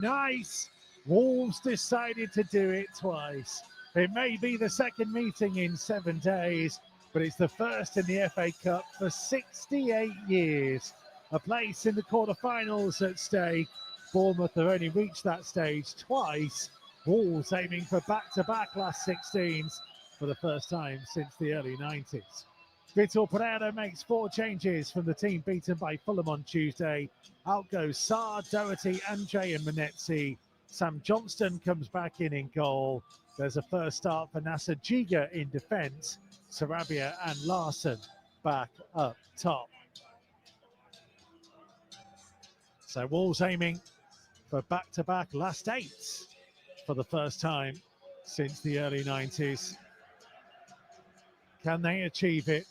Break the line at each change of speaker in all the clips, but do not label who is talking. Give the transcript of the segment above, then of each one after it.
Nice. Wolves decided to do it twice. It may be the second meeting in 7 days, but it's the first in the FA Cup for 68 years. A place in the quarterfinals at stake. Bournemouth have only reached that stage twice. Wolves aiming for back-to-back last 16s for the first time since the early 90s. Vitor Pereira makes 4 changes from the team beaten by Fulham on Tuesday. Out goes Sarr, Doherty, Andre and Manetzi. Sam Johnston comes back in goal. There's a first start for Nasser Giga in defence. Sarabia and Larson back up top. So Wolves aiming for back-to-back last 8s for the first time since the early 90s. Can they achieve it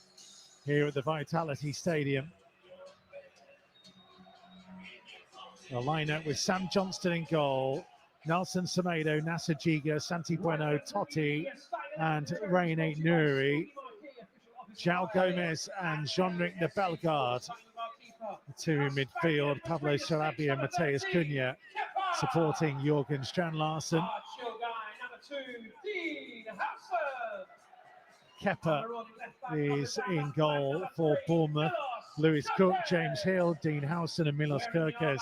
here at the Vitality Stadium? The lineup with Sam Johnston in goal, Nelson Semedo, Nasser Giga, Santi Bueno, Totti and Reine Nouri. João Gomez and Jean-Luc Bellegarde. The 2 in midfield, Pablo Sarabia and Mateus Cunha supporting Jürgen Strand-Larsen. Kepa is in goal for Bournemouth. Lewis Cook, James Hill, Dean Howson and Milos Kerkez.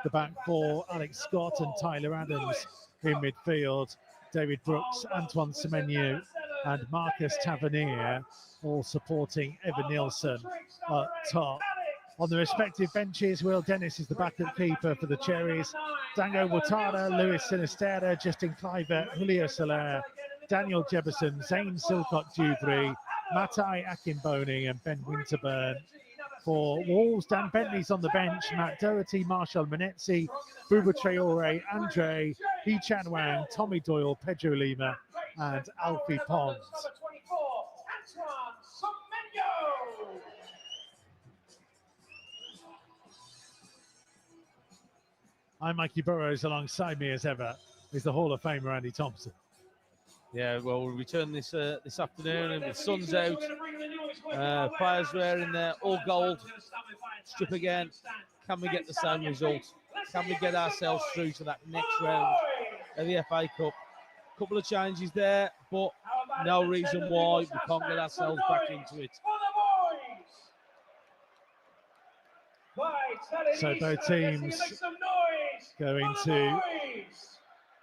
The back 4, Alex Scott and Tyler Adams in midfield. David Brooks, Antoine Semenyo and Marcus Tavernier all supporting Evan Nielsen up top. On the respective benches, Will Dennis is the backup keeper for the Cherries. Dango Ouattara, Luis Sinisterra, Justin Kluivert, Julio Soler, Daniel Jefferson, Zane Silcock-Dubry, Matai Akinboni and Ben Winterburn. For Wolves, Dan Bentley's on the bench, Matt Doherty, Marshall Manetzi, Bouba Traore, Andre, Hee-Chan Wang, Tommy Doyle, Pedro Lima and Alfie Pons. I'm Mikey Burrows. Alongside me as ever is the Hall of Famer Andy Thompson.
Yeah, well, we'll return this afternoon and the sun's out. Players wearing their all gold strip again. Can we get the same result? Can we get ourselves through to that next round of the FA Cup? A couple of changes there, but no reason why we can't get ourselves back into it.
So both teams go into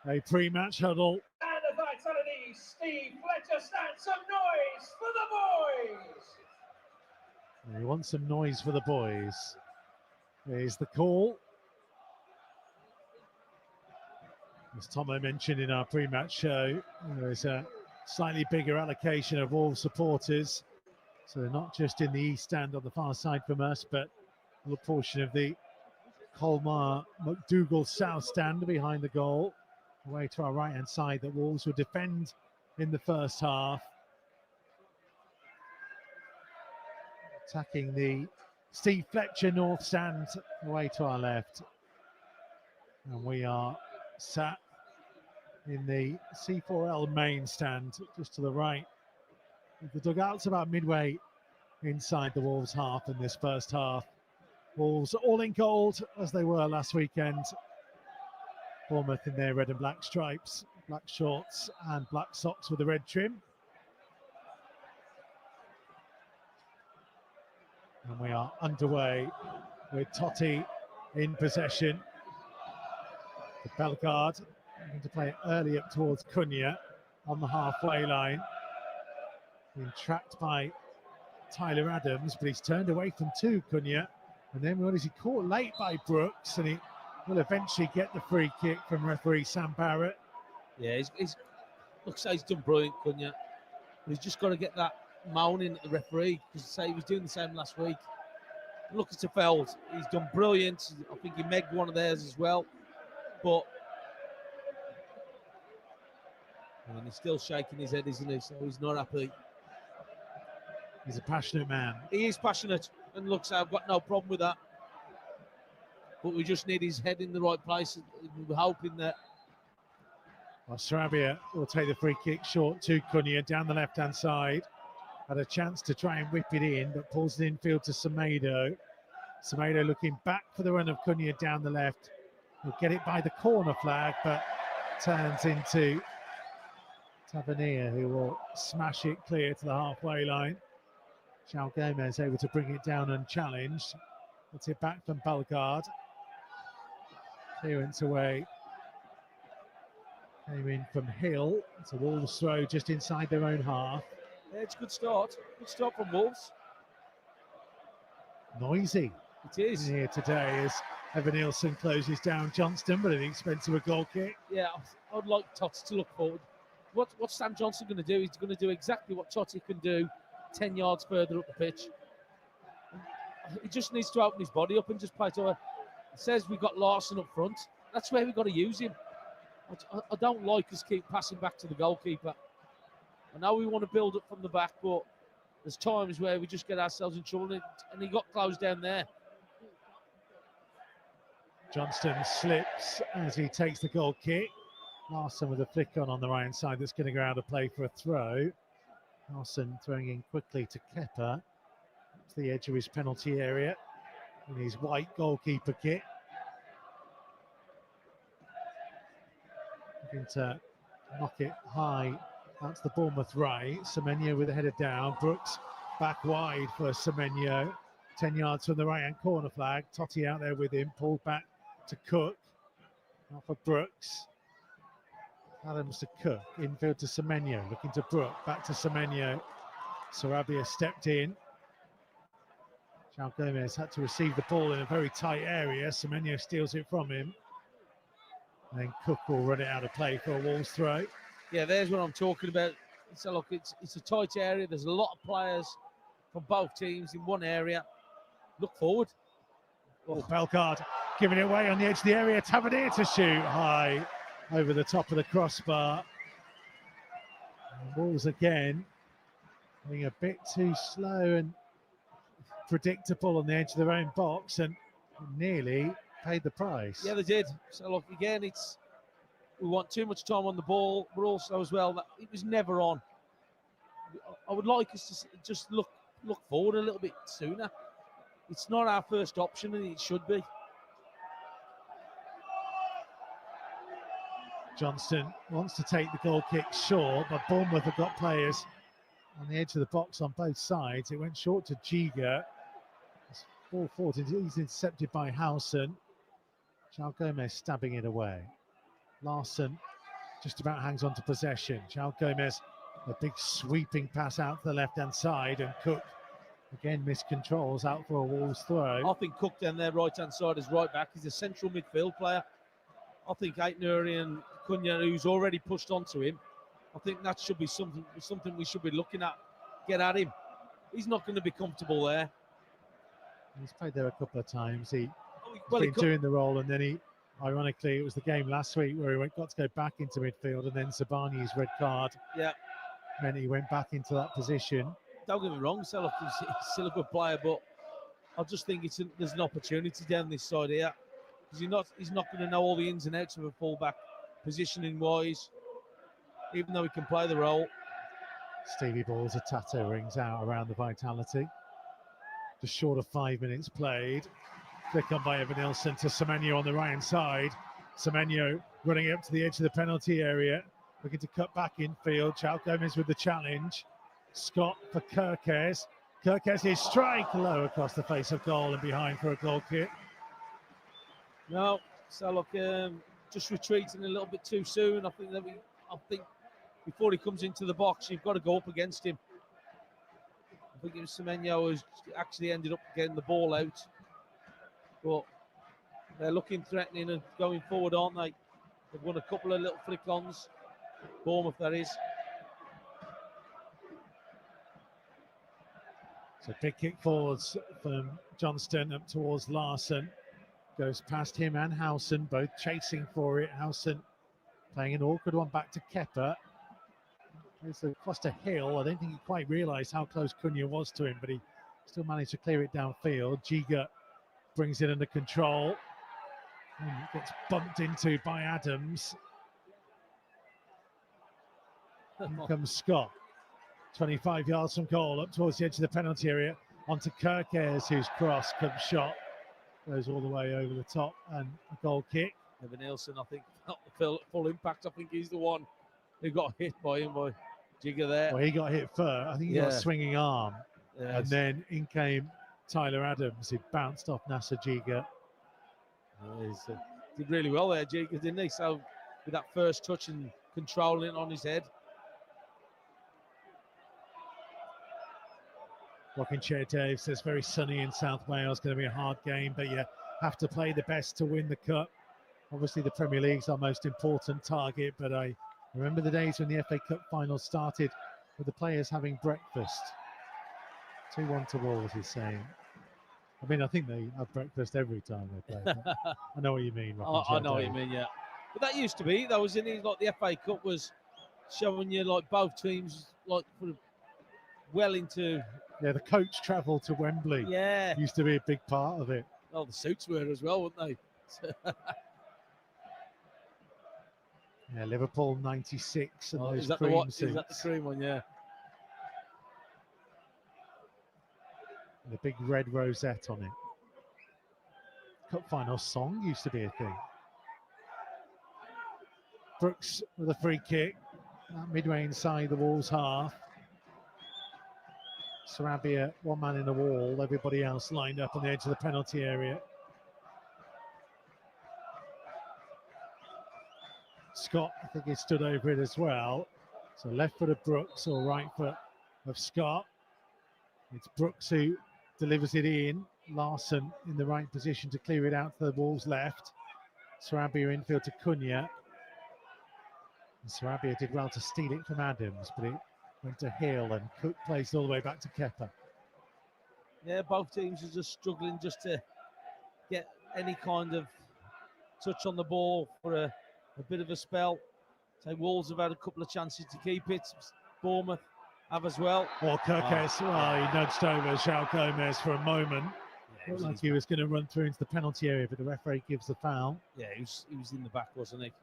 a pre-match huddle.
And the Vitality, Steve Fletcher stands some noise for the boys.
We want some noise for the boys. Here's the call. As Tomo mentioned in our pre-match show, there is a slightly bigger allocation of Wolves supporters. So they're not just in the east stand on the far side from us, but a portion of the Colmar McDougall South stand behind the goal. Away to our right-hand side that Wolves will defend in the first half. Attacking the Steve Fletcher North stand away to our left. And we are sat in the C4L main stand just to the right. The dugout's about midway inside the Wolves half in this first half. Wolves all in gold as they were last weekend. Bournemouth in their red and black stripes, black shorts and black socks with a red trim. And we are underway with Totti in possession. The Bellegarde going to play it early up towards Cunha on the halfway line. Being tracked by Tyler Adams, but he's turned away from two, Cunha. And then what is he caught late by Brooks, and he will eventually get the free kick from referee Sam Barrett.
Yeah, he's looks like he's done brilliant, Cunha. But he's just got to get that moaning at the referee, because say he was doing the same last week. Look at Feld, he's done brilliant. I think he megged one of theirs as well, but he's still shaking his head, isn't he? So he's not happy.
He's a passionate man.
He is passionate, and looks, I've got no problem with that. But we just need his head in the right place. We're hoping that.
Well, Sarabia will take the free kick short to Cunha down the left-hand side. Had a chance to try and whip it in, but pulls it infield to Semedo. Semedo looking back for the run of Cunha down the left. He'll get it by the corner flag, but turns into Tavernier, who will smash it clear to the halfway line. João Gomez able to bring it down unchallenged. Gets it back from Bellegarde. Clearance away. Came in from Hill. It's a Wolves throw just inside their own half.
Yeah, it's a good start. Good start from Wolves.
Noisy.
It is.
Here today as Evan Nielsen closes down Johnston, but at the expense of a goal kick.
Yeah, I would like Tots to look forward. What's Sam Johnson going to do? He's going to do exactly what Totti can do 10 yards further up the pitch. He just needs to open his body up and just play to her. It says we've got Larson up front. That's where we've got to use him. I don't like us keep passing back to the goalkeeper. I know we want to build up from the back, but there's times where we just get ourselves in trouble, and he got closed down there.
Johnston slips as he takes the goal kick. Larson with a flick on the right hand side that's going to go out of play for a throw. Larson throwing in quickly to Kepa to the edge of his penalty area in his white goalkeeper kit. Looking to knock it high. That's the Bournemouth right. Semenyo with a header down. Brooks back wide for Semenyo. 10 yards from the right hand corner flag. Totti out there with him. Pulled back to Cook. Now for Brooks. Adams to Cook. Infield to Semenyo. Looking to Brook. Back to Semenyo. Sarabia stepped in. João Gomez had to receive the ball in a very tight area. Semenyo steals it from him. And then Cook will run it out of play for a Wolves throw.
Yeah, there's what I'm talking about. So look, it's a tight area. There's a lot of players from both teams in one area. Look forward.
Bellegarde giving it away on the edge of the area. Tavernier to shoot high over the top of the crossbar. And Wolves again being a bit too slow and predictable on the edge of their own box, and nearly paid the price.
Yeah, they did. So look, again, we want too much time on the ball, but also as well that it was never on. I would like us to just look forward a little bit sooner. It's not our first option, and it should be.
Johnston wants to take the goal kick short, but Bournemouth have got players on the edge of the box on both sides. It went short to Giga. Ball forward, he's intercepted by Howson. João Gomez stabbing it away. Larson just about hangs on to possession. João Gomez, a big sweeping pass out to the left-hand side, and Cook again miscontrols out for a Wolves throw.
I think Cook down there right-hand side is right back. He's a central midfield player. I think Aitnuri and Cunha, who's already pushed onto him, I think that should be something we should be looking at. Get at him. He's not going to be comfortable there.
He's played there a couple of times. He's been doing the role, and then ironically, it was the game last week where he got to go back into midfield, and then Zabani's red card meant he went back into that position.
Don't get me wrong, Sellock is still a good player, but I just think there's an opportunity down this side here, because he's not going to know all the ins and outs of a fullback positioning wise, even though he can play the role.
Stevie Ball's a tattoo rings out around the Vitality. Just short of 5 minutes played. Flick on by Evan Nielsen to Semenyo on the right hand side. Semenyo running up to the edge of the penalty area, looking to cut back infield. João Gomez with the challenge. Scott for Kirkes. Kirkes is strike low across the face of goal and behind for a goal kick.
No, so look, just retreating a little bit too soon. I think before he comes into the box, you've got to go up against him. I think it was Semenyo who's actually ended up getting the ball out. But they're looking threatening and going forward, aren't they? They've won a couple of little flick-ons. Bournemouth, that is.
So big kick forwards from Johnston up towards Larson. Goes past him and Howson, both chasing for it. Howson playing an awkward one back to Kepa. It's across to Hill. I don't think he quite realised how close Cunha was to him, but he still managed to clear it downfield. Giga brings it under control and gets bumped into by Adams. In comes Scott. 25 yards from goal, up towards the edge of the penalty area, onto Kirkes, whose cross comes shot, goes all the way over the top, and a goal kick.
Evan Nielsen, I think, felt the full impact. I think he's the one who got hit by him, by Jigger there.
Well, he got hit first. I think he got a swinging arm.
Yeah,
And then in came Tyler Adams. He bounced off Nasser Jiga.
Did really well there, Jigger, didn't he? So with that first touch and controlling it on his head.
Rocking Chair Dave says very sunny in South Wales. Going to be a hard game, but you have to play the best to win the cup. Obviously, the Premier League's our most important target, but I remember the days when the FA Cup final started with the players having breakfast. 2-1 to Wolves, he's saying. I mean, I think they have breakfast every time they play. I know what you mean,
I know what you mean, yeah. But that used to be, that was in it, like the FA Cup was showing you like both teams like well into.
Yeah, the coach travel to Wembley.
Yeah.
Used to be a big part of it.
Oh, the suits were as well, weren't they?
Yeah, Liverpool 96 and those
is that
cream suits.
Is that the cream one, yeah.
And a big red rosette on it. Cup final song used to be a thing. Brooks with a free kick. Midway inside the Wolves half. Sarabia, one man in the wall. Everybody else lined up on the edge of the penalty area. Scott, I think he stood over it as well. So left foot of Brooks or right foot of Scott. It's Brooks who delivers it in. Larson in the right position to clear it out to the Wolves left. Sarabia infield to Cunha. And Sarabia did well to steal it from Adams, but it went to Hill and Cook plays it all the way back to Kepa.
Yeah, both teams are just struggling just to get any kind of touch on the ball for a bit of a spell. So Wolves have had a couple of chances to keep it. Bournemouth have as well.
Or Kirkes, he nudged over João Gomez for a moment.
Yeah,
Looked like he was going to run through into the penalty area, but the referee gives the foul.
Yeah, he was in the back, wasn't he?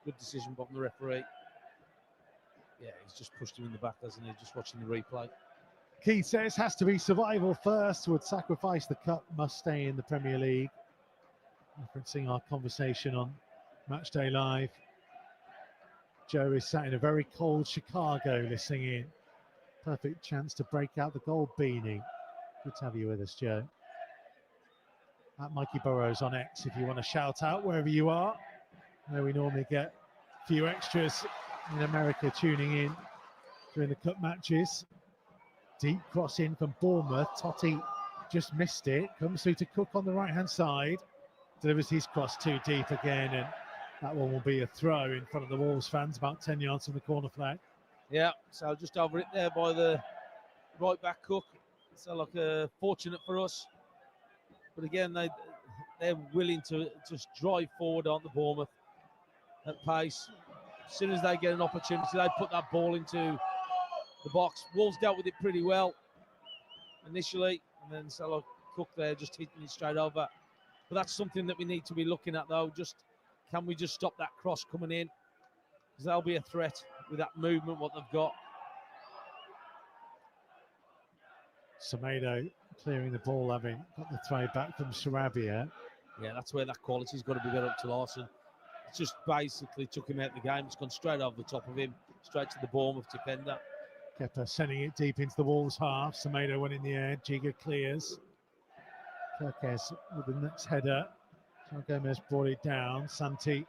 Good decision from the referee. Yeah, he's just pushed him in the back, hasn't he? Just watching the replay.
Keith says has to be survival first, would sacrifice the cup, must stay in the Premier League. Referencing our conversation on Matchday Live. Joe is sat in a very cold Chicago listening in. Perfect chance to break out the gold beanie. Good to have you with us, Joe. At Mikey Burrows on X if you want to shout out wherever you are. Where we normally get a few extras in America tuning in during the cup matches. Deep cross in from Bournemouth. Totti just missed it. Comes through to Cook on the right-hand side. Delivers his cross too deep again, and that one will be a throw in front of the Wolves fans, about 10 yards from the corner flag.
Yeah, so just over it there by the right back Cook. So like fortunate for us. But again, they're willing to just drive forward on the Bournemouth at pace. As soon as they get an opportunity, they put that ball into the box. Wolves dealt with it pretty well initially, and then Salah Cook there just hitting it straight over. But that's something that we need to be looking at, though. Just can we just stop that cross coming in? Because that'll be a threat with that movement, what they've got.
Semedo clearing the ball, having got the throw back from Sarabia.
Yeah, that's where that quality's got to be better up to Larson. It's just basically took him out of the game. It's gone straight over the top of him, straight to the Bournemouth defender.
Kepa sending it deep into the Wolves half. Semedo went in the air. Jiga clears. Kirkes with the next header. João Gomez brought it down. Santi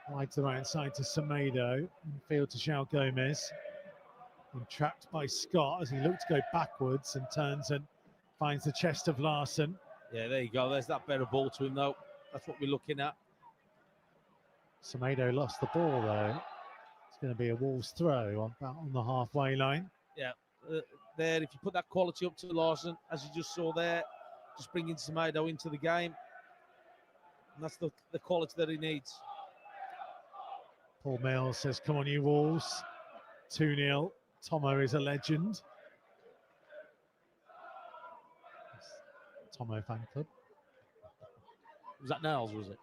wide to the right side to Semedo. Infield to João Gomez. Entrapped by Scott as he looked to go backwards and turns and finds the chest of Larson.
Yeah, there you go. There's that better ball to him, though. That's what we're looking at.
Semedo lost the ball, though. It's going to be a Wolves throw on the halfway line.
Yeah, there, if you put that quality up to Larson, as you just saw there, just bringing Semedo into the game. And that's the quality that he needs.
Paul Mills says, come on, you Wolves. 2-0. Tomo is a legend. Tomo fan club.
Was that Niles, was it?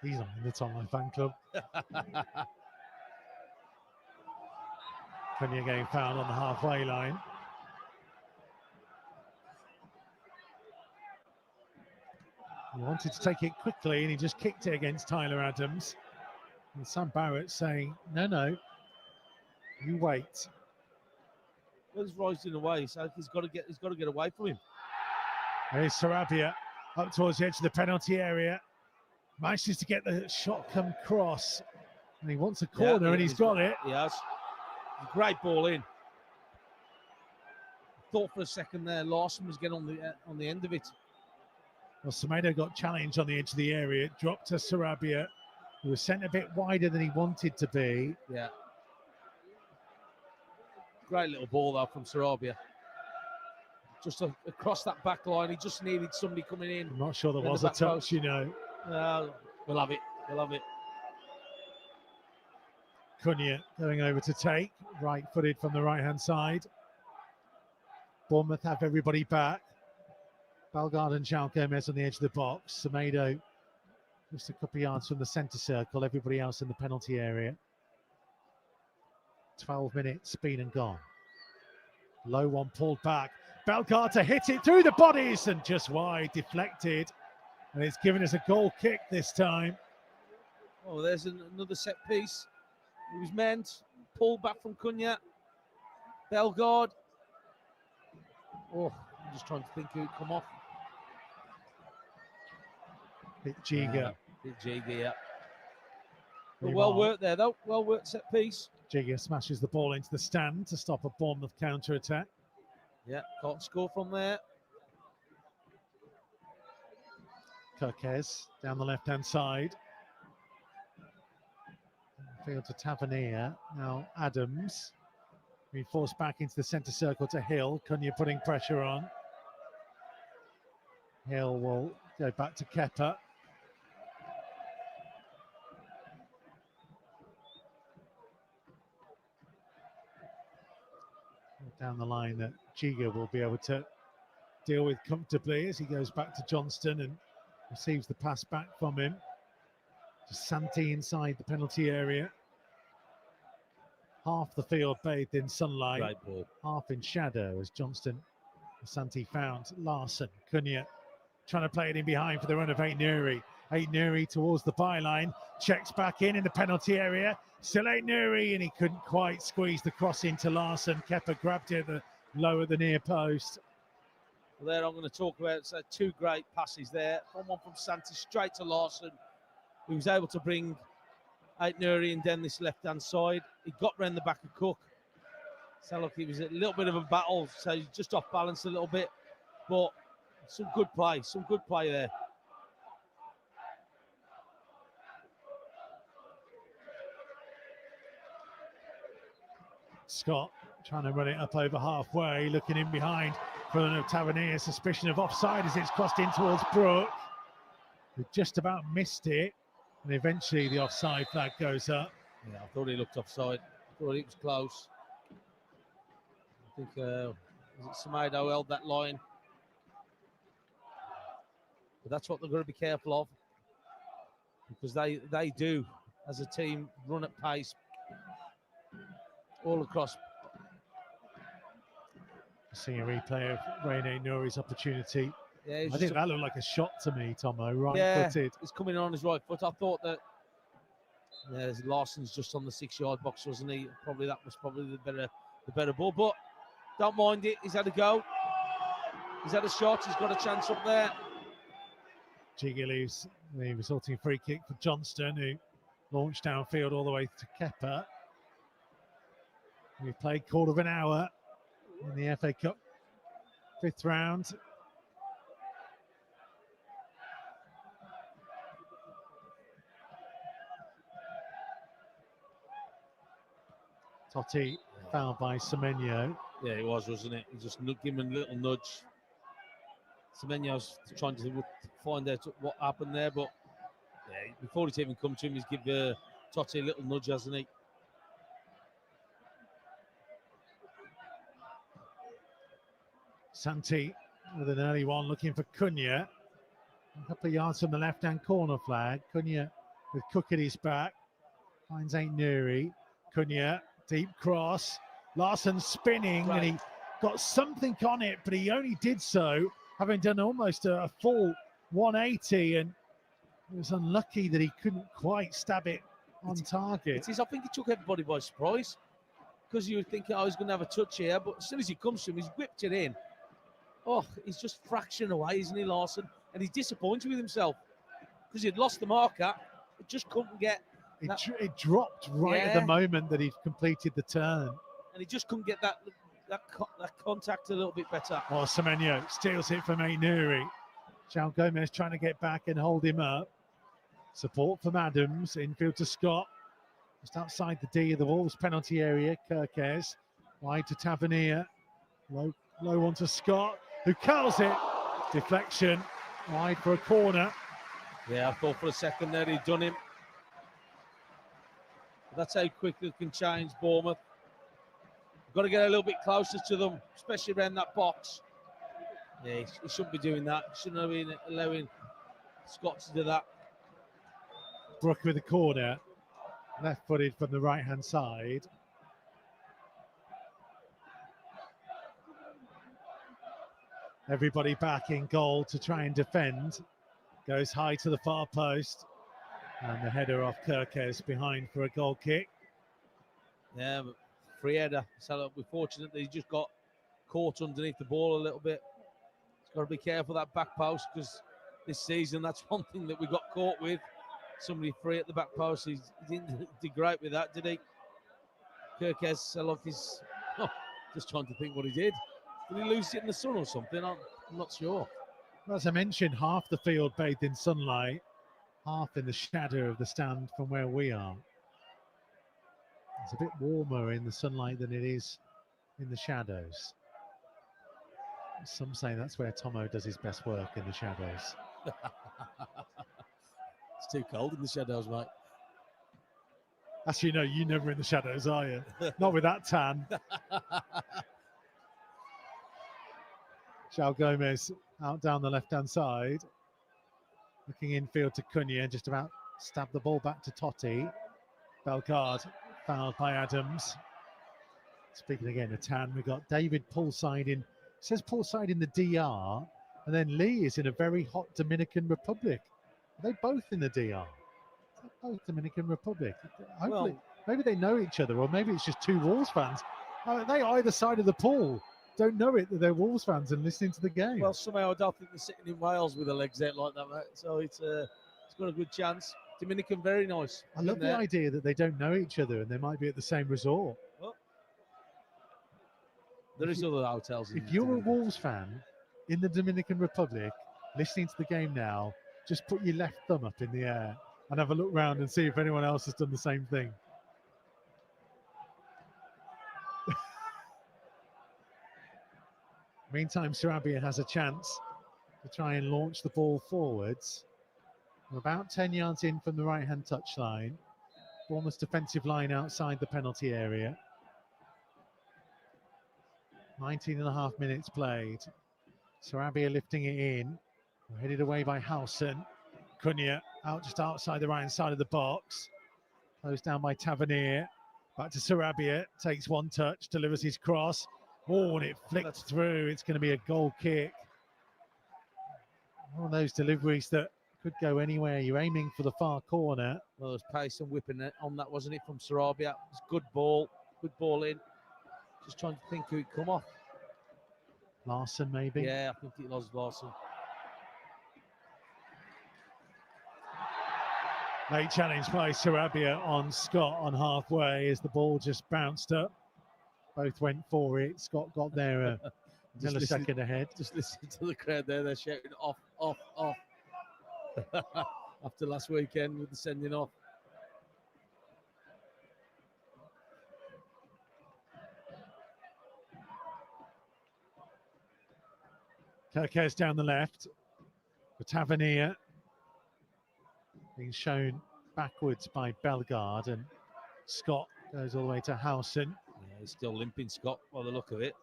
He's not in the Tomo fan club. Cunha getting fouled on the halfway line. He wanted to take it quickly and he just kicked it against Tyler Adams. And Sam Barrett saying, no, you wait.
Well, he's rising away, so he's got to get away from him.
There's Sarabia up towards the edge of the penalty area. Manages to get the shot come cross. And he wants a corner and he's got it.
He has. Great ball in. Thought for a second there Larson was getting on the end of it.
Well, Semedo got challenged on the edge of the area. It dropped to Sarabia, who was sent a bit wider than he wanted to be.
Yeah. Great little ball though from Sarabia. Just across that back line. He just needed somebody coming in.
I'm not sure there was a touch, you know.
We'll have it. We'll have it.
Cunha going over to take, right-footed from the right-hand side. Bournemouth have everybody back. Bellegarde and João Gomez on the edge of the box. Semedo just a couple of yards from the centre circle. Everybody else in the penalty area. 12 minutes been and gone. Low one pulled back. Bellegarde to hit it through the bodies and just wide, deflected. And it's given us a goal kick this time.
Oh, there's another set piece. It was meant. Pulled back from Cunha. Bellegarde. Oh, I'm just trying to think who'd come off.
Bit Giga.
Bit Giga, yeah. But well worked there, though. Well worked set piece.
Giga smashes the ball into the stand to stop a Bournemouth counter-attack.
Yeah, can't score from there.
Kirkes down the left-hand side. Field to Tavernier. Now Adams. Being forced back into the centre circle to Hill. Cunha putting pressure on. Hill will go back to Kepa. Down the line that Giga will be able to deal with comfortably as he goes back to Johnston and receives the pass back from him. Just Santi inside the penalty area. Half the field bathed in sunlight,
Right ball.
half in shadow as Johnston and Santi found Larson. Cunha trying to play it in behind for the run of Aït-Nouri. Aït-Nouri towards the byline, checks back in the penalty area. Still Aït-Nouri, and he couldn't quite squeeze the cross into Larson. Kepa grabbed it at the low at the near post.
Well, there I'm going to talk about two great passes there. One from Santi straight to Larson, who was able to bring Aït-Nouri and down this left-hand side. He got round the back of Cook. So look, it was a little bit of a battle, so he's just off balance a little bit. But some good play there.
Scott trying to run it up over halfway, looking in behind for Tavernier. Suspicion of offside as it's crossed in towards Brook, who just about missed it. And eventually the offside flag goes up.
Yeah, I thought he looked offside. I thought it was close. I think was it Semedo held that line. But that's what they've got to be careful of. Because they do, as a team, run at pace all across.
Seeing a replay of Aït-Nouri's opportunity.
Yeah,
I think that looked like a shot to me, Tomo, right-footed.
Yeah, he's coming on his right foot. I thought that Larson's just on the 6-yard box, wasn't he? That was probably the better ball. But don't mind it. He's had a go. He's had a shot. He's got a chance up there.
Giga leaves the resulting free kick for Johnston, who launched downfield all the way to Kepa. We've played quarter of an hour in the FA Cup 5th round. Totti fouled by Semenyo.
Yeah, it was, wasn't it? He just gave him a little nudge. Semenyo's trying to find out what happened there, but yeah, before it's even come to him, he's given Totti a little nudge, hasn't he?
Santi with an early one, looking for Cunha. A couple of yards from the left-hand corner flag. Cunha with Cook at his back. Finds Aït-Nouri. Cunha, deep cross. Larson spinning, and he got something on it, but he only did so having done almost a full 180, and it was unlucky that he couldn't quite stab it on target.
It is. I think he took everybody by surprise because you were thinking, oh, he's going to have a touch here, but as soon as he comes to him, he's whipped it in. Oh, he's just fraction away, isn't he, Larson? And he's disappointed with himself because he'd lost the marker. It just couldn't get.
It dropped right at the moment that he'd completed the turn.
And he just couldn't get that contact a little bit better.
Oh, Semenyo steals it from Ainuri. João Gomez trying to get back and hold him up. Support from Adams, infield to Scott. Just outside the D of the Wolves penalty area. Kirkes wide to Tavernier. Low onto Scott, who curls it. Deflection, wide for a corner.
Yeah, I thought for a second there he'd done him. But that's how quickly it can change Bournemouth. Got to get a little bit closer to them, especially around that box. Yeah, he shouldn't be doing that. He shouldn't have been allowing Scott to do that.
Brook with the corner, left-footed from the right-hand side. Everybody back in goal to try and defend. Goes high to the far post. And the header off Kirkes behind for a goal kick.
Yeah, but free header. So we're fortunate that he just got caught underneath the ball a little bit. He's got to be careful that back post because this season that's one thing that we got caught with. Somebody free at the back post. He didn't do great with that, did he? Kirkes, I love his. Oh, just trying to think what he did. Did he lose it in the sun or something? I'm not sure.
As I mentioned, half the field bathed in sunlight, half in the shadow of the stand from where we are. It's a bit warmer in the sunlight than it is in the shadows. Some say that's where Tomo does his best work, in the shadows.
It's too cold in the shadows, mate.
As you know, you never in the shadows, are you? Not with that tan. João Gomez out down the left-hand side. Looking infield to Cunha, just about stab the ball back to Totti. Bellegarde fouled by Adams. Speaking again of tan, we've got David poolside in, says poolside in the DR, and then Lee is in a very hot Dominican Republic. Are they both in the DR? Both Dominican Republic. Hopefully, maybe they know each other, or maybe it's just two Wolves fans. They either side of the pool don't know it that they're Wolves fans and listening to the game.
Well, somehow I don't think they're sitting in Wales with their legs out like that, mate. So it's got a good chance. Dominican, very nice.
I love the idea that they don't know each other and they might be at the same resort.
Well, there is other hotels.
If you're a Wolves fan in the Dominican Republic, listening to the game now, just put your left thumb up in the air and have a look round and see if anyone else has done the same thing. Meantime, Sarabia has a chance to try and launch the ball forwards. We're about 10 yards in from the right-hand touchline. Bournemouth's defensive line outside the penalty area. 19.5 minutes played. Sarabia lifting it in. We're headed away by Howson. Cunha out just outside the right-hand side of the box. Closed down by Tavernier. Back to Sarabia. Takes one touch, delivers his cross. Oh, and it flicked through. It's going to be a goal kick. One of those deliveries that could go anywhere. You're aiming for the far corner.
Well, there's pace and whipping it on that, wasn't it, from Sarabia? It was good ball in. Just trying to think who it come off.
Larson, maybe?
Yeah, I think it was Larson.
Late challenge by Sarabia on Scott on halfway as the ball just bounced up. Both went for it. Scott got there a millisecond ahead.
Just listen to the crowd there. They're shouting off, off, off. After last weekend with the sending off.
Kirkes down the left for Tavernier. Being shown backwards by Bellegarde, and Scott goes all the way to Howson.
Yeah, he's still limping, Scott, by the look of it.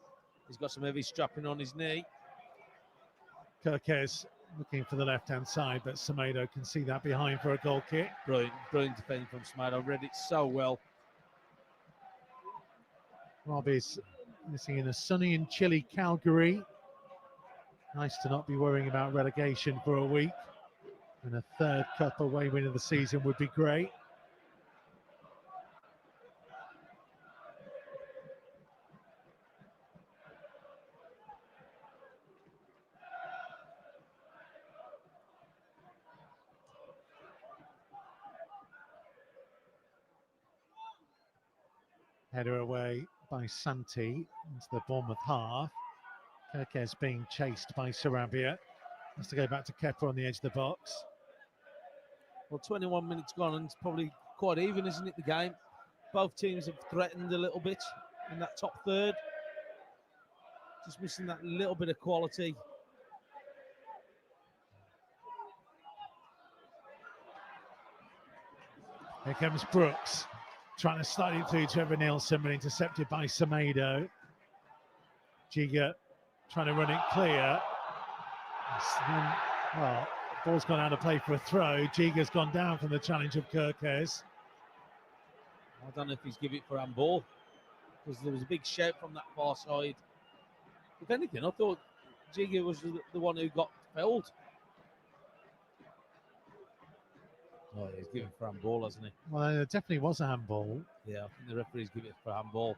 He's got some heavy strapping on his knee.
Kirkes looking for the left-hand side, but Semedo can see that behind for a goal kick.
Brilliant defending from Semedo. Read it so well.
Rob is missing in a sunny and chilly Calgary. Nice to not be worrying about relegation for a week. And a third cup away win of the season would be great. Header away by Santi into the Bournemouth half. Kirkes being chased by Sarabia. Has to go back to Kepa on the edge of the box.
Well, 21 minutes gone, and it's probably quite even, isn't it, the game? Both teams have threatened a little bit in that top third. Just missing that little bit of quality.
Here comes Brooks, trying to slide it through to Evan Nielsen, but intercepted by Semedo. Giga trying to run it clear. Well, ball's gone out of play for a throw. Giga's gone down from the challenge of Kirkes.
I don't know if he's given it for handball, because there was a big shout from that far side. If anything, I thought Giga was the one who got fouled. Oh, he's given it for handball, hasn't he?
Well, there definitely was a handball.
Yeah, I think the referee's given it for handball.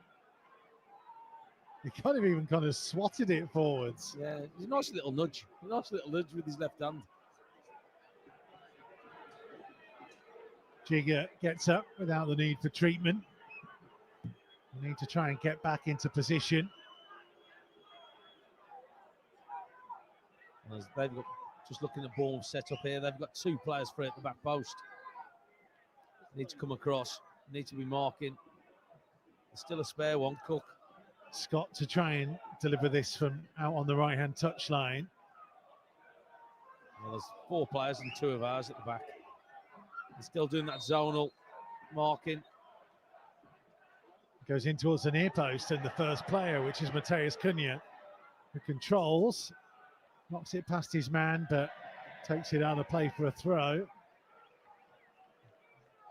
He kind of even kind of swatted it forwards.
Yeah, it's a nice little nudge. A nice little nudge with his left hand.
Giga gets up without the need for treatment. They need to try and get back into position.
And as they've got, just looking at Bournemouth set up here, they've got two players for it at the back post. Need to come across, need to be marking. There's still a spare one, Cook.
Scott to try and deliver this from out on the right-hand touchline.
Well, there's four players and two of ours at the back. They're still doing that zonal marking.
Goes in towards the near post, and the first player, which is Mateus Cunha, who controls, knocks it past his man, but takes it out of play for a throw.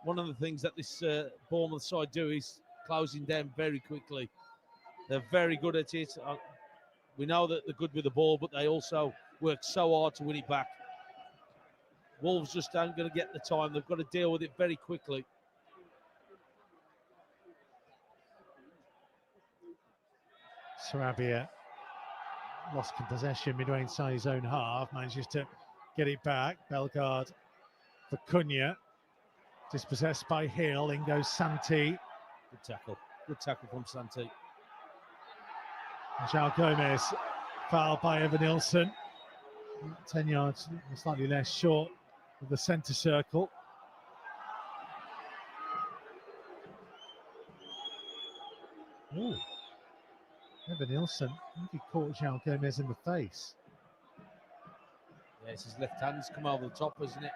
One of the things that this Bournemouth side do is closing down very quickly. They're very good at it. We know that they're good with the ball, but they also work so hard to win it back. Wolves just aren't going to get the time. They've got to deal with it very quickly.
Sarabia lost possession midway inside his own half, manages to get it back. Bellegarde for Cunha, dispossessed by Hill. In goes Santi.
Good tackle from Santi.
João Gomez fouled by Evan Nielsen. 10 yards, slightly less short of the centre circle. Ooh. Evan Nielsen, I think he caught João Gomez in the face.
Yes, his left hand's come over the top, isn't it?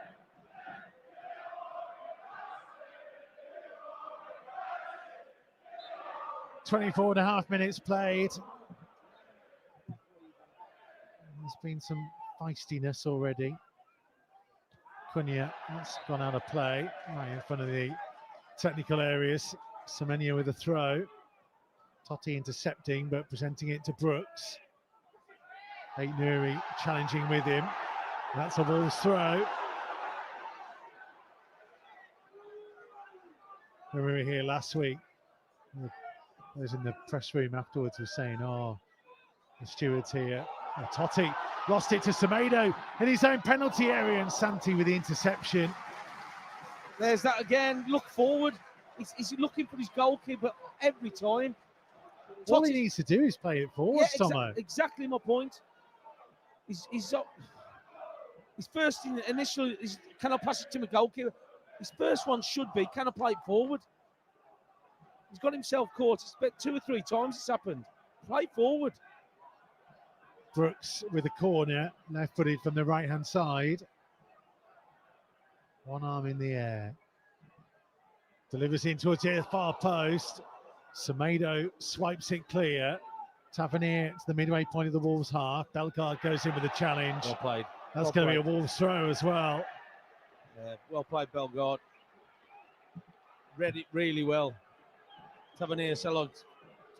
.24.5 minutes played. There's been some feistiness already. Cunha has gone out of play, right in front of the technical areas. Semenya with a throw. Totti intercepting, but presenting it to Brooks. Aït-Nouri challenging with him. That's a Wolves throw. When we were here last week, those in the press room afterwards were saying, oh, the stewards here. Oh, Totti lost it to Semedo in his own penalty area, and Santi with the interception.
There's that again. Look forward. He's looking for his goalkeeper every time.
All he needs to do is play it forward, Tomo.
Exactly my point. His first initial is, can I pass it to my goalkeeper? His first one should be, can I play it forward? He's got himself caught. It's about 2 or 3 times it's happened. Play forward.
Brooks with a corner, left-footed from the right-hand side. One arm in the air. Delivers in towards the far post. Semedo swipes it clear. Tavernier to the midway point of the Wolves half. Bellegarde goes in with a challenge.
Well played.
That's going to be a Wolves throw as well.
Well played, Bellegarde. Read it really well. Tavernier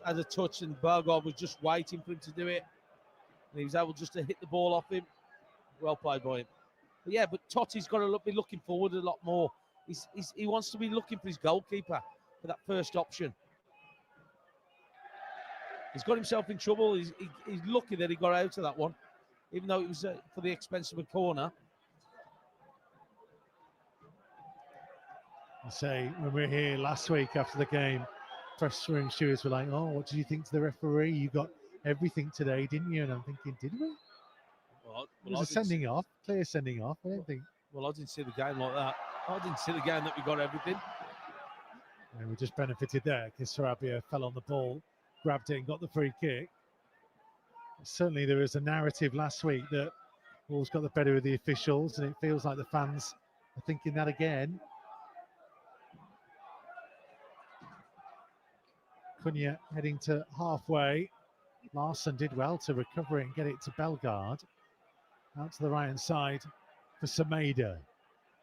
had a touch, and Bellegarde was just waiting for him to do it. And he was able just to hit the ball off him. Well played by him. But yeah, but Totti's got to be looking forward a lot more. He wants to be looking for his goalkeeper for that first option. He's got himself in trouble. He's lucky that he got out of that one, even though it was for the expense of a corner.
I say, when we were here last week after the game, press room stewards were like, "Oh, what did you think to the referee? You got everything today, didn't you?" And I'm thinking, did we? It was a sending off, clear sending off. I don't think.
Well, I didn't see the game like that. I didn't see the game that we got everything.
And we just benefited there because Sarabia fell on the ball, grabbed it and got the free kick. Certainly there was a narrative last week that Wolves got the better of the officials, and it feels like the fans are thinking that again. Cunha heading to halfway. Larsson did well to recover it and get it to Bellegarde. Out to the right-hand side for Semedo.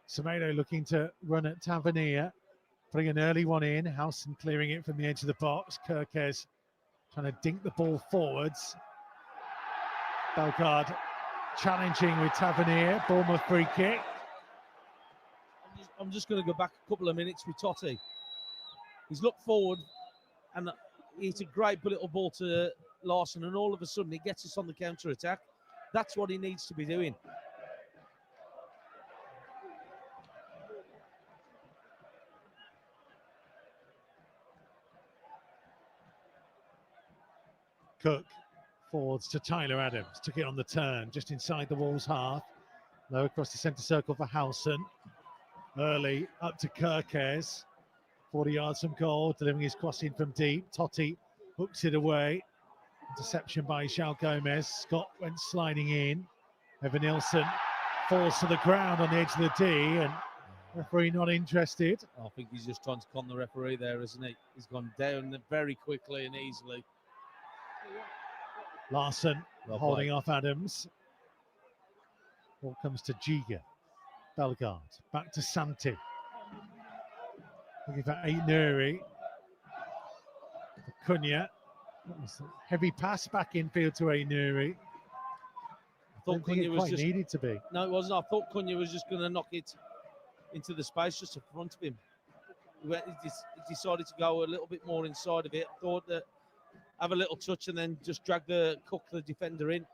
Semedo looking to run at Tavernier. Putting an early one in. Howson clearing it from the edge of the box. Kirkes trying to dink the ball forwards. Bellegarde challenging with Tavernier. Bournemouth free kick.
I'm just going to go back a couple of minutes with Totti. He's looked forward and it's a great little ball to Larsson, and all of a sudden he gets us on the counter-attack. That's what he needs to be doing.
Cook forwards to Tyler Adams. Took it on the turn, just inside the Wolves half. Low across the centre circle for Howson. Early up to Kirkes. 40 yards from goal, delivering his crossing from deep. Totti hooks it away. Interception by João Gomez. Scott went sliding in. Evan Nilsson falls to the ground on the edge of the D, and referee not interested.
I think he's just trying to con the referee there, isn't he? He's gone down very quickly and easily.
Larsson holding off Adams. Ball comes to Giga. Bellegarde back to Santi. Looking for Aït-Nouri. Cunha. Heavy pass back infield to Aït-Nouri.
I thought Cunha was just
needed to be.
No, it wasn't. I thought Cunha was just going to knock it into the space just in front of him. He decided to go a little bit more inside of it. I thought that have a little touch and then just drag the defender in.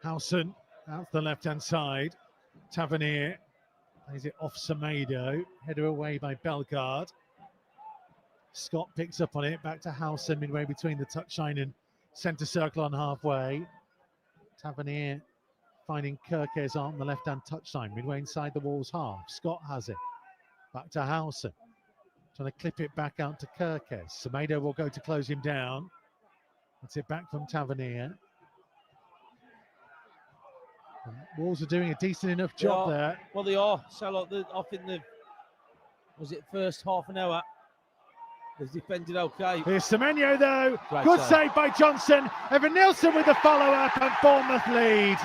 Howson out to the left-hand side. Tavernier plays it off Semedo. Header away by Bellegarde. Scott picks up on it. Back to Howson midway between the touchline and centre circle on halfway. Tavernier finding Kirkes on the left-hand touchline midway inside the Wolves half. Scott has it. Back to Howson. Trying to clip it back out to Kirkes. Semedo will go to close him down. That's it back from Tavernier. Wolves are doing a decent enough job there.
Well, they are. So, I think was it first half an hour? They've defended okay.
Here's Semenyo though. Good save by Johnson. Evan Nilsson with the follow-up and Bournemouth lead.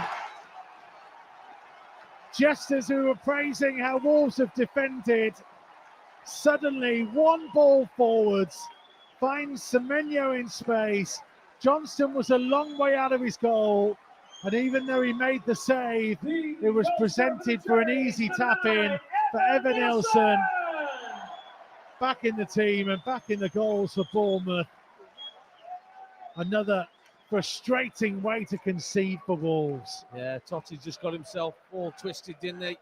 Jesters who were praising how Wolves have defended. Suddenly, one ball forwards. Finds Semenyo in space. Johnson was a long way out of his goal. And even though he made the save, it was presented for an easy tap-in for Evan Nilsson. Back in the team and back in the goals for Bournemouth. Another frustrating way to concede for Wolves.
Yeah, Totti's just got himself all twisted, didn't he?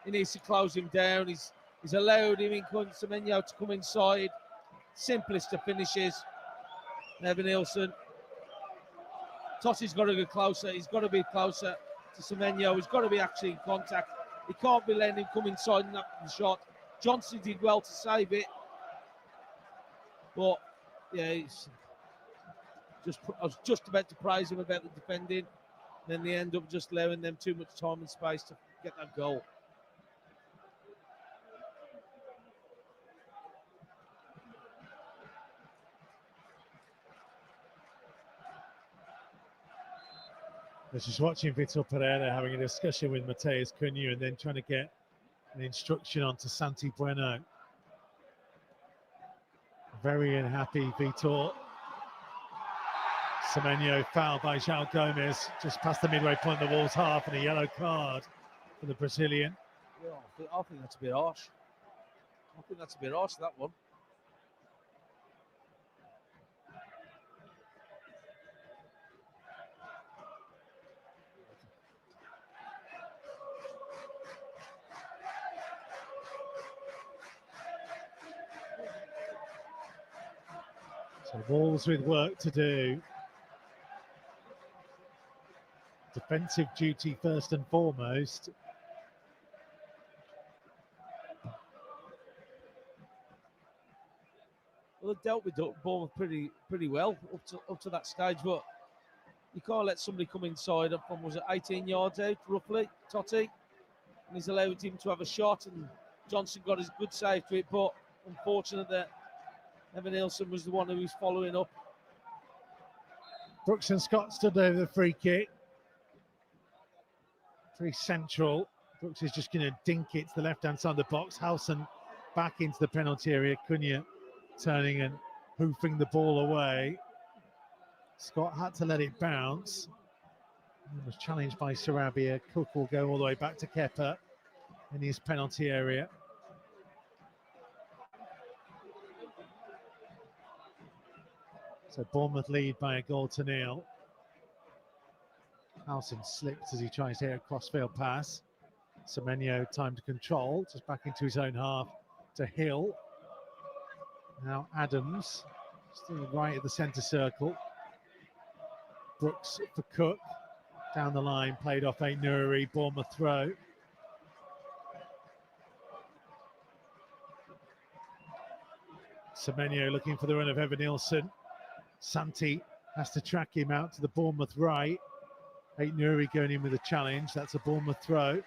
He needs to close him down. He's allowed him in Semenyo to come inside. Simplest of finishes. Evan Nilsson. Totti's got to go closer. He's got to be closer to Semenyo. He's got to be actually in contact. He can't be letting him come inside and knock the shot. Johnson did well to save it. But, yeah, I was just about to praise him about the defending. Then they end up just allowing them too much time and space to get that goal.
I was just watching Vitor Pereira having a discussion with Mateus Cunha and then trying to get an instruction onto Santi Bueno. Very unhappy, Vitor. Semenyo fouled by João Gomes just past the midway point of the Wolves half, and a yellow card for the Brazilian.
Yeah, I think that's a bit harsh. I think that's a bit harsh, that one.
So Wolves with work to do. Defensive duty first and foremost.
Well, they've dealt with Bournemouth pretty well up to that stage, but you can't let somebody come inside from, was it 18 yards out, roughly, Totti, and he's allowed him to have a shot, and Johnson got his good save to it, but unfortunate that Evan Nielsen was the one who was following up.
Brooks and Scott stood over the free kick. Very central. Brooks is just going to dink it to the left-hand side of the box. Howson back into the penalty area. Cunha turning and hoofing the ball away. Scott had to let it bounce. It was challenged by Sarabia. Cook will go all the way back to Kepa in his penalty area. So Bournemouth lead by a 0-0. Howson slipped as he tries to hit a crossfield pass. Semenyo time to control, just back into his own half to Hill. Now Adams, still right at the centre circle. Brooks for Cook. Down the line, played off Aït-Nouri, Bournemouth throw. Semenyo looking for the run of Evan Nielsen. Santi has to track him out to the Bournemouth right. Aït-Nouri going in with a challenge. That's a Bournemouth throw.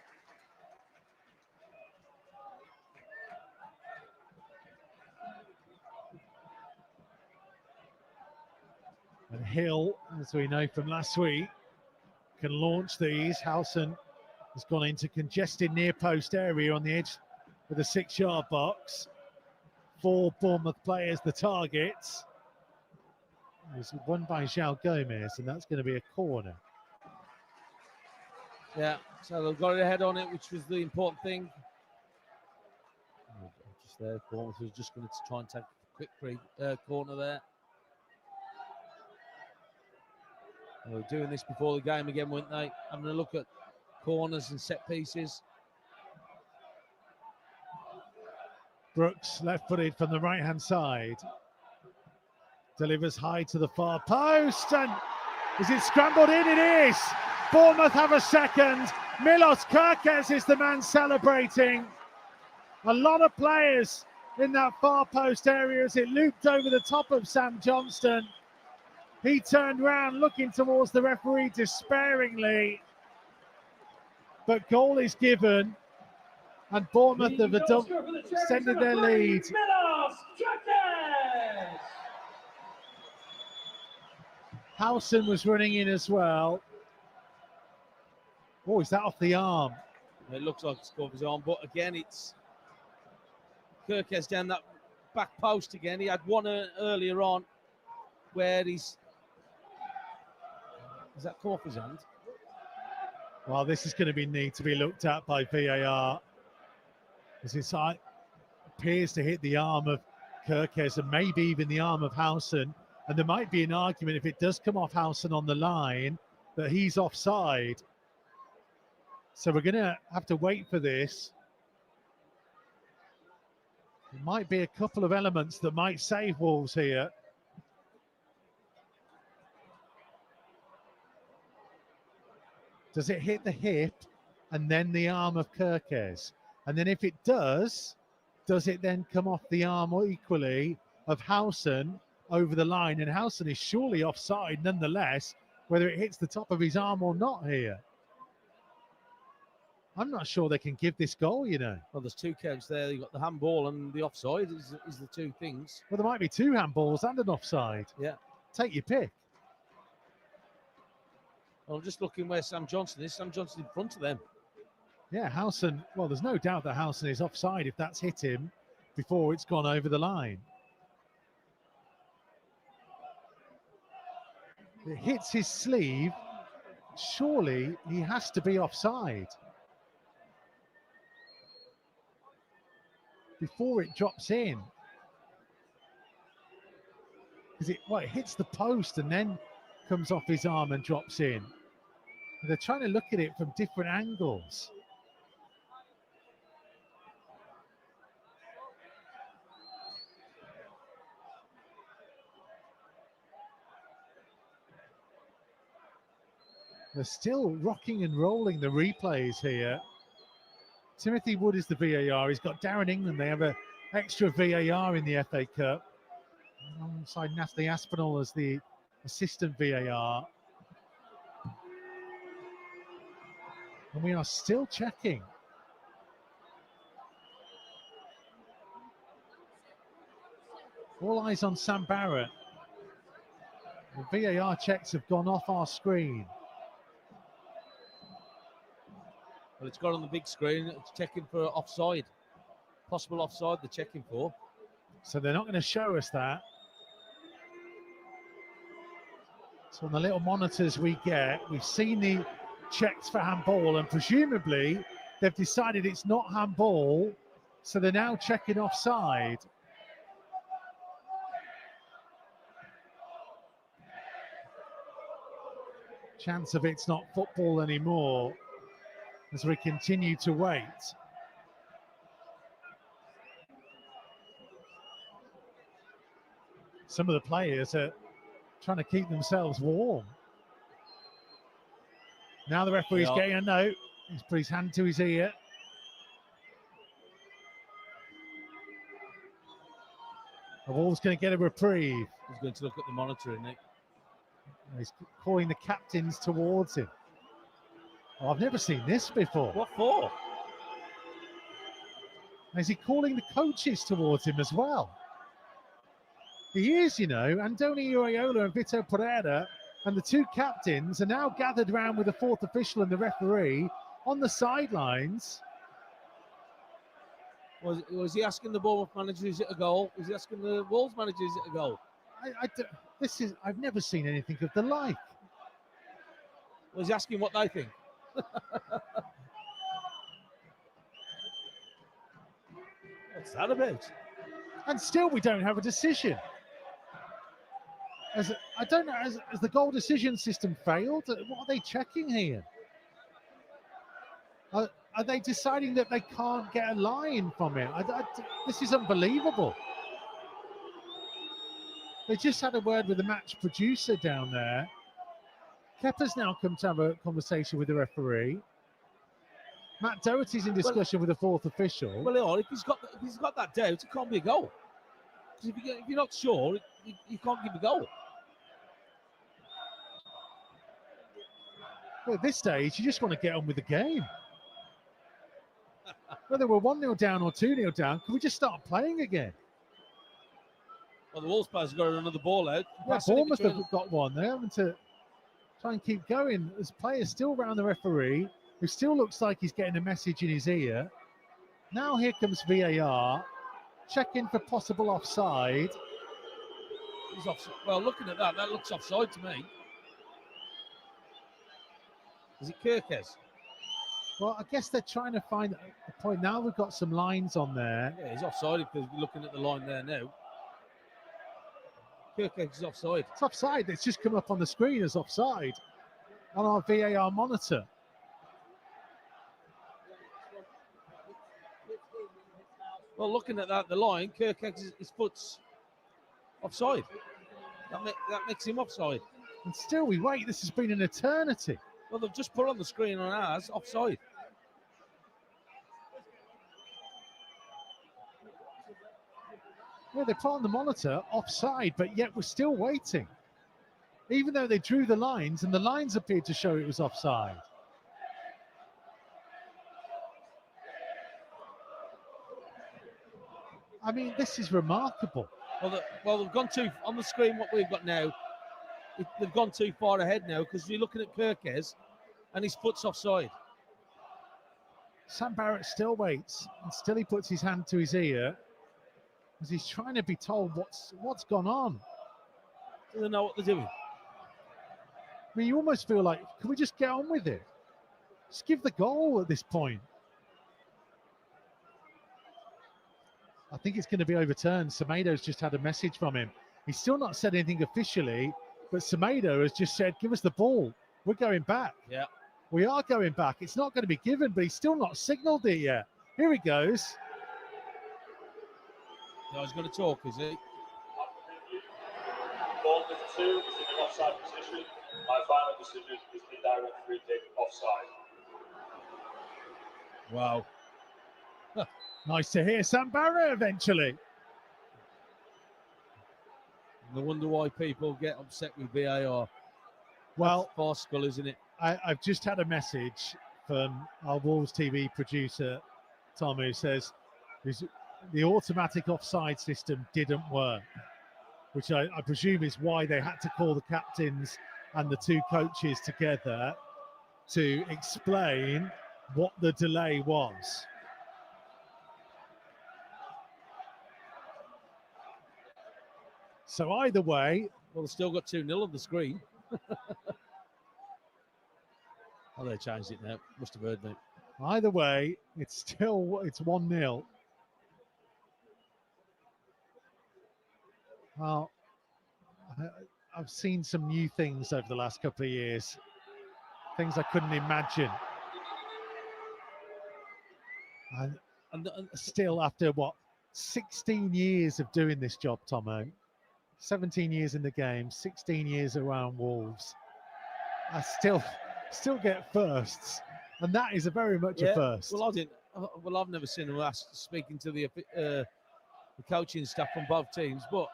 And Hill, as we know from last week, can launch these. Howson has gone into congested near post area on the edge of the 6-yard box. 4 Bournemouth players the targets. It was won by João Gomes, and that's going to be a corner.
Yeah, so they've got a head on it, which was the important thing. Just there, Bournemouth was just going to try and take a quick corner there. They were doing this before the game again, weren't they? Having a look at corners and set pieces.
Brooks, left-footed from the right-hand side. Delivers high to the far post, and is it scrambled in? It is! Bournemouth have a second. Milos Kerkez is the man celebrating. A lot of players in that far post area as it looped over the top of Sam Johnston. He turned round looking towards the referee despairingly. But goal is given, and Bournemouth have extended their lead.
Milos Kerkez!
Howson was running in as well. Oh, is that off the arm?
It looks like it's off his arm, but again, it's Kerkez down that back post again. He had one earlier on where he's... Does that come off his hand?
Well, this is going to need to be looked at by VAR. As it appears to hit the arm of Kerkez and maybe even the arm of Howson. And there might be an argument, if it does come off Howson on the line, that he's offside. So we're going to have to wait for this. There might be a couple of elements that might save Wolves here. Does it hit the hip and then the arm of Kerkez? And then if it does it then come off the arm equally of Howson over the line? And Howson is surely offside nonetheless, whether it hits the top of his arm or not here. I'm not sure they can give this goal, you know.
Well, there's 2 counts there. You've got the handball and the offside is the 2 things.
Well, there might be 2 handballs and an offside.
Yeah.
Take your pick.
Well, I'm just looking where Sam Johnson is. Sam Johnson in front of them.
Yeah, Howson, well, there's no doubt that Howson is offside if that's hit him before it's gone over the line. It hits his sleeve. Surely he has to be offside before it drops in. Because it hits the post and then comes off his arm and drops in. And they're trying to look at it from different angles. They're still rocking and rolling the replays here. Timothy Wood is the VAR. He's got Darren England. They have an extra VAR in the FA Cup. Alongside Natalie Aspinall as the assistant VAR. And we are still checking. All eyes on Sam Barrett. The VAR checks have gone off our screen.
Well, it's got on the big screen. It's checking for offside. Possible offside they're checking for.
So they're not going to show us that. So on the little monitors we get, we've seen the checks for handball, and presumably they've decided it's not handball. So they're now checking offside. Chance of it's not football anymore as we continue to wait. Some of the players are trying to keep themselves warm. Now the referee's getting a note. He's put his hand to his ear. The Wolves going to get a reprieve.
He's going to look at the monitor, isn't he?
He's calling the captains towards him. Oh, I've never seen this before.
What for?
Is he calling the coaches towards him as well? He is, you know. Andoni Iraola and Vitor Pereira and the two captains are now gathered around with the fourth official and the referee on the sidelines.
Was he asking the Bournemouth manager, is it a goal? Was he asking the Wolves manager, is it a goal?
I've never seen anything of the like.
Was he asking what they think? What's that about?
And still we don't have a decision. I don't know, has the goal decision system failed? What are they checking here? Are they deciding that they can't get a line from it? This is unbelievable. They just had a word with the match producer down there. Kepa's now come to have a conversation with the referee. Matt Doherty's in discussion with the fourth official.
Well, if he's got that doubt, it can't be a goal. Because if you're not sure, you can't give a goal.
Well, at this stage, you just want to get on with the game. Whether we're 1-0 down or 2-0 down, can we just start playing again?
Well, the Wolves players have got another ball out.
Yeah, Bournemouth have got one. They're having to try and keep going. There's players still around the referee, who still looks like he's getting a message in his ear. Now here comes VAR, checking for possible offside.
He's offside. Well, looking at that looks offside to me. Is it Kirkes?
Well, I guess they're trying to find a point. Now we've got some lines on there.
Yeah, he's offside if you're looking at the line there now. Kirkes is offside.
It's offside. It's just come up on the screen as offside on our VAR monitor.
Well, looking at that, the line, Kirkes, his foot's offside. That makes him offside.
And still we wait. This has been an eternity.
Well, they've just put on the screen on ours, offside.
Yeah, they put on the monitor offside, but yet we're still waiting. Even though they drew the lines, and the lines appeared to show it was offside. I mean, this is remarkable.
Well, they've gone too on the screen. What we've got now, they've gone too far ahead now because you're looking at Kirkes, and his foot's offside.
Sam Barrett still waits, and still he puts his hand to his ear as he's trying to be told what's gone on.
Do they know what they're doing?
I mean, you almost feel like, can we just get on with it? Just give the goal at this point. I think it's going to be overturned. Semedo's just had a message from him. He's still not said anything officially, but Semedo has just said, give us the ball. We're going back.
Yeah.
We are going back. It's not going to be given, but he's still not signalled it yet. Here he goes.
No, he's going to talk, is he?
Ball number 2 is in an offside position. My final decision is the direct free kick offside.
Wow.
Nice to hear Sam Barrett eventually.
No wonder why people get upset with VAR.
Well,
That's farcical, isn't it?
I've just had a message from our Wolves TV producer, Tom, who says the automatic offside system didn't work, which I presume is why they had to call the captains and the two coaches together to explain what the delay was. So either way,
well, they've still got 2-0 on the screen. Oh, they changed it now. Must have heard me.
Either way, it's 1-0. Well, I've seen some new things over the last couple of years. Things I couldn't imagine. And still, after what, 16 years of doing this job, Tomo, 17 years in the game, 16 years around Wolves, I still get firsts, and that is very much a first.
Well, I've never seen him speaking to the coaching staff from both teams, but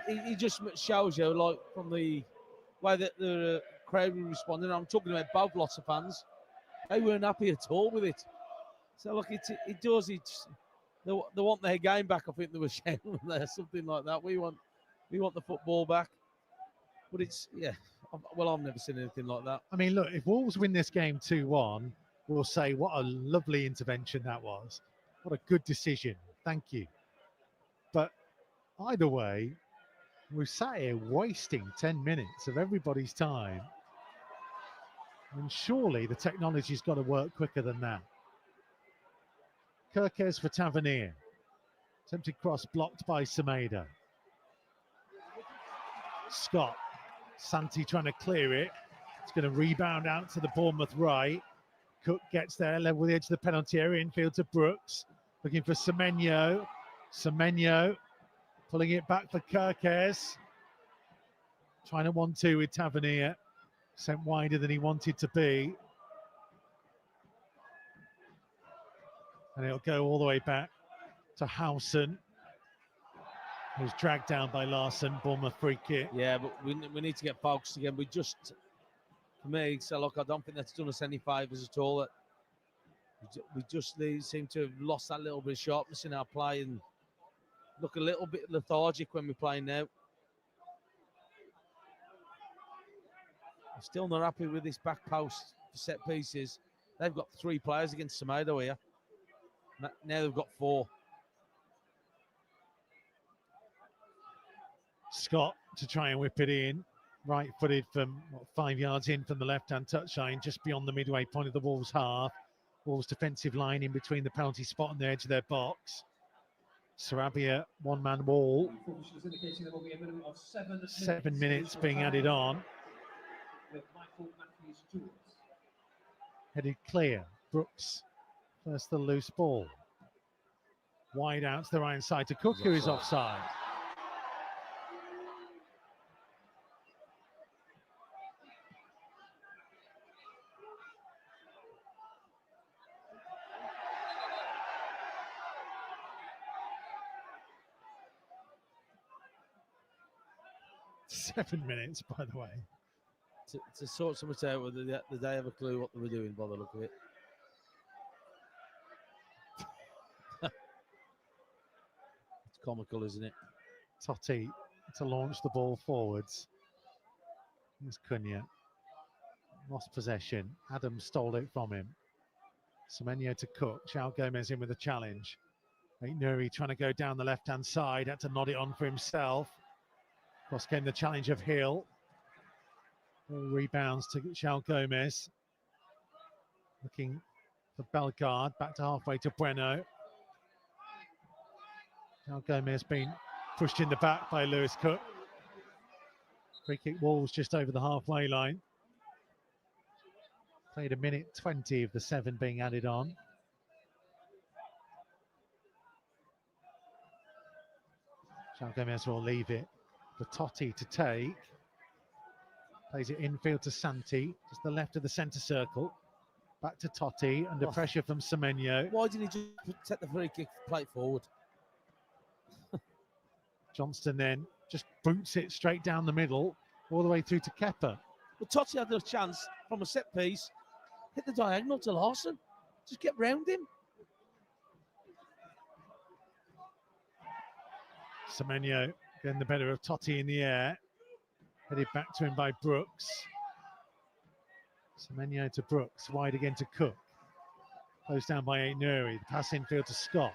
he just shows you, like, from the way that the crowd were responding. I'm talking about both lots of fans. They weren't happy at all with it. So look, it does. They want their game back. I think they were shouting there, something like that. We want the football back. But I've never seen anything like that.
I mean, look, if Wolves win this game 2-1, we'll say what a lovely intervention that was. What a good decision. Thank you. But either way, we're sat here wasting 10 minutes of everybody's time. And surely the technology's got to work quicker than that. Kirkes for Tavernier. Attempted cross blocked by Semedo. Scott. Santi trying to clear it. It's going to rebound out to the Bournemouth right. Cook gets there, level with the edge of the penalty area, infield to Brooks. Looking for Semenyo. Semenyo pulling it back for Kirkes. Trying to 1-2 with Tavernier. Sent wider than he wanted to be. And it'll go all the way back to Howson, who's dragged down by Larson. Bournemouth free kick.
Yeah, but we need to get focused again. For me, so look, I don't think that's done us any favours at all. We seem to have lost that little bit of sharpness in our play and look a little bit lethargic when we're playing now. I'm still not happy with this back post for set pieces. They've got 3 players against Semedo here. Now they've got 4.
Scott to try and whip it in. Right-footed from 5 yards in from the left-hand touchline, just beyond the midway point of the Wolves half. Wolves defensive line in between the penalty spot and the edge of their box. Sarabia, one-man wall. 7 minutes being added on. Headed clear. Brooks, first the loose ball. Wide out to the right side to Cook, who is offside. Seven minutes, by the way.
To sort something out, whether they have a clue what they were doing by the look of it. It's comical, isn't it?
Totti to launch the ball forwards. Here's Cunha. Lost possession. Adams stole it from him. Semenyo to Cook. Chao Gomez in with a challenge. Nuri trying to go down the left-hand side. Had to nod it on for himself. Cross came the challenge of Hill. Rebounds to João Gomez. Looking for Bellegarde. Back to halfway to Bueno. João Gomez being pushed in the back by Lewis Cook. Free kick Wolves just over the halfway line. Played a minute 20 of the 7 being added on. João Gomez will leave it for Totti to take. Plays it infield to Santi, just the left of the centre circle. Back to Totti, under pressure from Semenyo.
Why didn't he just take the free kick plate forward?
Johnston then just boots it straight down the middle, all the way through to Kepa.
Well, Totti had a chance from a set piece, hit the diagonal to Larson, just get round him.
Semenyo getting the better of Totti in the air. Headed back to him by Brooks. Semenyo to Brooks, wide again to Cook. Closed down by Aït-Nouri. The pass infield to Scott.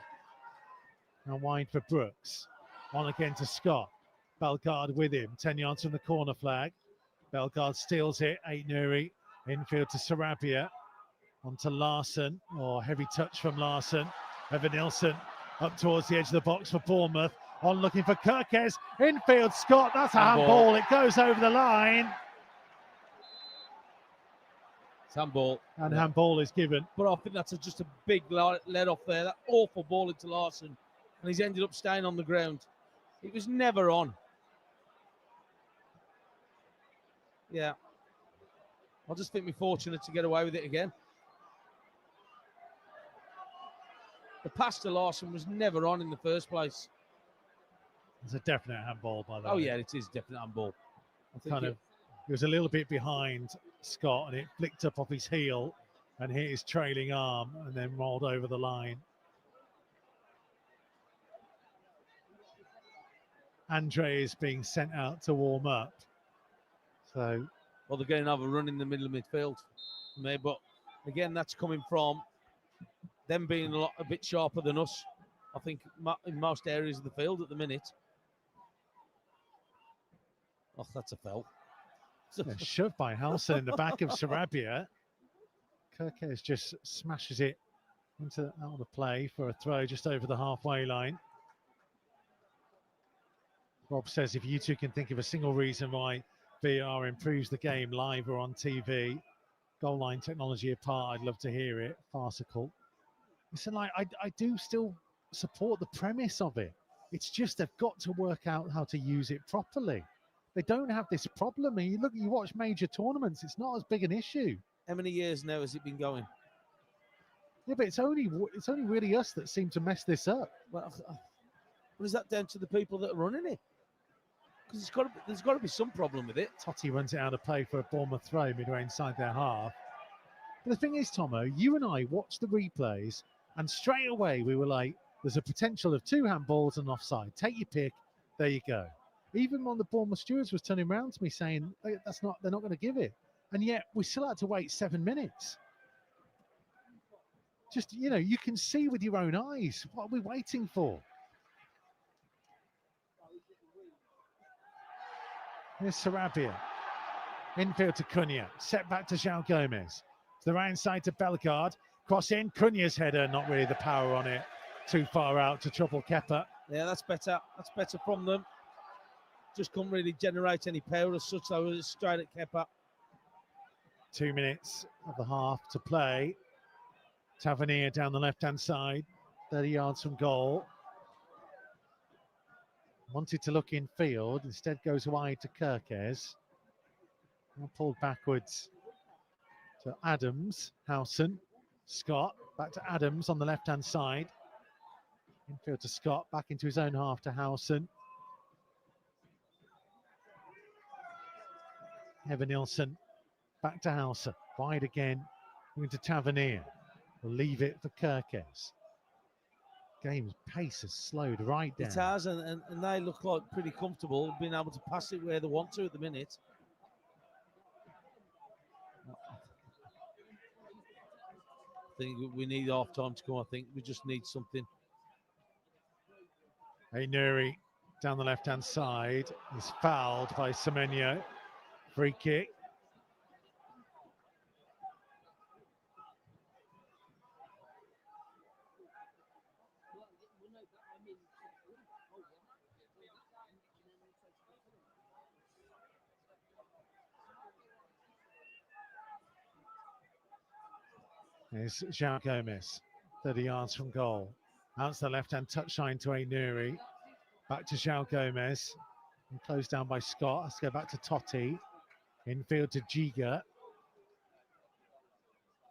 Now wide for Brooks. On again to Scott. Bellegarde with him, 10 yards from the corner flag. Bellegarde steals it. Aït-Nouri infield to Sarabia. On to Larson. Heavy touch from Larson. Evan Nilsson up towards the edge of the box for Bournemouth. On looking for Kirkes. Infield Scott. That's a handball. It goes over the line.
It's handball.
And handball is given.
But I think that's just a big let off there. That awful ball into Larson. And he's ended up staying on the ground. It was never on. Yeah. I'll just think we're fortunate to get away with it again. The pass to Larson was never on in the first place.
It's a definite handball, by the way.
Oh, yeah, it is definite handball.
He was a little bit behind Scott, and it flicked up off his heel and hit his trailing arm and then rolled over the line. Andre is being sent out to warm up. So,
well, they're getting another run in the middle of midfield. But again, that's coming from them being a bit sharper than us, I think, in most areas of the field at the minute. Oh, that's a foul.
Shoved by Halson in the back of Sarabia. Kirkes just smashes it out of play for a throw just over the halfway line. Rob says, if you two can think of a single reason why VAR improves the game live or on TV, goal line technology apart, I'd love to hear it. Farcical. Listen, I do still support the premise of it. It's just they've got to work out how to use it properly. They don't have this problem. And you watch major tournaments, it's not as big an issue.
How many years now has it been going?
Yeah, but it's only really us that seem to mess this up.
Well, is that down to the people that are running it? Because there's got to be some problem with it.
Totti runs it out of play for a Bournemouth throw midway inside their half. But the thing is, Tomo, you and I watched the replays, and straight away we were like, there's a potential of 2 handballs and offside. Take your pick. There you go. Even one of the Bournemouth stewards was turning around to me saying, they're not going to give it. And yet we still had to wait 7 minutes. Just, you can see with your own eyes. What are we waiting for? Here's Sarabia. Infield to Cunha. Set back to João Gomez. To the right side to Bellegarde. Cross in. Cunha's header. Not really the power on it. Too far out to trouble Kepa.
Yeah, that's better. That's better from them. Just couldn't really generate any power as such. Though it was straight at Kepa.
2 minutes of the half to play. Tavernier down the left-hand side. 30 yards from goal. Wanted to look in field, instead goes wide to Kirkes. Pulled backwards to Adams, Howson, Scott, back to Adams on the left-hand side. Infield to Scott, back into his own half to Howson. Evan Nilsson, back to Howson, wide again, moving to Tavernier. We'll leave it for Kirkes. Game's pace has slowed right down.
It has, and they look like pretty comfortable being able to pass it where they want to at the minute. I think we need half time to come. I think we just need something.
Aït-Nouri down the left-hand side is fouled by Semenyo. Free kick. Is João Gomez, 30 yards from goal. Out to the left-hand touchline to Nuri. Back to João Gomez. And closed down by Scott. Let's go back to Totti. Infield to Giga.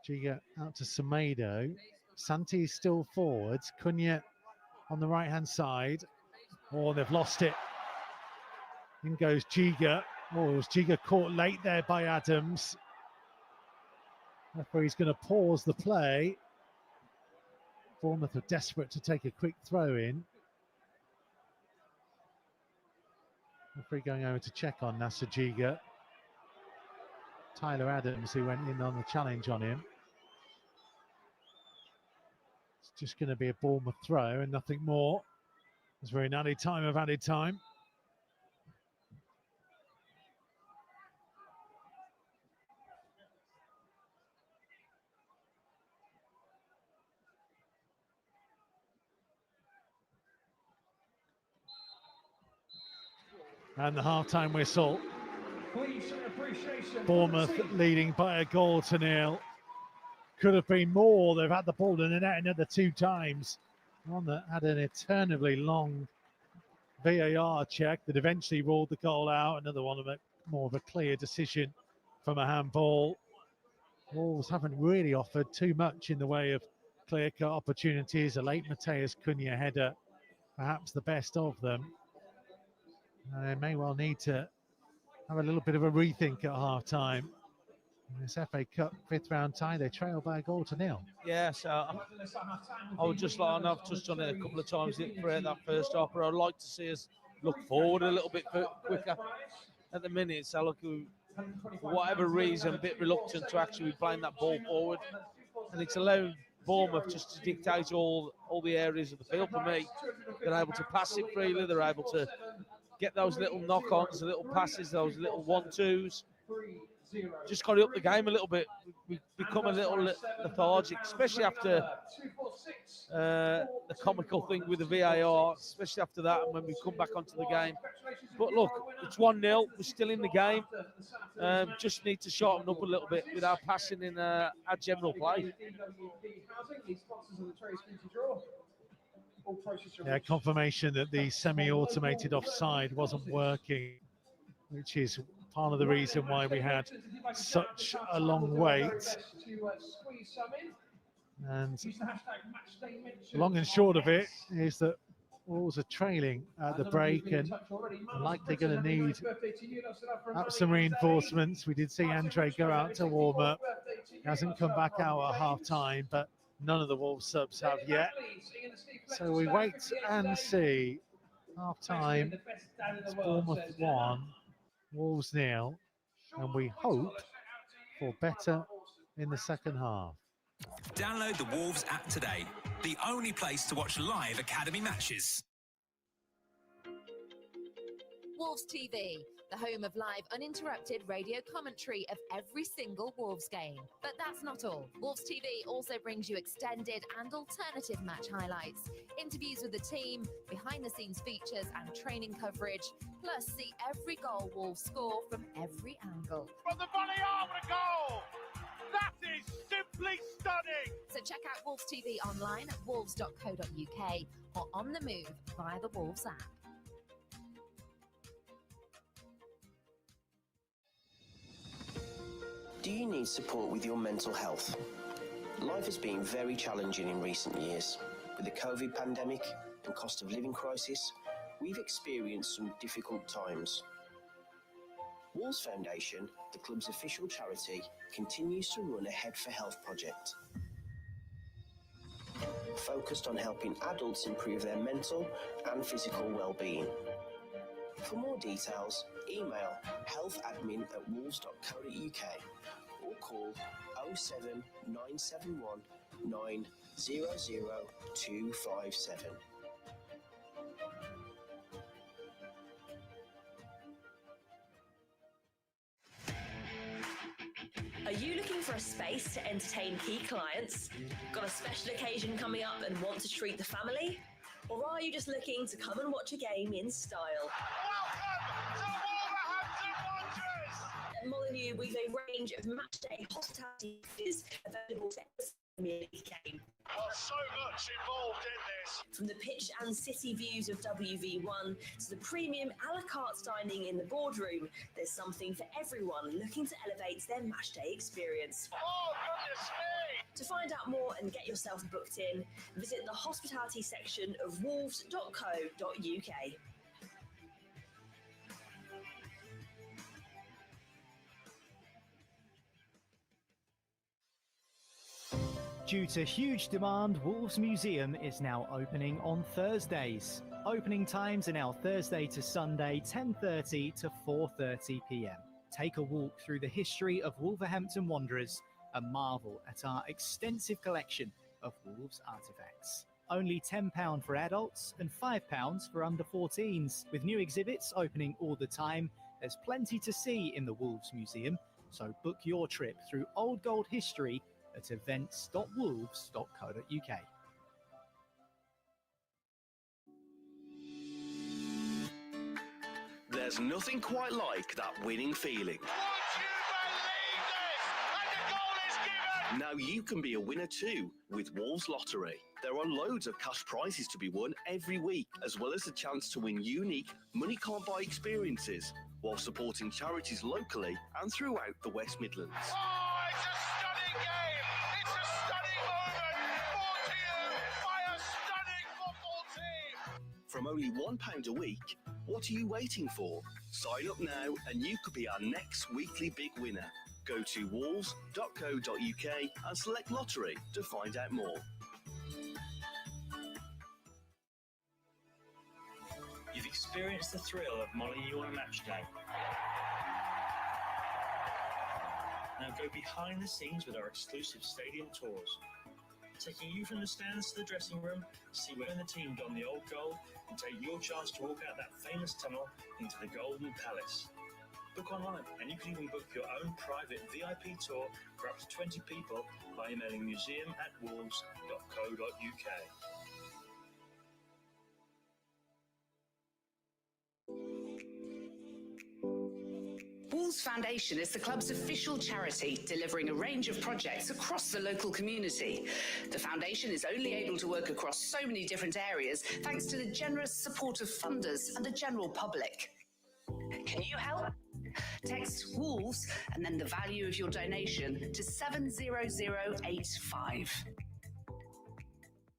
Giga out to Semedo. Santi is still forwards. Cunha on the right-hand side. Oh, they've lost it. In goes Giga. Oh, was Giga caught late there by Adams. Referee's going to pause the play. Bournemouth are desperate to take a quick throw in. Referee going over to check on Nasser Giga. Tyler Adams, who went in on the challenge on him. It's just going to be a Bournemouth throw and nothing more. As we're in added time of added time. And the half-time whistle. Bournemouth leading by a goal to nil. Could have been more. They've had the ball in the net another 2 times. One that had an eternally long VAR check that eventually ruled the goal out. Another one of more of a clear decision from a handball. Wolves haven't really offered too much in the way of clear-cut opportunities. A late Mateus Cunha header, perhaps the best of them. They may well need to have a little bit of a rethink at half-time. In this FA Cup 5th round tie, they trail by a goal to nil.
Yeah, so I would just like, and I've touched on it a couple of times throughout that first half, but I'd like to see us look forward a little bit quicker. At the minute, so look, for whatever reason, a bit reluctant to actually be playing that ball forward, and it's allowed Bournemouth just to dictate all the areas of the field. For me, they're able to pass it freely, they're able to get those little knock-ons, the little passes, those little 1-2s. Just got to up the game a little bit. We've become a little lethargic, especially after the comical thing with the VAR, especially after that, and when we come back onto the game. But look, it's 1-0. We're still in the game. Just need to sharpen up a little bit with our passing and our general play.
Yeah, confirmation that the semi-automated offside wasn't working, which is part of the reason why we had such a long wait. And the long and short of it is that Wolves are trailing at the break and are likely going to need some reinforcements. We did see Andre go out to warm up. He hasn't come back out at half-time, but none of the Wolves subs have yet. So we wait and see. Half-time, it's Bournemouth 1, Wolves 0, and we hope for better in the second half.
Download the Wolves app today, the only place to watch live academy matches.
Wolves TV, the home of live uninterrupted radio commentary of every single Wolves game. But that's not all. Wolves TV also brings you extended and alternative match highlights, interviews with the team, behind-the-scenes features and training coverage, plus see every goal Wolves score from every angle.
From the volley over the goal! That is simply stunning!
So check out Wolves TV online at wolves.co.uk or on the move via the Wolves app.
Do you need support with your mental health? Life has been very challenging in recent years. With the COVID pandemic and cost of living crisis, we've experienced some difficult times. Wolves Foundation, the club's official charity, continues to run a Head for Health project, focused on helping adults improve their mental and physical well-being. For more details, email healthadmin@wolves.co.uk or call 07971 900 257.
Are you looking for a space to entertain key clients? Got a special occasion coming up and want to treat the family? Or are you just looking to come and watch a game in style?
Welcome to Wolverhampton Wanderers!
At Molineux, we've a range of matchday hospitality offers available for every Premier League game.
Well, so much involved in this.
From the pitch and city views of WV1 to the premium a la carte dining in the boardroom, there's something for everyone looking to elevate their matchday experience.
Oh, goodness me!
To find out more and get yourself booked in, visit the hospitality section of wolves.co.uk.
Due to huge demand, Wolves Museum is now opening on Thursdays. Opening times are now Thursday to Sunday, 10:30 to 4:30 p.m. Take a walk through the history of Wolverhampton Wanderers and marvel at our extensive collection of Wolves artefacts. Only £10 for adults and £5 for under 14s. With new exhibits opening all the time, there's plenty to see in the Wolves Museum, so book your trip through old gold history at events.wolves.co.uk.
There's nothing quite like that winning feeling.
Would you believe this? And the goal is given!
Now you can be a winner too with Wolves Lottery. There are loads of cash prizes to be won every week, as well as a chance to win unique money can't buy experiences while supporting charities locally and throughout the West Midlands.
Oh, it's a stunning game! It's a stunning moment! Brought to you by a stunning football team!
From only £1 a week, what are you waiting for? Sign up now and you could be our next weekly big winner. Go to wolves.co.uk and select lottery to find out more.
You've experienced the thrill of Molineux on a match day. Now go behind the scenes with our exclusive stadium tours, taking you from the stands to the dressing room, see when the team don the old goal, and take your chance to walk out that famous tunnel into the Golden Palace. Book online, and you can even book your own private VIP tour for up to 20 people by emailing museum@wolves.co.uk.
Wolves Foundation is the club's official charity, delivering a range of projects across the local community. The foundation is only able to work across so many different areas thanks to the generous support of funders and the general public. Can you help? Text Wolves and then the value of your donation to 70085.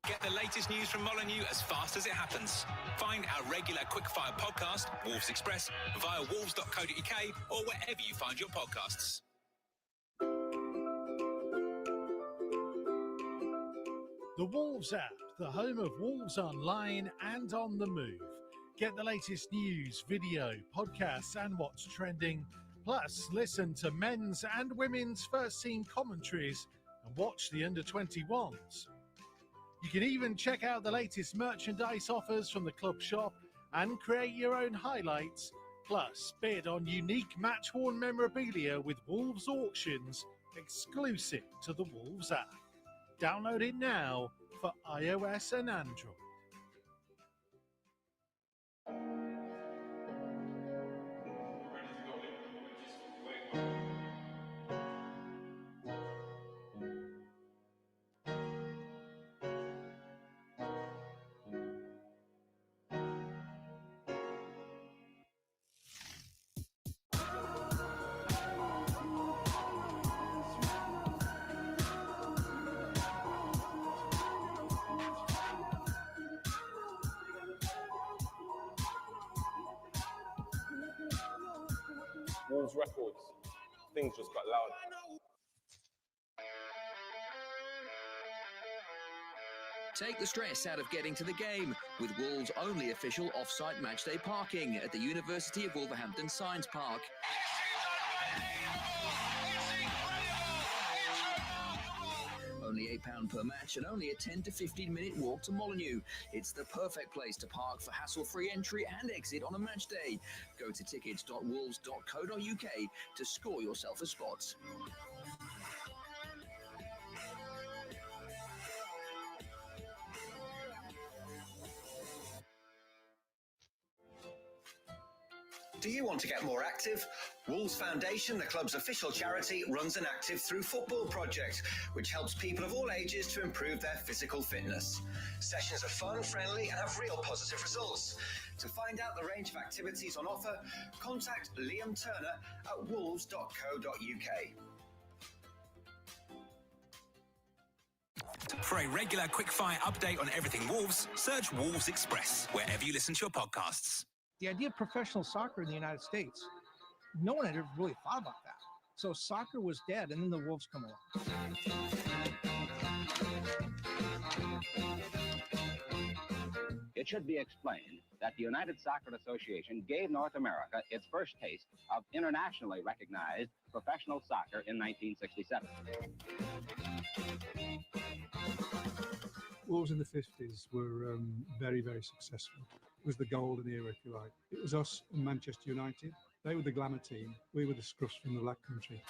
Get the latest news from Molineux as fast as it happens. Find our regular quickfire podcast, Wolves Express, via wolves.co.uk or wherever you find your podcasts.
The Wolves app, the home of Wolves online and on the move. Get the latest news, video, podcasts and what's trending. Plus, listen to men's and women's first team commentaries and watch the under-21s. You can even check out the latest merchandise offers from the club shop and create your own highlights. Plus, bid on unique match-worn memorabilia with Wolves auctions exclusive to the Wolves app. Download it now for iOS and Android.
Wolves records. Things just got loud.
Take the stress out of getting to the game with Wolves' only official off-site matchday parking at the University of Wolverhampton Science Park. Only £8 per match and only a 10 to 15 minute walk to Molineux. It's the perfect place to park for hassle-free entry and exit on a match day. Go to tickets.wolves.co.uk to score yourself a spot.
Do you want to get more active? Wolves Foundation, the club's official charity, runs an Active Through Football project, which helps people of all ages to improve their physical fitness. Sessions are fun, friendly, and have real positive results. To find out the range of activities on offer, contact Liam Turner at wolves.co.uk.
For a regular quick-fire update on everything Wolves, search Wolves Express wherever you listen to your podcasts.
The idea of professional soccer in the United States, no one had ever really thought about that. So soccer was dead, and then the Wolves come along.
It should be explained that the United Soccer Association gave North America its first taste of internationally recognized professional soccer in 1967.
Wolves in the 50s were very, very successful. It was the golden era, if you like. It was us and Manchester United. They were the glamour team. We were the scruffs from the Black Country.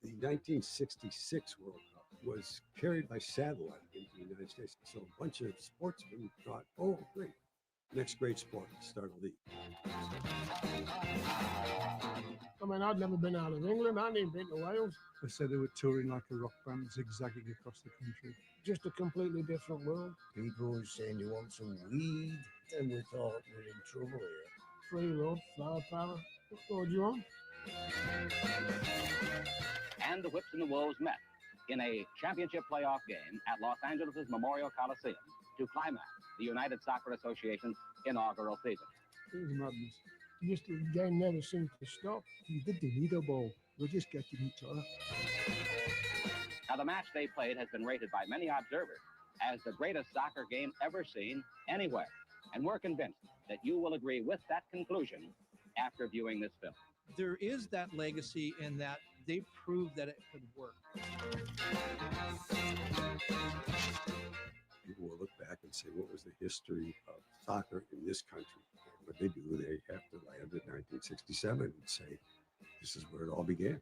The 1966 World Cup was carried by satellite into the United States. So a bunch of sportsmen thought, oh, great, next great sport, start a league.
I mean, I'd never been out of England. I hadn't even been to Wales.
They said they were touring like a rock band, zigzagging across the country.
Just a completely different world.
People were saying, you want some weed? And we thought we were in trouble here.
Free love, flower power. What more do you want?
And the Whips and the Wolves met in a championship playoff game at Los Angeles' Memorial Coliseum to climax the United Soccer Association's inaugural season.
It was madness. Just the game never seemed to stop.
You didn't need a ball. We're just getting each other.
Now, the match they played has been rated by many observers as the greatest soccer game ever seen anywhere. And we're convinced that you will agree with that conclusion after viewing this film.
There is that legacy in that they proved that it could work.
People will look back and say, what was the history of soccer in this country? And what they do, they have to land in 1967 and say, this is where it all began.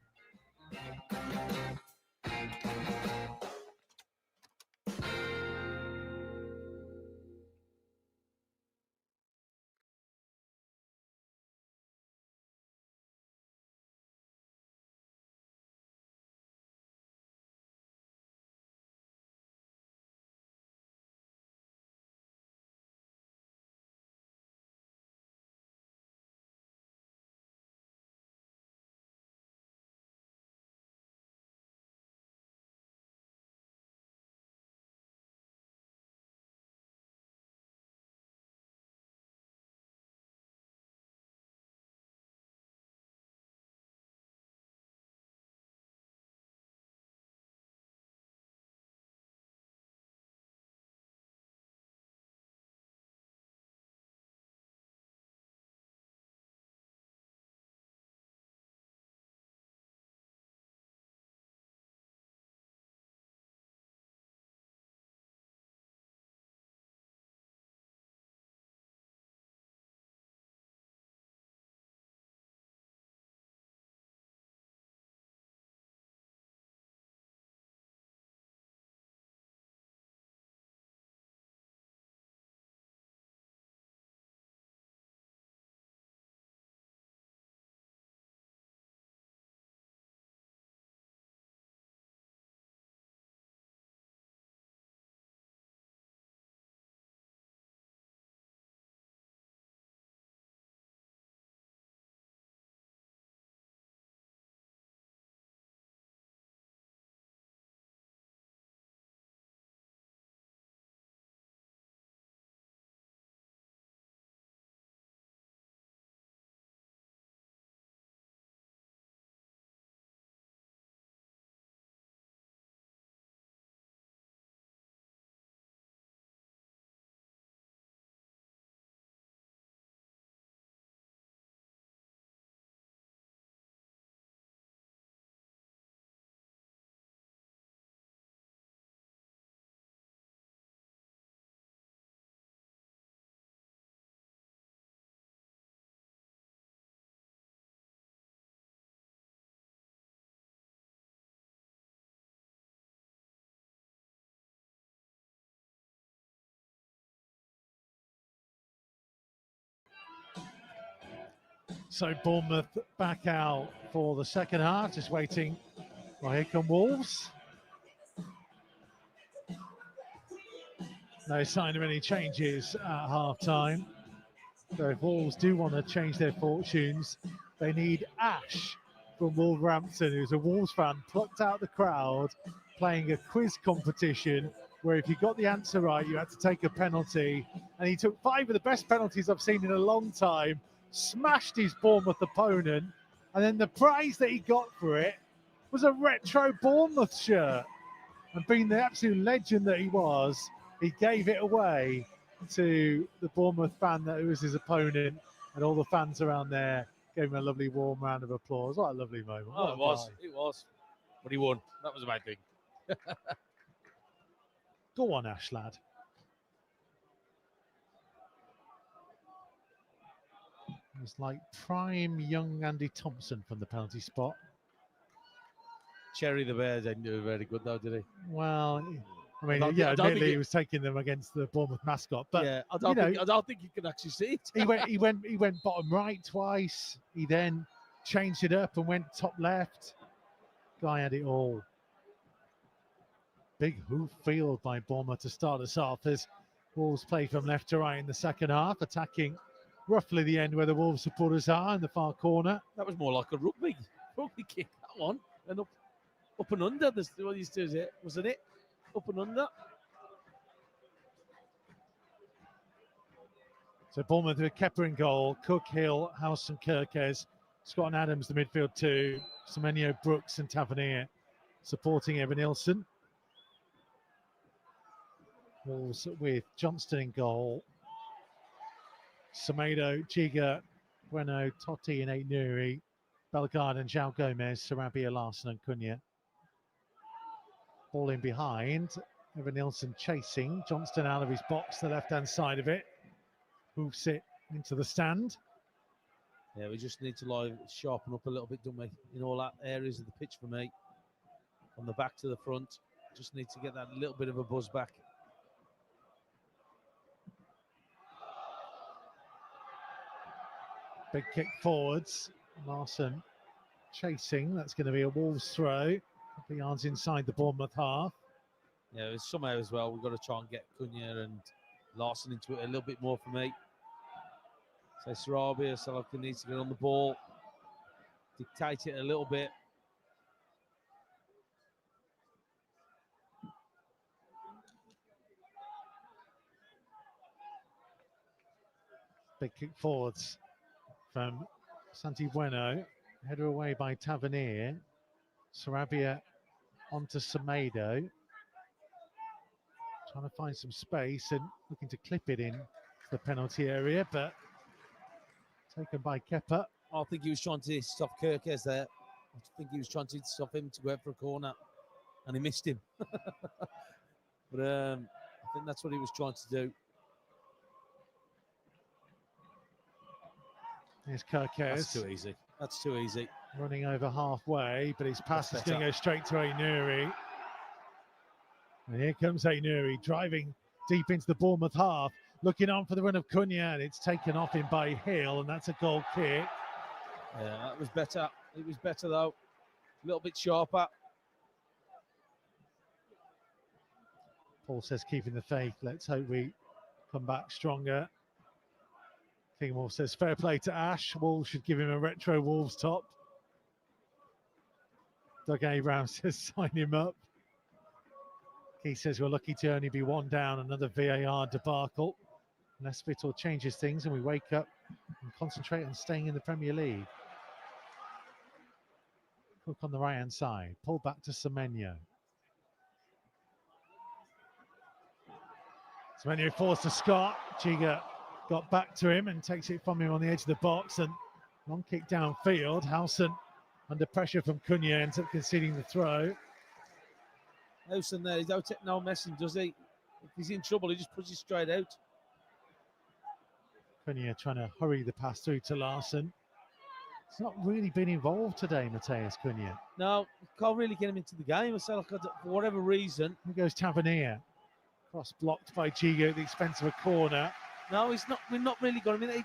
So Bournemouth back out for the second half, just waiting. Well, here come Wolves. No sign of any changes at half-time. So if Wolves do want to change their fortunes, they need Ash from Wolverhampton, who's a Wolves fan, plucked out the crowd, playing a quiz competition where if you got the answer right, you had to take a penalty. And he took 5 of the best penalties I've seen in a long time, smashed his Bournemouth opponent, and then the prize that he got for it was a retro Bournemouth shirt. And being the absolute legend that he was, he gave it away to the Bournemouth fan that was his opponent, and all the fans around there gave him a lovely warm round of applause. What a lovely moment.
Oh,
What
it
a
was.
guy.
It was. But he won. That was the main thing.
Go on, Ash, lad. It was like prime young Andy Thompson from the penalty spot.
Cherry the Bear didn't do very good though, did he?
Well, I mean,
I don't
yeah,
think
admittedly
it-
he was taking them against the Bournemouth mascot, but
yeah, I
you
don't think you can actually see it.
he went bottom right twice. He then changed it up and went top left. Guy had it all. Big hoof field by Bournemouth to start us off as Wolves play from left to right in the second half, attacking roughly the end where the Wolves supporters are in the far corner.
That was more like a rugby kick. That one and up and under. This what used to do it, wasn't it? Up and under.
So Bournemouth with Kepa in goal, Cook, Hill, House and Kirkes, Scott and Adams the midfield two, Semenyo, Brooks and Tavernier supporting Evan Nilsson. Wolves with Johnston in goal, Semedo, Giga, Bueno, Totti and Aït-Nouri, Bellegarde and João Gomez, Sarabia, Larson and Cunha. Ball in behind, Evan Nilsson chasing, Johnston out of his box, the left-hand side of it, hoofs it into the stand.
Yeah, we just need to sharpen up a little bit, don't we? In all that areas of the pitch for me. From the back to the front. Just need to get that little bit of a buzz back.
Big kick forwards. Larson chasing. That's going to be a Wolves throw. A couple of yards inside the Bournemouth half.
Yeah, it's somehow as well. We've got to try and get Cunha and Larson into it a little bit more for me. So Sarabia, Salaka needs to get on the ball. Dictate it a little bit.
Big kick forwards from Santi Bueno. Header away by Tavernier. Sarabia onto Semedo. Trying to find some space and looking to clip it in the penalty area, but taken by Kepa.
I think he was trying to stop Kirkes there. I think he was trying to stop him to go out for a corner, and he missed him. But I think that's what he was trying to do.
Here's Kirkes.
That's too easy. That's too easy.
Running over halfway, but his pass
That's
is going to
better.
go straight to Aït-Nouri. And here comes Aït-Nouri driving deep into the Bournemouth half, looking on for the run of Cunha, and it's taken off him by Hill, and that's a goal kick.
Yeah, that was better. It was better though. A little bit sharper.
Paul says keeping the faith. Let's hope we come back stronger. Kingmore says fair play to Ash. Wolves should give him a retro Wolves top. Doug Abraham says sign him up. Keith says we're lucky to only be one down, another VAR debacle. Unless Vittel changes things and we wake up and concentrate on staying in the Premier League. Cook on the right-hand side. Pull back to Semenyo. Semenyo forced to Scott. Giga got back to him and takes it from him on the edge of the box. And long kick downfield. Howson under pressure from Cunha ends up conceding the throw.
Howson there, he don't take no messing, does he? If he's in trouble, he just pushes straight out.
Cunha trying to hurry the pass through to Larson. He's not really been involved today, Mateus Cunha.
No, can't really get him into the game. For whatever reason.
Here goes Tavernier. Cross blocked by Giga at the expense of a corner.
No, he's not. We've not really got him in.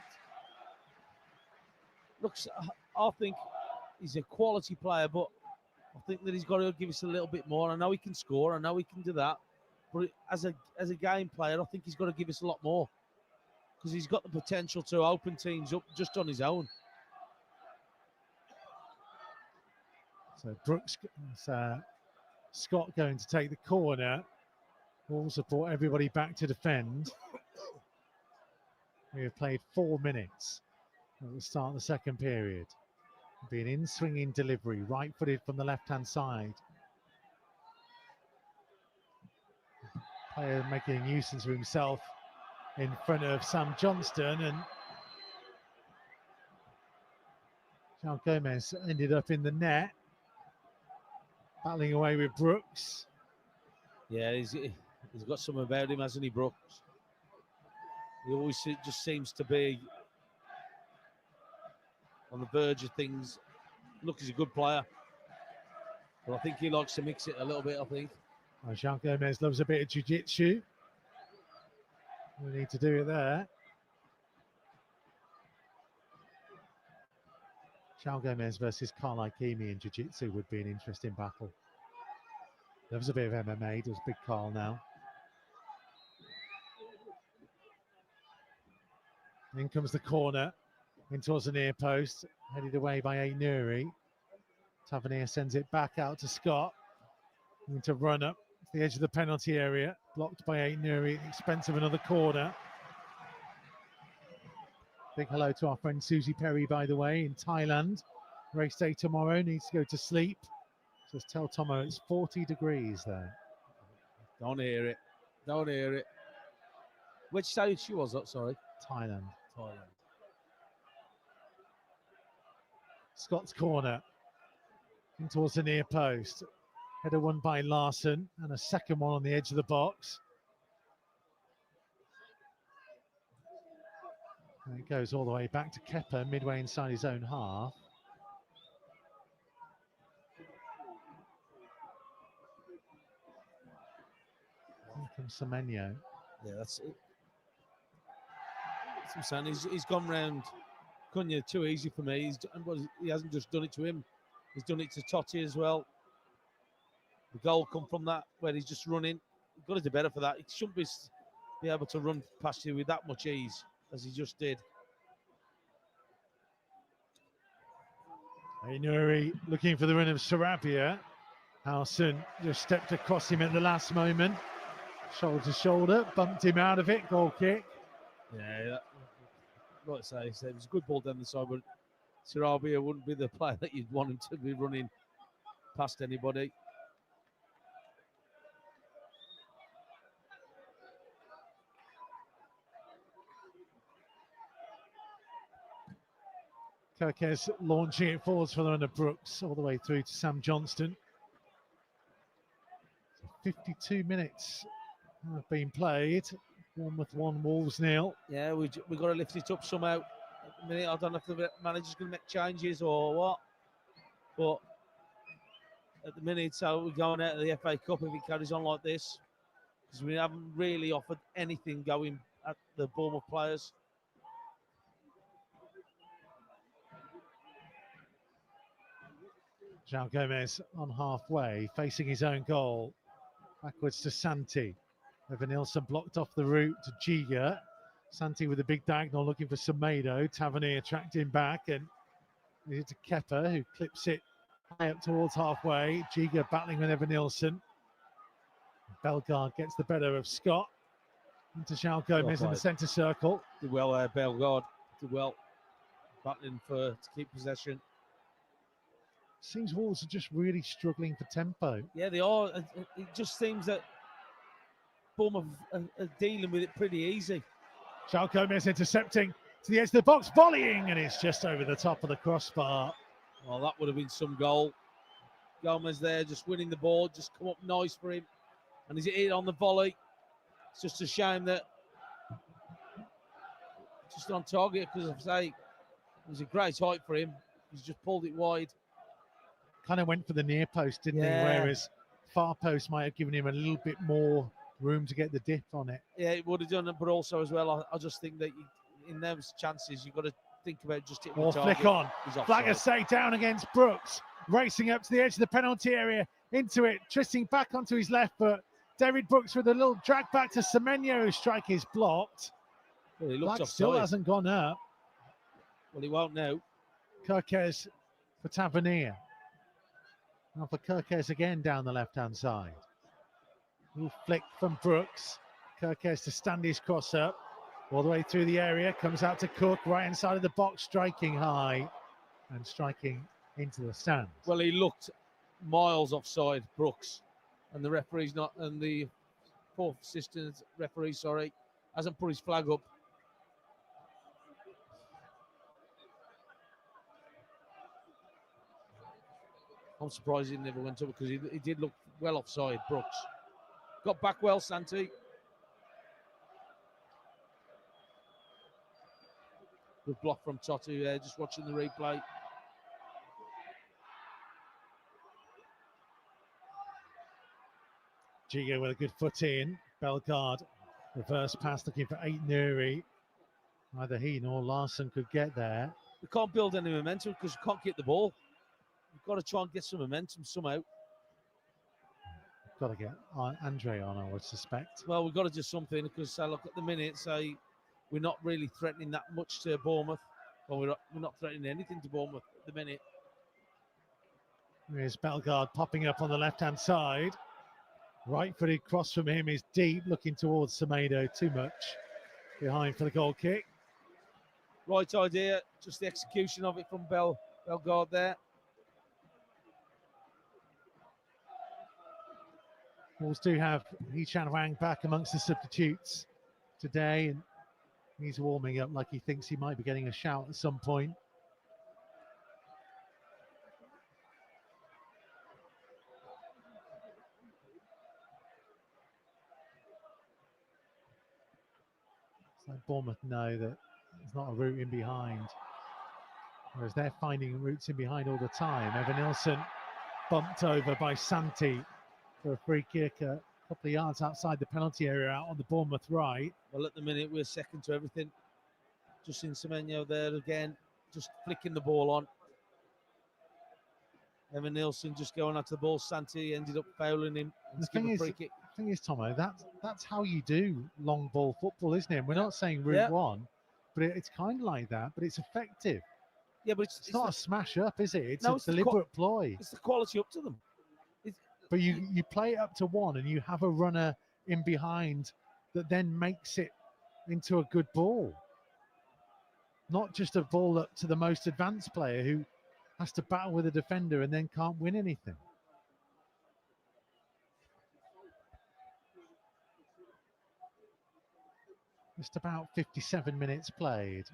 looks, I think he's a quality player, but I think that he's got to give us a little bit more. I know he can score, I know he can do that, but as a game player, I think he's got to give us a lot more because he's got the potential to open teams up just on his own.
So Brooks, Scott going to take the corner. Wolves have brought everybody back to defend. We have played 4 minutes at the start of the second period. Be an in-swinging delivery, right-footed from the left-hand side. Player making a nuisance of himself in front of Sam Johnston, and João Gomez ended up in the net, battling away with Brooks.
Yeah, he's got something about him, hasn't he, Brooks? He always just seems to be on the verge of things. Look, he's a good player, but I think he likes to mix it a little bit, I think.
Oh, João Gomez loves a bit of jiu-jitsu. We need to do it there. João Gomez versus Carl Ikemi in jiu-jitsu would be an interesting battle. Loves a bit of MMA, does Big Carl now. In comes the corner, in towards the near post, headed away by Ainuri. Tavernier sends it back out to Scott. Need to run up to the edge of the penalty area, blocked by Ainuri at the expense of another corner. Big hello to our friend Susie Perry, by the way, in Thailand. Race day tomorrow, needs to go to sleep. Just tell Tomo it's 40 degrees there.
Don't hear it. Don't hear it. Which side she was at, sorry?
Thailand. Scott's corner. In towards the near post. Header won by Larson, and a second one on the edge of the box. And it goes all the way back to Kepper, midway inside his own half. Here comes Semenyo.
Yeah, that's it. I'm saying he's gone round Cunha too easy for me. He hasn't just done it to him, he's done it to Totti as well. The goal come from that, where he's just running. He's got to do better for that. He shouldn't be able to run past you with that much ease as he just did.
Ainuri looking for the run of Sarabia. Howson just stepped across him at the last moment. Shoulder to shoulder, bumped him out of it. Goal kick.
Yeah, like I say, it was a good ball down the side, but Sarabia wouldn't be the player that you'd want him to be running past anybody.
Kirkes launching it forwards for the run of Brooks, all the way through to Sam Johnston. 52 minutes have been played. Bournemouth 1, Wolves 0.
Yeah, we got to lift it up somehow. At the minute, I don't know if the manager's going to make changes or what, but at the minute, so we're going out of the FA Cup if it carries on like this, because we haven't really offered anything going at the Bournemouth players.
João Gomez on halfway, facing his own goal. Backwards to Santi. Evanilson blocked off the route to Giga. Santi with a big diagonal looking for Semedo. Tavernier tracked him back, and it to Kepper, who clips it high up towards halfway. Giga battling with Evanilson. Bellegarde gets the better of Scott. Into João Gomez in the centre circle.
Did well there, Bellegarde. Did well. Battling to keep possession.
Seems Wolves are just really struggling for tempo.
Yeah, they are. It just seems that Bournemouth are dealing with it pretty easy.
João Gomez intercepting to the edge of the box, volleying, and it's just over the top of the crossbar.
Well, that would have been some goal. Gomez there, just winning the ball, just come up nice for him. And he's hit it on the volley. It's just a shame that just on target, because I say it was a great height for him. He's just pulled it wide.
Kind of went for the near post, didn't he? Whereas far post might have given him a little bit more room to get the dip on it.
Yeah, it would have done it, but also as well, I just think that in those chances, you've got to think about just hitting
Or
the target.
flick on.
He's offside.
Flagger down against Brooks. Racing up to the edge of the penalty area. Into it. Twisting back onto his left foot. David Brooks with a little drag back to Semenyo. Whose strike is blocked.
Well, he looks
Flag
offside.
still hasn't gone up.
Well, he won't now.
Kirkes for Tavernier. Now for Kirkes again down the left-hand side. Little flick from Brooks. Kirkes to stand his cross up. All the way through the area. Comes out to Cook, right inside of the box, striking high and striking into the stand.
Well, he looked miles offside, Brooks. And the referee's not, and the fourth assistant referee, hasn't put his flag up. I'm surprised he never went up because he did look well offside, Brooks. Got back well, Santi. Good block from Totti there, just watching the replay.
Gigo with a good foot in. Bellegarde, reverse pass looking for Nuri. Neither he nor Larson could get there.
We can't build any momentum because we can't get the ball. We've got to try and get some momentum somehow.
Got to get Andre on, I would suspect.
Well, we've got to do something because, look, at the minute, we're not really threatening that much to Bournemouth. Well, we're not threatening anything to Bournemouth at the minute.
Here's Bellegarde popping up on the left-hand side. Right-footed cross from him is deep, looking towards Semedo. Too much behind for the goal kick.
Right idea, just the execution of it from Bellegarde there.
Wolves do have Hee-Chan Wang back amongst the substitutes today, and he's warming up like he thinks he might be getting a shout at some point. So Bournemouth know that there's not a route in behind, whereas they're finding routes in behind all the time. Evan Nilsson bumped over by Santi for a free kick a couple of yards outside the penalty area out on the Bournemouth right.
Well, at the minute, we're second to everything. Just in Semenyo there again, just flicking the ball on. Evan Nilsson just going after the ball. Santi ended up fouling him.
The thing is, Tomo, that's how you do long ball football, isn't it? We're not saying route one, but it's kind of like that, but it's effective.
Yeah, but it's
not a smash up, is it? It's
no,
a deliberate ploy.
It's the quality up to them.
But you play it up to one and you have a runner in behind that then makes it into a good ball. Not just a ball up to the most advanced player who has to battle with a defender and then can't win anything. Just about 57 minutes played.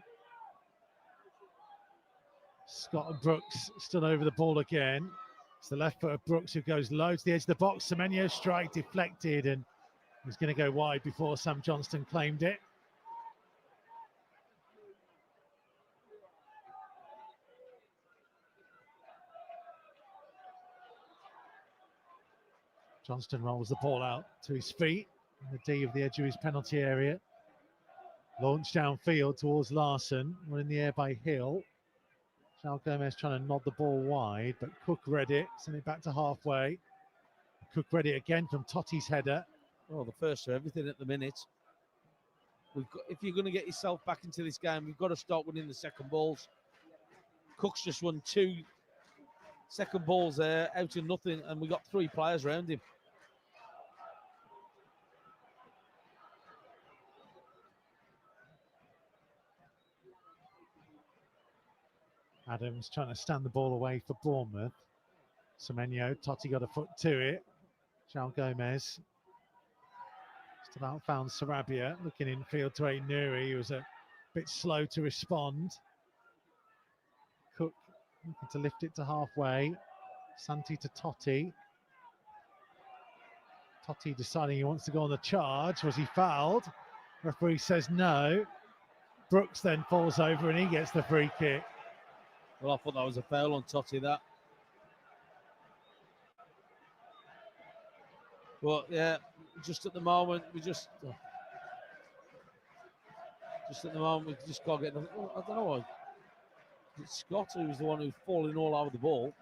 Scott and Brooks still over the ball again. It's the left foot of Brooks who goes low to the edge of the box. Semenyo's strike deflected and was going to go wide before Sam Johnston claimed it. Johnston rolls the ball out to his feet in the D of the edge of his penalty area. Launched downfield towards Larson, one in the air by Hill. João Gomez trying to nod the ball wide, but Cook read it, sent it back to halfway. Cook read it again from Totti's header.
Well, the first to everything at the minute. If you're going to get yourself back into this game, you've got to start winning the second balls. Cook's just won 2 second balls there, out of nothing, and we got 3 players around him.
Adams trying to stand the ball away for Bournemouth. Semenyo, Totti got a foot to it. João Gomez just about found Sarabia, looking infield to Nuri, who was a bit slow to respond. Cook looking to lift it to halfway. Santi to Totti. Totti deciding he wants to go on the charge. Was he fouled? Referee says no. Brooks then falls over and he gets the free kick.
Well, I thought that was a foul on Totti, that. But yeah, just at the moment, we just at the moment, we just can't get. I don't know why Scott, who was the one who's falling all over the ball.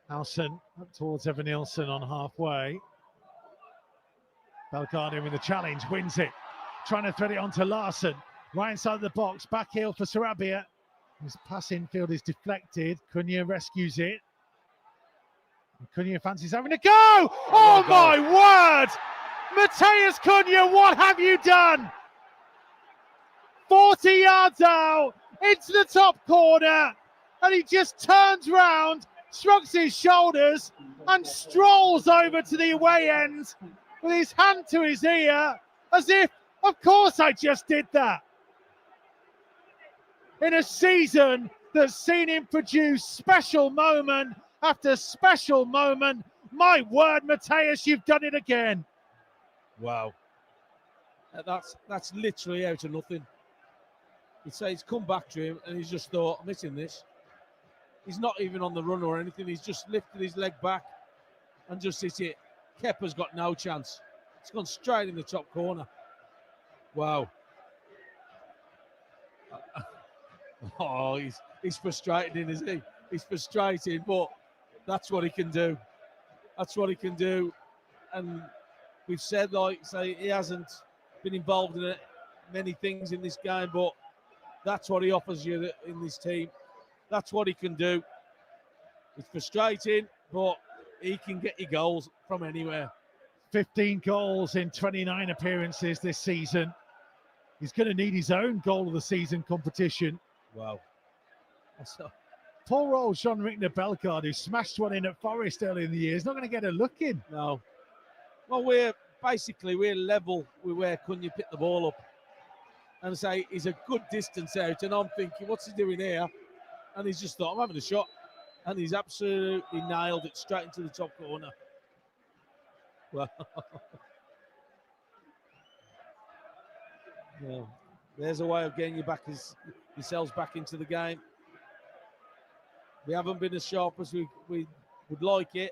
Howson up towards Evan Nielsen on halfway. Bellegarde with the challenge, wins it. Trying to thread it onto Larson. Right inside the box, back heel for Sarabia. His pass infield is deflected. Cunha rescues it. And Cunha fancies having a go! Oh my word! Mateus Cunha, what have you done? 40 yards out, into the top corner, and he just turns round, shrugs his shoulders, and strolls over to the away end with his hand to his ear, as if, of course I just did that. In a season that's seen him produce special moment after special moment, my word, Mateus, you've done it again.
Wow. That's literally out of nothing. He'd say it's come back to him and he's just thought, I'm missing this. He's not even on the run or anything. He's just lifted his leg back and just hit it. Kepa's got no chance. It's gone straight in the top corner. Wow. Oh, he's frustrated, isn't he? He's frustrated, but that's what he can do. That's what he can do. And we've said, like, say, he hasn't been involved in many things in this game, but that's what he offers you in this team. That's what he can do. It's frustrating, but he can get you goals from anywhere.
15 goals in 29 appearances this season. He's going to need his own goal of the season competition.
Wow.
Poor old Jean-Rickner Bellegarde, who smashed one in at Forest early in the year, is not going to get a look in.
No. Well, we're level with where Cunha picked the ball up. And say he's a good distance out, and I'm thinking, what's he doing here? And he's just thought, I'm having a shot. And he's absolutely nailed it straight into the top corner. Well, yeah. There's a way of getting yourselves back into the game. We haven't been as sharp as we would like it,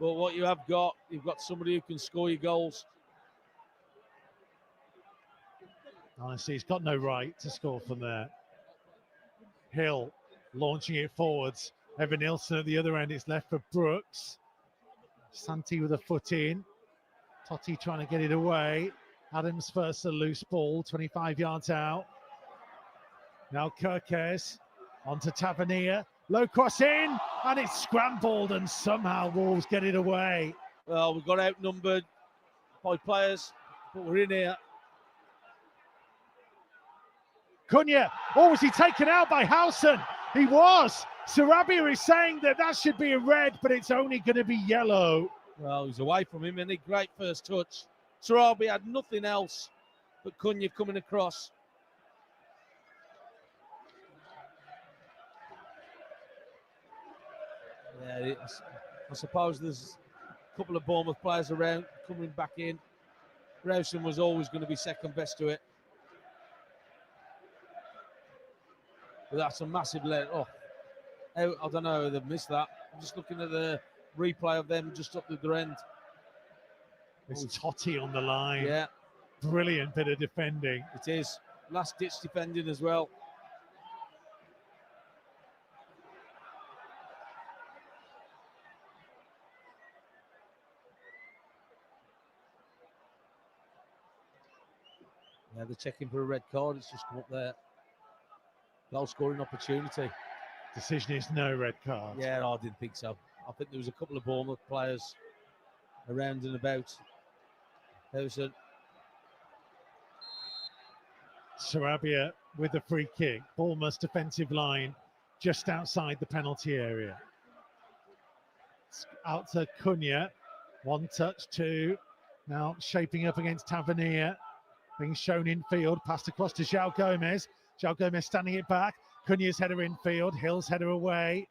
but what you've got somebody who can score your goals.
Honestly, he's got no right to score from there. Hill launching it forwards. Evan Nielsen at the other end. It's left for Brooks. Santi with a foot in. Totti trying to get it away. Adams first, a loose ball, 25 yards out. Now Kirkes onto Tavernier. Low cross in, and it's scrambled, and somehow Wolves get it away.
Well, we got outnumbered by players, but we're in here.
Cunha, was he taken out by Howson? He was. Sarabia is saying that should be a red, but it's only going to be yellow.
Well, he's away from him, and a great first touch. Sarabia had nothing else but Cunha coming across. Yeah, I suppose there's a couple of Bournemouth players around coming back in. Rowson was always going to be second best to it. But that's a massive let. Oh, I don't know how they've missed that. I'm just looking at the replay of them just up the other end.
It's Totti on the line.
Yeah.
Brilliant bit of defending.
It is. Last ditch defending as well. Yeah, they're checking for a red card. It's just come up there. Goal scoring opportunity.
Decision is no red card.
Yeah, I didn't think so. I think there was a couple of Bournemouth players around and about.
Sarabia with the free kick. Bournemouth's defensive line just outside the penalty area. It's out to Cunha. One touch, two. Now shaping up against Tavernier. Being shown in field. Passed across to João Gomez. João Gomez standing it back. Cunha's header in field. Hill's header away.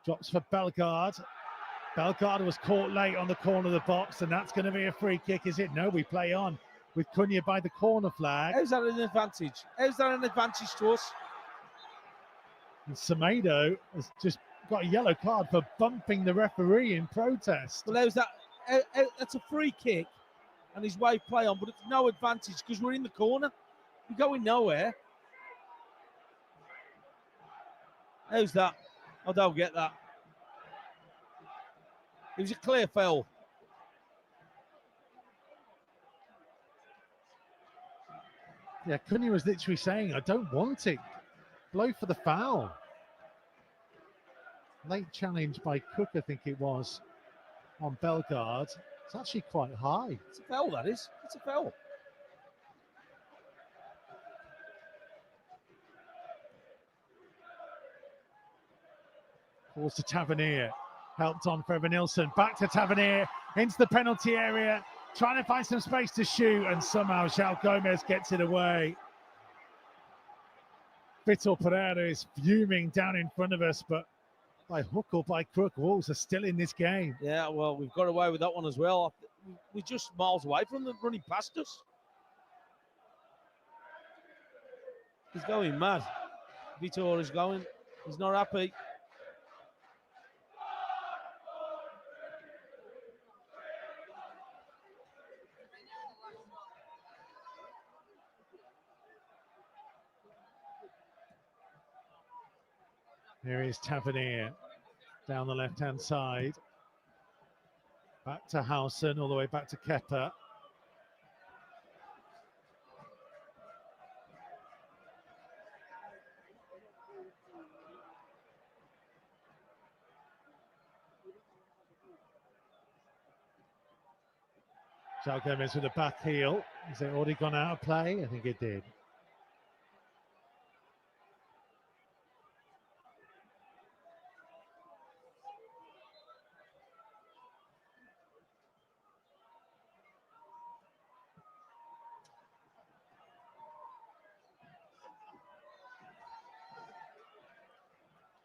Drops for Bellegarde. Bellegarde was caught late on the corner of the box, and that's going to be a free kick, is it? No, we play on with Cunha by the corner flag.
How's that an advantage? How's that an advantage to us?
And Semedo has just got a yellow card for bumping the referee in protest.
Well, how's that? That's a free kick, and his way play on, but it's no advantage because we're in the corner. You're going nowhere. How's that? I don't get that. It was a clear foul.
Yeah, Cunha was literally saying, I don't want it. Blow for the foul. Late challenge by Cook, I think it was, on Bellegarde. It's actually quite high.
It's a foul, that is. It's a foul.
Falls to Tavernier. Helped on for Evanilson. Back to Tavernier. Into the penalty area. Trying to find some space to shoot. And somehow João Gomez gets it away. Vitor Pereira is fuming down in front of us. But by hook or by crook, Wolves are still in this game.
Yeah, well, we've got away with that one as well. We're just miles away from them running past us. He's going mad. Vitor is going. He's not happy.
Here is Tavernier down the left-hand side. Back to Howson, all the way back to Kepa. João Gomez with a back heel. Has it already gone out of play? I think it did.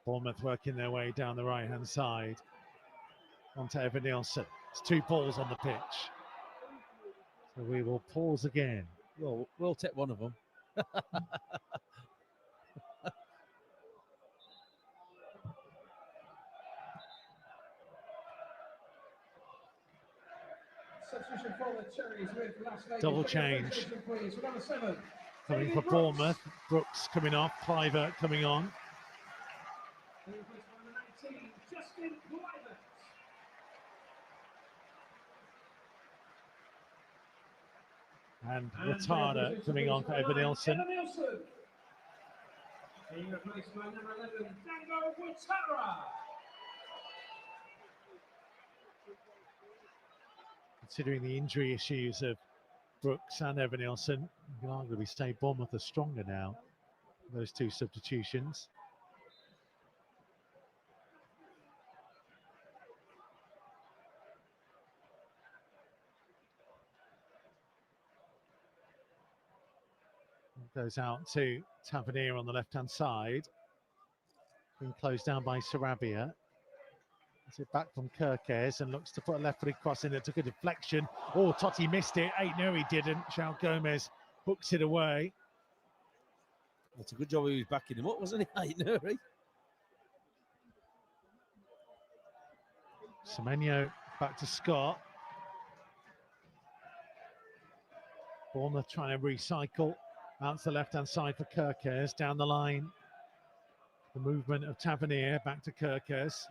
Bournemouth working their way down the right-hand side. Onto Evan Nielsen. It's 2 balls on the pitch. So we will pause again.
Well, we'll take one of them.
Double change. Coming for Bournemouth. Brooks coming off. Clivert coming on. And Retarda coming on for Evan Nielsen.
Being replaced by number 11, Dango Ouattara.
Considering the injury issues of Brooks and Evan Nielsen, you can arguably say Bournemouth are stronger now. Those 2 substitutions. Goes out to Tavernier on the left-hand side. Being closed down by Sarabia. Gets it back from Kirkes and looks to put a left-footed cross in. It took a deflection. Oh, Totti missed it. No, he didn't. João Gomez hooks it away.
It's a good job he was backing him up, wasn't he? No,
Semenyo back to Scott. Bournemouth trying to recycle. Out to the left-hand side for Kirkes. Down the line. The movement of Tavernier back to Kirkes.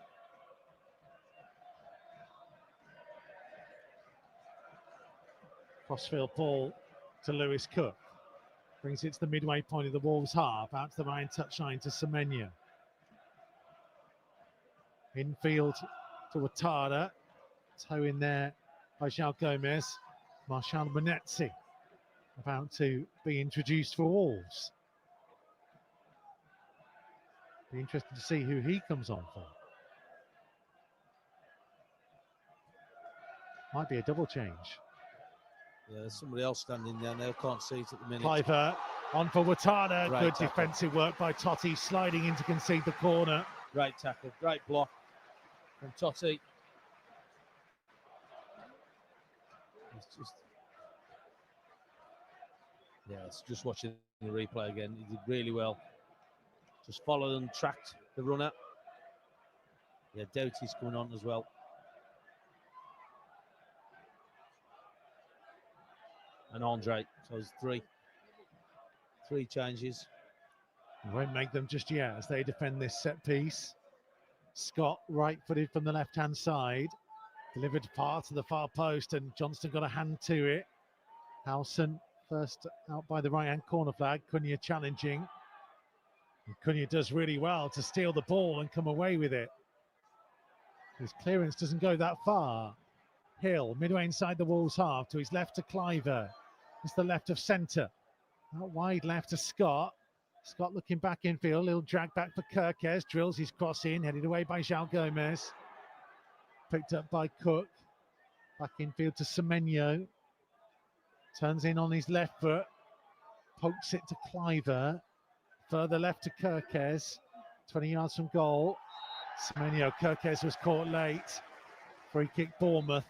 Crossfield ball to Lewis Cook. Brings it to the midway point of the Wolves half. Out to the right touchline to Semenyo. Infield to Ouattara. Toe in there by João Gomez. Marshal Benetzi about to be introduced for Wolves. Be interested to see who he comes on for. Might be a double change.
Yeah, there's somebody else standing there now. Can't see it at the minute.
Clivert on for Ouattara.
Great
Good
tackle.
defensive work by Totti, sliding in to concede the corner.
Great tackle, great block from Totti. It's just watching the replay again. He did really well. Just followed and tracked the runner. Yeah, Doughty's coming on as well. And Andre, so it's 3. 3 changes.
Won't make them just yet as they defend this set piece. Scott right-footed from the left-hand side. Delivered far to the far post, and Johnston got a hand to it. Howson first out by the right-hand corner flag. Cunha challenging. And Cunha does really well to steal the ball and come away with it. His clearance doesn't go that far. Hill, midway inside the Wolves half, to his left to Cliver. It's the left of centre. Out wide left to Scott. Scott looking back infield, little drag back for Kirkes, drills his cross in, headed away by João Gomez. Picked up by Cook. Back infield to Semenyo. Turns in on his left foot. Pokes it to Cliver. Further left to Kirkes. 20 yards from goal. Semenyo, Kirkes was caught late. Free kick Bournemouth.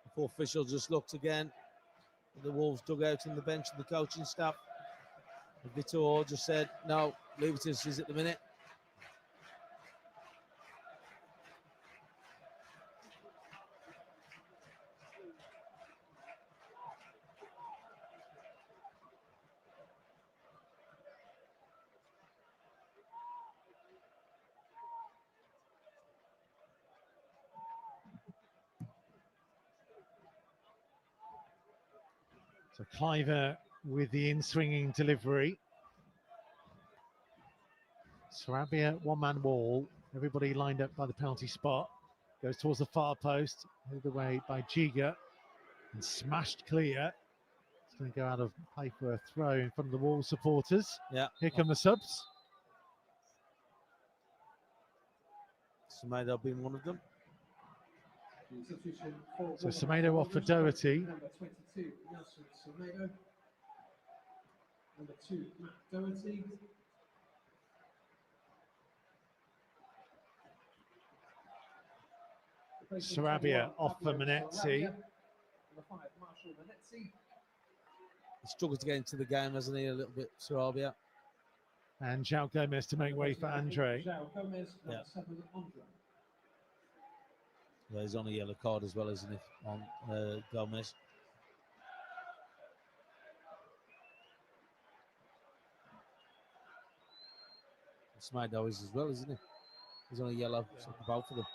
The 4 officials just looked again. The Wolves dugout and the bench and the coaching staff. Vitor just said, no, leave it as is at the minute.
So Cliver with the in-swinging delivery. Sarabia, one-man wall. Everybody lined up by the penalty spot. Goes towards the far post. Headed away by Giga. And smashed clear. It's going to go out of play for a throw in front of the Wolves supporters.
Yeah.
Here come the subs.
Semedo being one of them.
So Semedo off for Doherty.
Number 22, Nelson Semedo. Number 2, Matt Doherty.
Sarabia off for Manetzi.
Number 5, Marshall Manetzi.
He struggled to get into the game, hasn't he, a little bit, Sarabia?
And João Gomez to make way for Andre.
João Gomez, number 7, Andre.
Yeah, he's on a yellow card as well, isn't he, on Gomez? Semedo is as well, isn't he? He's on a yellow, so both of them.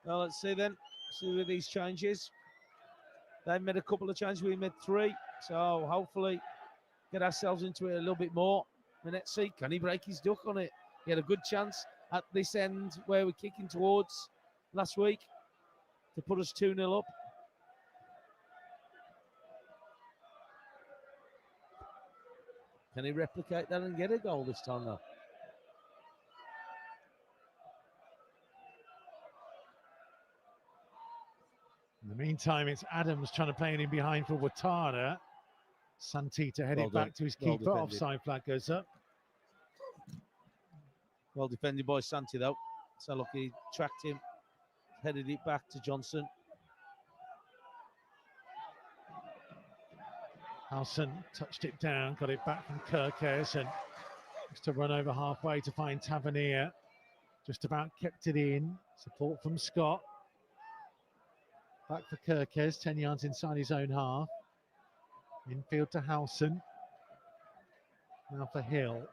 Well, let's see then. See with these changes. They made a couple of changes. We made 3. So hopefully get ourselves into it a little bit more. Manetzi, can he break his duck on it? He had a good chance at this end where we're kicking towards last week to put us 2-0 up. Can he replicate that and get a goal this time though?
In the meantime, it's Adams trying to play it in behind for Watara. Santita headed back to his keeper. Offside flag goes up.
Well defended by Santi though. So look, he tracked him, headed it back to Johnson.
Howson touched it down, got it back from Kirkes and just to run over halfway to find Tavernier. Just about kept it in. Support from Scott. Back for Kirkes, 10 yards inside his own half. Infield to Howson. Now for Hill.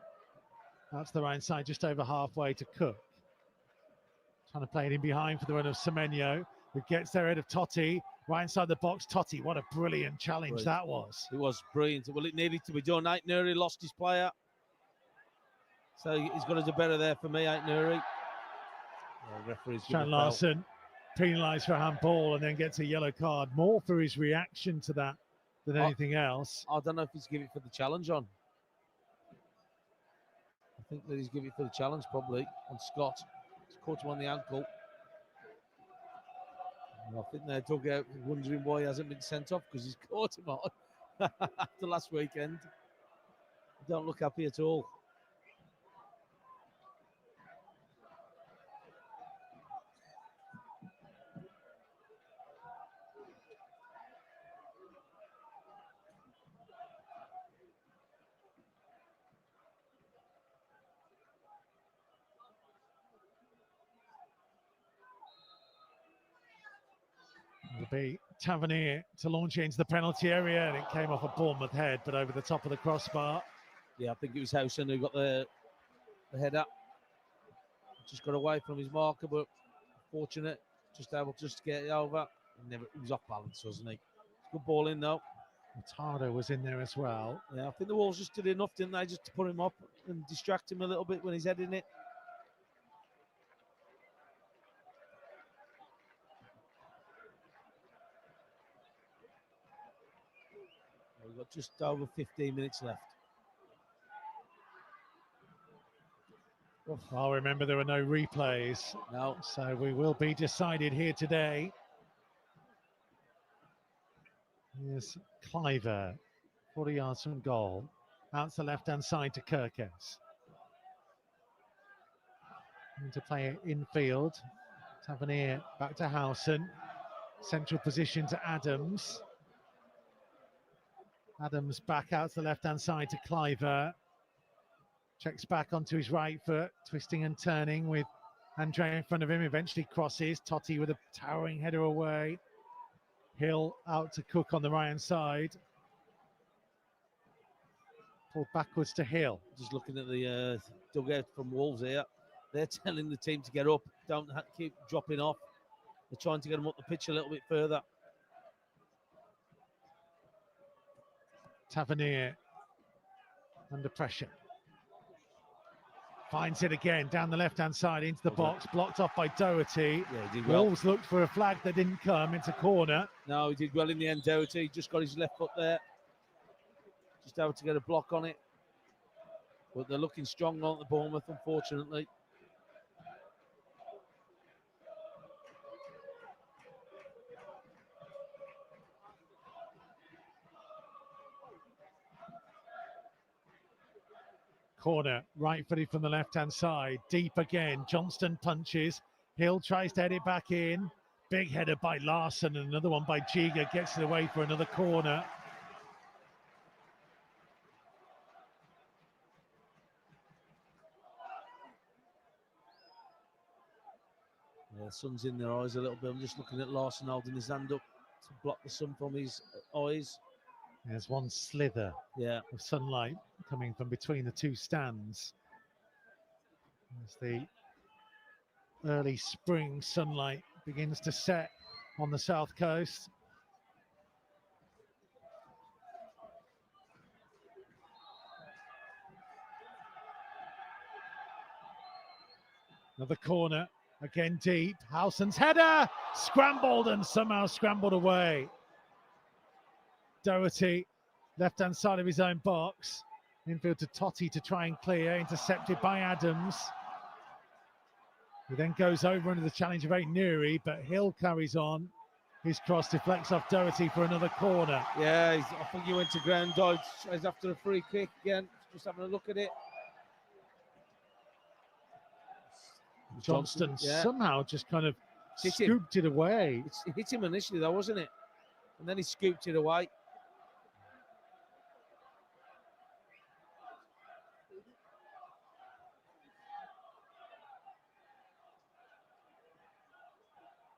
That's the right side, just over halfway to Cook. Trying to play it in behind for the run of Semenyo, who gets there ahead of Totti. Right inside the box, Totti. What a brilliant challenge that was.
It was brilliant. Well, it needed to be done. Ait Nuri lost his player. So he's got to do better there for me, Ait Nuri. Referee's
Chan Larson penalised for a handball and then gets a yellow card. More for his reaction to that than anything else.
I don't know if he's giving it for the challenge on. I think that he's giving it for the challenge probably on Scott. He's caught him on the ankle. And I think they're dug out wondering why he hasn't been sent off because he's caught him on after last weekend. Don't look happy at all.
be Tavernier to launch it into the penalty area, and it came off a Bournemouth head, but over the top of the crossbar.
Yeah, I think it was Howson who got the head up. Just got away from his marker, but fortunate, just able to get it over. He was off balance, wasn't he? Good ball in though.
Tardo was in there as well.
Yeah, I think the Wolves just did enough, didn't they, just to put him up and distract him a little bit when he's heading it. We've got just over 15 minutes left.
Well, remember there were no replays.
No.
So we will be decided here today. Here's Cliver, 40 yards from goal. Out to the left-hand side to Kirkes. To play it infield. Tavernier back to Howson. Central position to Adams. Adams back out to the left-hand side to Cliver. Checks back onto his right foot, twisting and turning with Andre in front of him. Eventually crosses. Totti with a towering header away. Hill out to Cook on the right-hand side. Pulled backwards to Hill.
Just looking at the dugout from Wolves here. They're telling the team to get up. Don't keep dropping off. They're trying to get them up the pitch a little bit further.
Tavernier under pressure. Finds it again down the left-hand side into the box. Blocked off by Doherty.
Yeah, he did well.
Wolves looked for a flag that didn't come. It's a corner.
No, he did well in the end, Doherty. Just got his left foot there. Just able to get a block on it. But they're looking strong on the Bournemouth, unfortunately.
Corner, right-footed from the left-hand side. Deep again. Johnston punches. Hill tries to head it back in. Big header by Larson and another one by Giga. Gets it away for another corner.
Yeah, the sun's in their eyes a little bit. I'm just looking at Larson holding his hand up to block the sun from his eyes.
There's one slither of sunlight coming from between the two stands. As the early spring sunlight begins to set on the south coast. Another corner, again deep. Howson's header, scrambled and somehow scrambled away. Doherty, left-hand side of his own box. Infield to Totti to try and clear, intercepted by Adams. He then goes over into the challenge of Nuri, but Hill carries on. His cross deflects off Doherty for another corner.
Yeah, I think he went to ground dodge after a free kick again. Just having a look at it.
Johnston somehow just kind of scooped it away.
It hit him initially though, wasn't it? And then he scooped it away.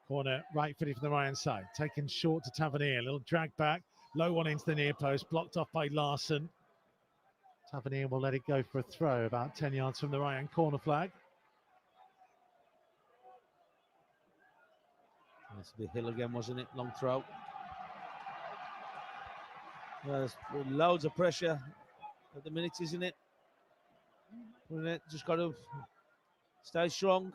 Corner, right-footed from the right-hand side. Taken short to Tavernier. A little drag back. Low one into the near post. Blocked off by Larson. Tavernier will let it go for a throw about 10 yards from the right-hand corner flag.
This will be Hill again, wasn't it? Long throw. There's loads of pressure at the minute, isn't it? Just got to stay strong.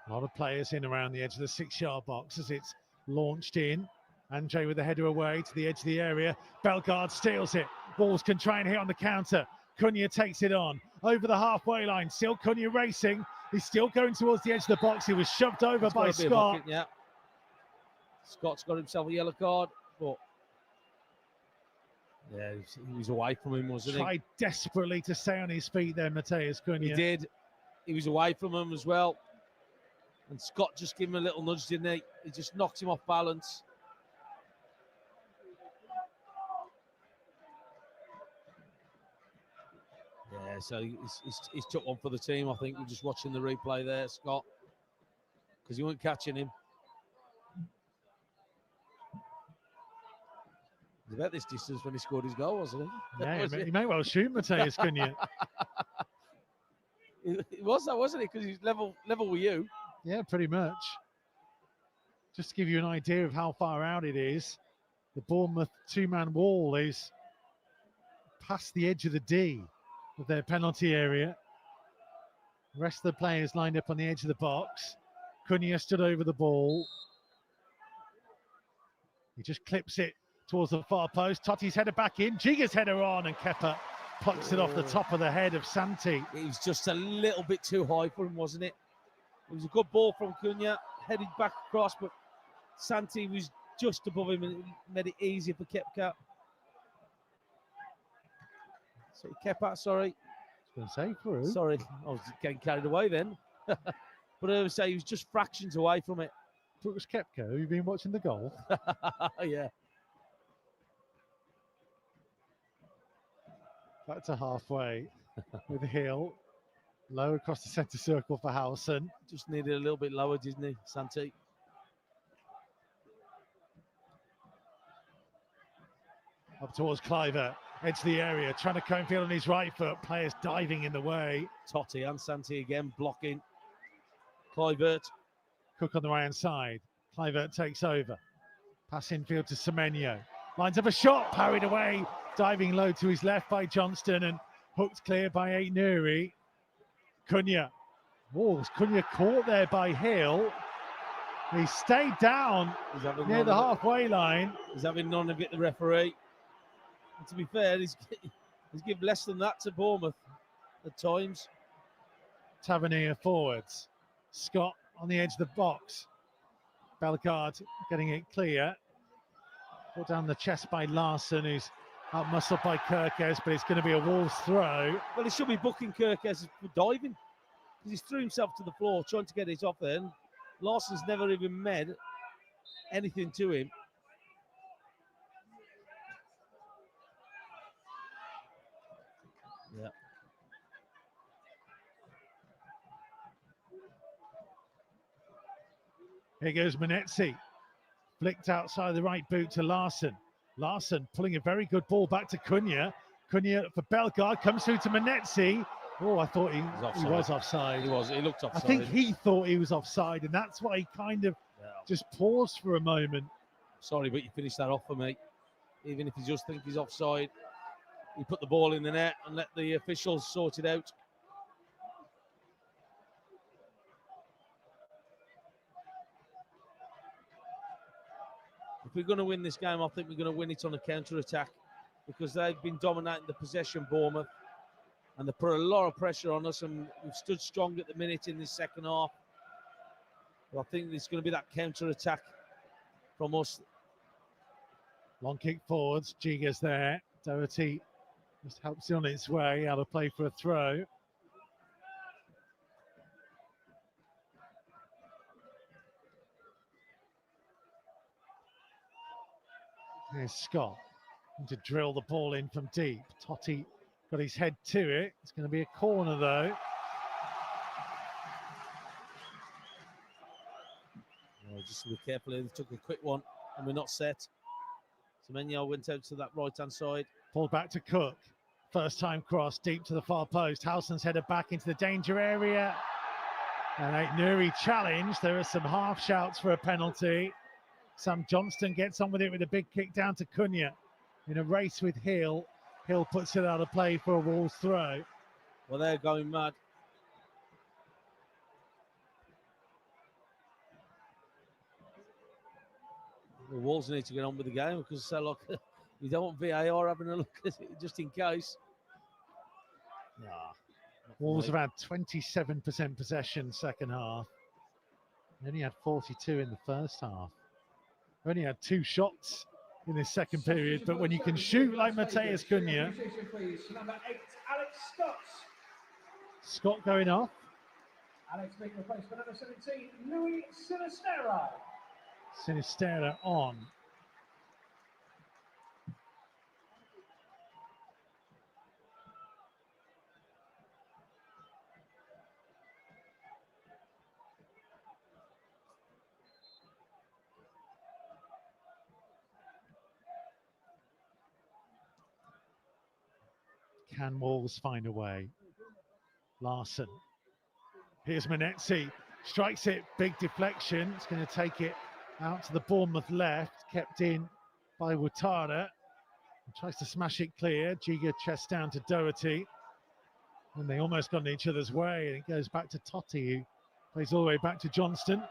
A lot of players in around the edge of the 6-yard box as it's launched in. Andre with the header away to the edge of the area. Bellegarde steals it. Wolves can try and hit on the counter. Cunha takes it on. Over the halfway line. Still Cunha racing. He's still going towards the edge of the box. He was shoved over by Scott.
Bucket, yeah. Scott's got himself a yellow card, but yeah, he was away from him, wasn't he?
Tried desperately to stay on his feet there, Mateus Cunha.
He did. He was away from him as well. And Scott just gave him a little nudge, didn't he? He just knocked him off balance. Yeah, so he's took one for the team, I think. We're just watching the replay there, Scott. because he weren't catching him. He was about this distance when he scored his goal, wasn't he?
Yeah,
Was
you may well shoot Mateus Cunha.
It was that, wasn't it? Because he's level with you.
Yeah, pretty much. Just to give you an idea of how far out it is, the Bournemouth two-man wall is past the edge of the D of their penalty area. The rest of the players lined up on the edge of the box. Cunha stood over the ball. He just clips it towards the far post. Totti's header back in. Giga's header on, and Kepa plucks it off the top of the head of Santi.
It was just a little bit too high for him, wasn't it? It was a good ball from Cunha, headed back across, but Santi was just above him and it made it easier for Kepa. Sorry.
I was going to say for who?
Sorry, I was getting carried away then. But I would say he was just fractions away from it.
It was Kepka. Have you been watching the goal?
Yeah.
Back to halfway with Hill. Low across the centre circle for Howson.
Just needed a little bit lower, didn't he, Santi?
Up towards Cliver. Edge the area. Trying to comb field on his right foot. Players diving in the way.
Totti and Santi again blocking. Kluivert.
Cook on the right hand side. Kluivert takes over. Pass infield to Semenyo. Lines up a shot. Parried away. Diving low to his left by Johnston and hooked clear by Aït-Nouri. Cunha. Oh, was Cunha caught there by Hill? He stayed down near the halfway line.
He's having none of it, the referee. And to be fair, he's given less than that to Bournemouth at times.
Tavernier forwards. Scott on the edge of the box. Bellegarde getting it clear. Put down the chest by Larson, who's out-muscled by Kirkes, but it's going to be a Wolves throw.
Well, he should be booking Kirkes for diving, because he's threw himself to the floor trying to get it off there. And Larson's never even made anything to him. Yeah.
Here goes Manetzi. Flicked outside the right boot to Larson. Larson pulling a very good ball back to Cunha. Cunha for Bellegarde, comes through to Manetzi. Oh, I thought he was offside.
He was. He looked offside.
I think he thought he was offside, and that's why he kind of just paused for a moment.
Sorry, but you finished that off for me. Even if you just think he's offside, he put the ball in the net and let the officials sort it out. If we're going to win this game, I think we're going to win it on a counter-attack, because they've been dominating the possession, Bournemouth, and they put a lot of pressure on us, and we've stood strong at the minute in this second half. But I think it's going to be that counter-attack from us.
Long kick forwards, Giga's there. Doherty just helps it on its way, out of play for a throw. Here's Scott to drill the ball in from deep. Totti got his head to it. It's going to be a corner though.
Just be careful. They took a quick one and we're not set. Semenyo went out to that right-hand side.
Pulled back to Cook. First time cross deep to the far post. Howson's headed back into the danger area. And Aït-Nouri challenged. There are some half shouts for a penalty. Sam Johnston gets on with it with a big kick down to Cunha. In a race with Hill. Hill puts it out of play for a Wolves throw.
Well, they're going mad. The Wolves need to get on with the game, because look, you don't want VAR having a look at it just in case.
Wolves have had 27% possession second half. They only had 42 in the first half. Only had 2 shots in this second period, but when you can shoot like Mateus Cunha.
Number 8, Alex Scott.
Scott going off.
Alex being replaced by number 17, Louis Sinistera.
Sinistera on. Can Wolves find a way? Larson. Here's Manetzi. Strikes it. Big deflection. It's going to take it out to the Bournemouth left. Kept in by Ouattara. Tries to smash it clear. Giga chest down to Doherty. And they almost got in each other's way. And it goes back to Totti, who plays all the way back to Johnston.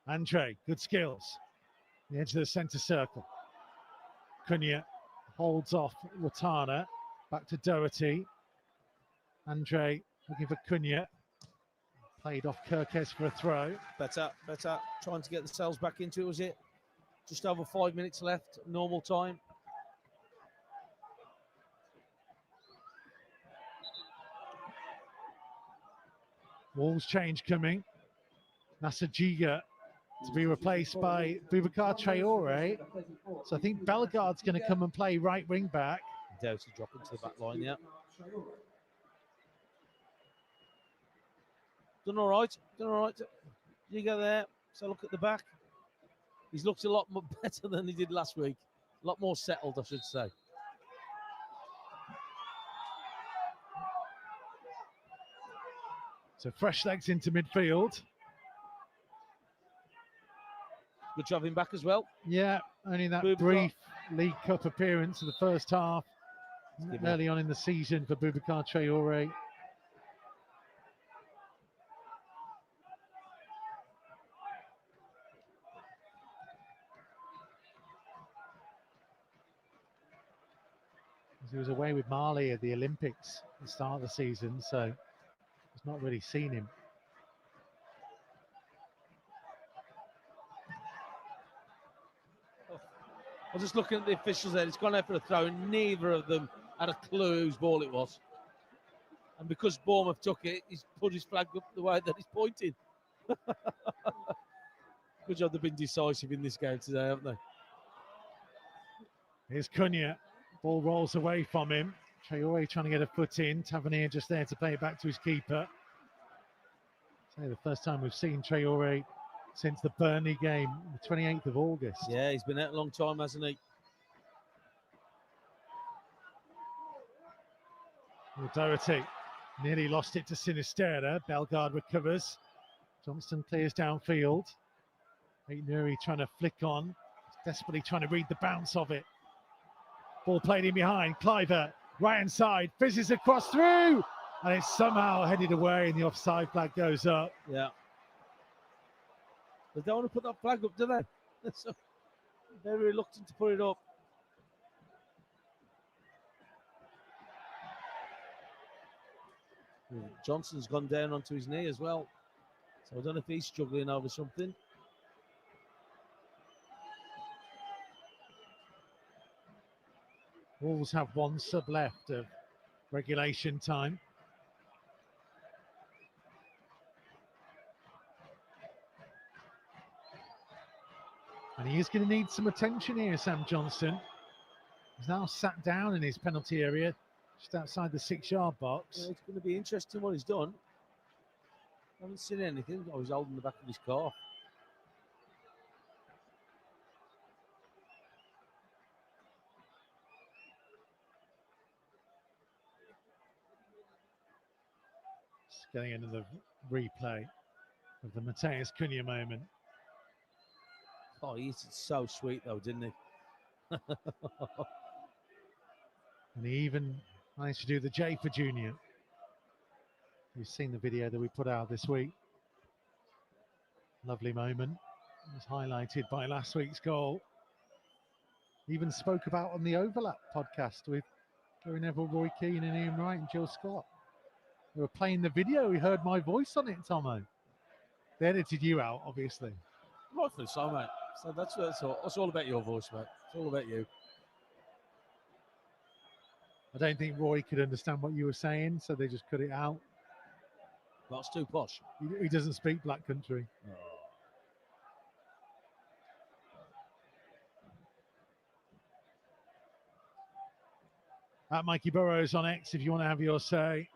Andre, good skills. The edge of the centre circle. Cunha holds off Ouattara. Back to Doherty. Andre looking for Cunha. Played off Kirkes for a throw.
Better. Trying to get themselves back into it, was it? Just over 5 minutes left, normal time.
Wolves change coming. Nasser Giga to be replaced by Boubacar Traore. So I think Bellegarde's going to come and play right wing back.
Doherty dropping to the back line, yeah. Done all right. You go there. So look at the back. He's looked a lot more better than he did last week. A lot more settled, I should say.
So fresh legs into midfield.
Good job him back as well.
Yeah, only that
Boubacar.
brief League Cup appearance in the first half. Early on in the season for Boubacar Traore. He was away with Mali at the Olympics at the start of the season, so he's not really seen him.
I was just looking at the officials there. It's gone out for a throw, and neither of them had a clue whose ball it was. And because Bournemouth took it, he's put his flag up the way that he's pointing. Good job they've been decisive in this game today, haven't they?
Here's Cunha. Ball rolls away from him. Traore trying to get a foot in. Tavernier just there to play it back to his keeper. So the first time we've seen Traore since the Burnley game, the 28th of August.
Yeah, he's been out a long time, hasn't he?
Doherty nearly lost it to Sinisterra. Bellegarde recovers. Johnston clears downfield. Nuri trying to flick on. Desperately trying to read the bounce of it. Ball played in behind. Cliver, right hand side, fizzes across through. And it's somehow headed away and the offside flag goes up.
Yeah. They don't want to put that flag up, do they? So they're reluctant to put it up. Johnson's gone down onto his knee as well. So I don't know if he's struggling over something.
Wolves have one sub left of regulation time. And he is going to need some attention here, Sam Johnston. He's now sat down in his penalty area, just outside the 6-yard box.
Yeah, it's going to be interesting what he's done. I haven't seen anything. Oh, he's holding the back of his car.
Just getting another replay of the Mateus Cunha moment.
Oh, he's so sweet though, didn't he?
And he even managed to do the J for Junior. You've seen the video that we put out this week. Lovely moment. It was highlighted by last week's goal. Even spoke about on the Overlap podcast with Gary Neville, Roy Keane and Ian Wright and Jill Scott. They were playing the video. We heard my voice on it, Tomo. They edited you out, obviously.
Rightfully so, mate. So that's all about your voice, mate. It's all about you.
I don't think Roy could understand what you were saying, so they just cut it out.
That's too posh.
He doesn't speak Black Country.
Oh.
At Mikey Burrows on X, if you want to have your say.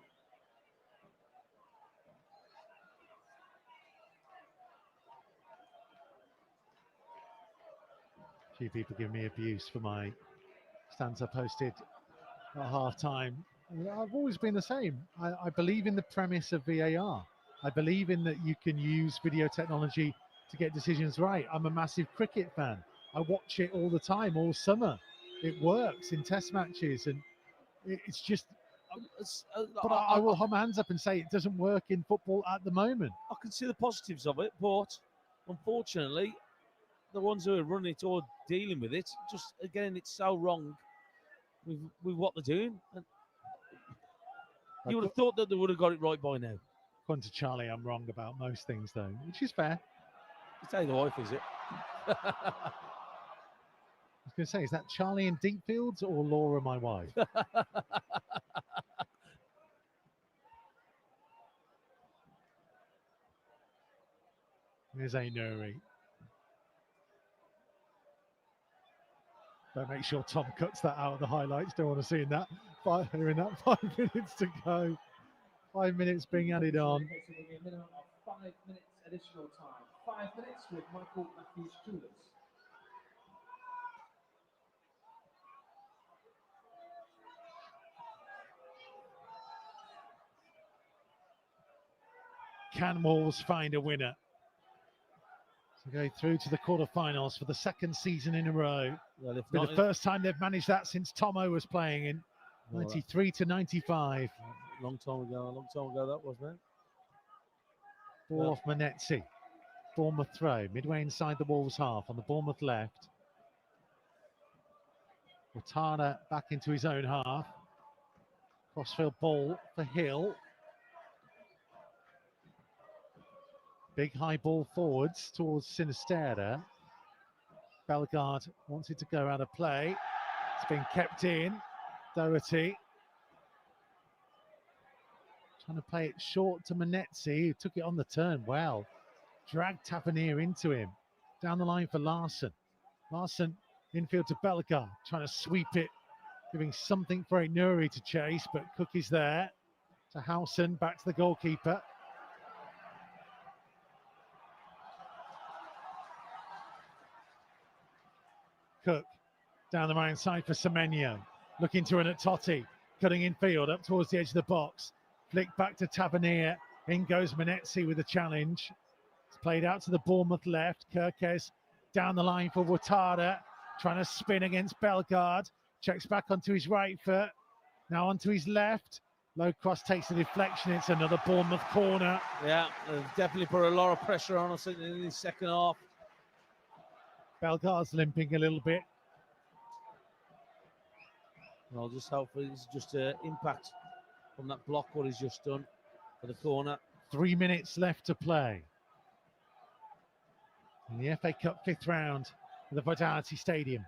A few people give me abuse for my stance I posted at half time. I've always been the same. I believe in the premise of VAR. I believe in that you can use video technology to get decisions right. I'm a massive cricket fan. I watch it all the time, all summer. It works in test matches, and it's just. But I will hold my hands up and say it doesn't work in football at the moment.
I can see the positives of it, but unfortunately, the ones who are running it or dealing with it, just again, it's so wrong with what they're doing. And you would have thought that they would have got it right by now.
According to Charlie, I'm wrong about most things, though, which is fair.
It's how the wife, is it?
I was going to say, is that Charlie in Deepfields or Laura, my wife? There's a Nuri. But make sure Tom cuts that out of the highlights. Don't want to see that. Hearing that 5 minutes to go. 5 minutes being added on.
A minimum of 5 minutes additional time. 5 minutes with Michael Matthews-Julius.
Can Wolves find a winner to go through to the quarterfinals for the second season in a row?
Well, if
for
not,
the first time they've managed that since Tomo was playing in 93 to 95.
Long time ago that was, man.
Ball off Manetzi. Bournemouth throw, midway inside the Wolves half on the Bournemouth left. Watana back into his own half. Crossfield ball for Hill. Big high ball forwards towards Sinisterra. Bellegarde wanted to go out of play. It's been kept in. Doherty trying to play it short to Manetzi, who took it on the turn well. Dragged Tavernier into him. Down the line for Larson. Larson infield to Bellegarde, trying to sweep it, giving something for a Nuri to chase, but Cook is there. To Howson, back to the goalkeeper. Cook down the right side for Semenyo, looking to run at Totti, cutting in field up towards the edge of the box. Flick back to Tavernier. In goes Manetzi with the challenge. It's played out to the Bournemouth left. Kirkes down the line for Watara, trying to spin against Bellegarde. Checks back onto his right foot. Now onto his left. Low cross takes the deflection. It's another Bournemouth corner.
Yeah, they've definitely put a lot of pressure on us in the second half.
Bellegarde's limping a little bit.
And I'll just hope it's just an impact from that block, what he's just done for the corner.
3 minutes left to play in the FA Cup fifth round at the Vitality Stadium.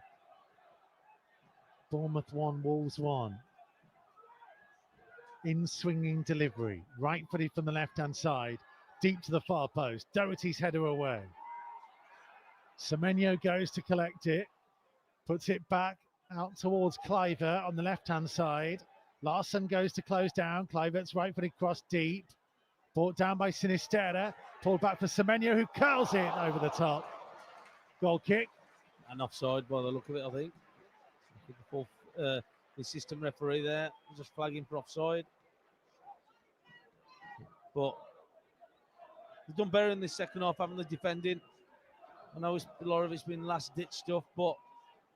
Bournemouth 1, Wolves 1. In swinging delivery, right-footed from the left-hand side, deep to the far post. Doherty's header away. Semenyo goes to collect it, puts it back out towards Cliver on the left-hand side. Larson goes to close down. Clivert's right-footed cross deep. Brought down by Sinisterra. Pulled back for Semenyo, who curls it over the top. Goal kick.
And offside by the look of it, I think. The assistant referee there just flagging for offside. But they've done better in this second half, haven't they, defending? I know a lot of it's been last-ditch stuff, but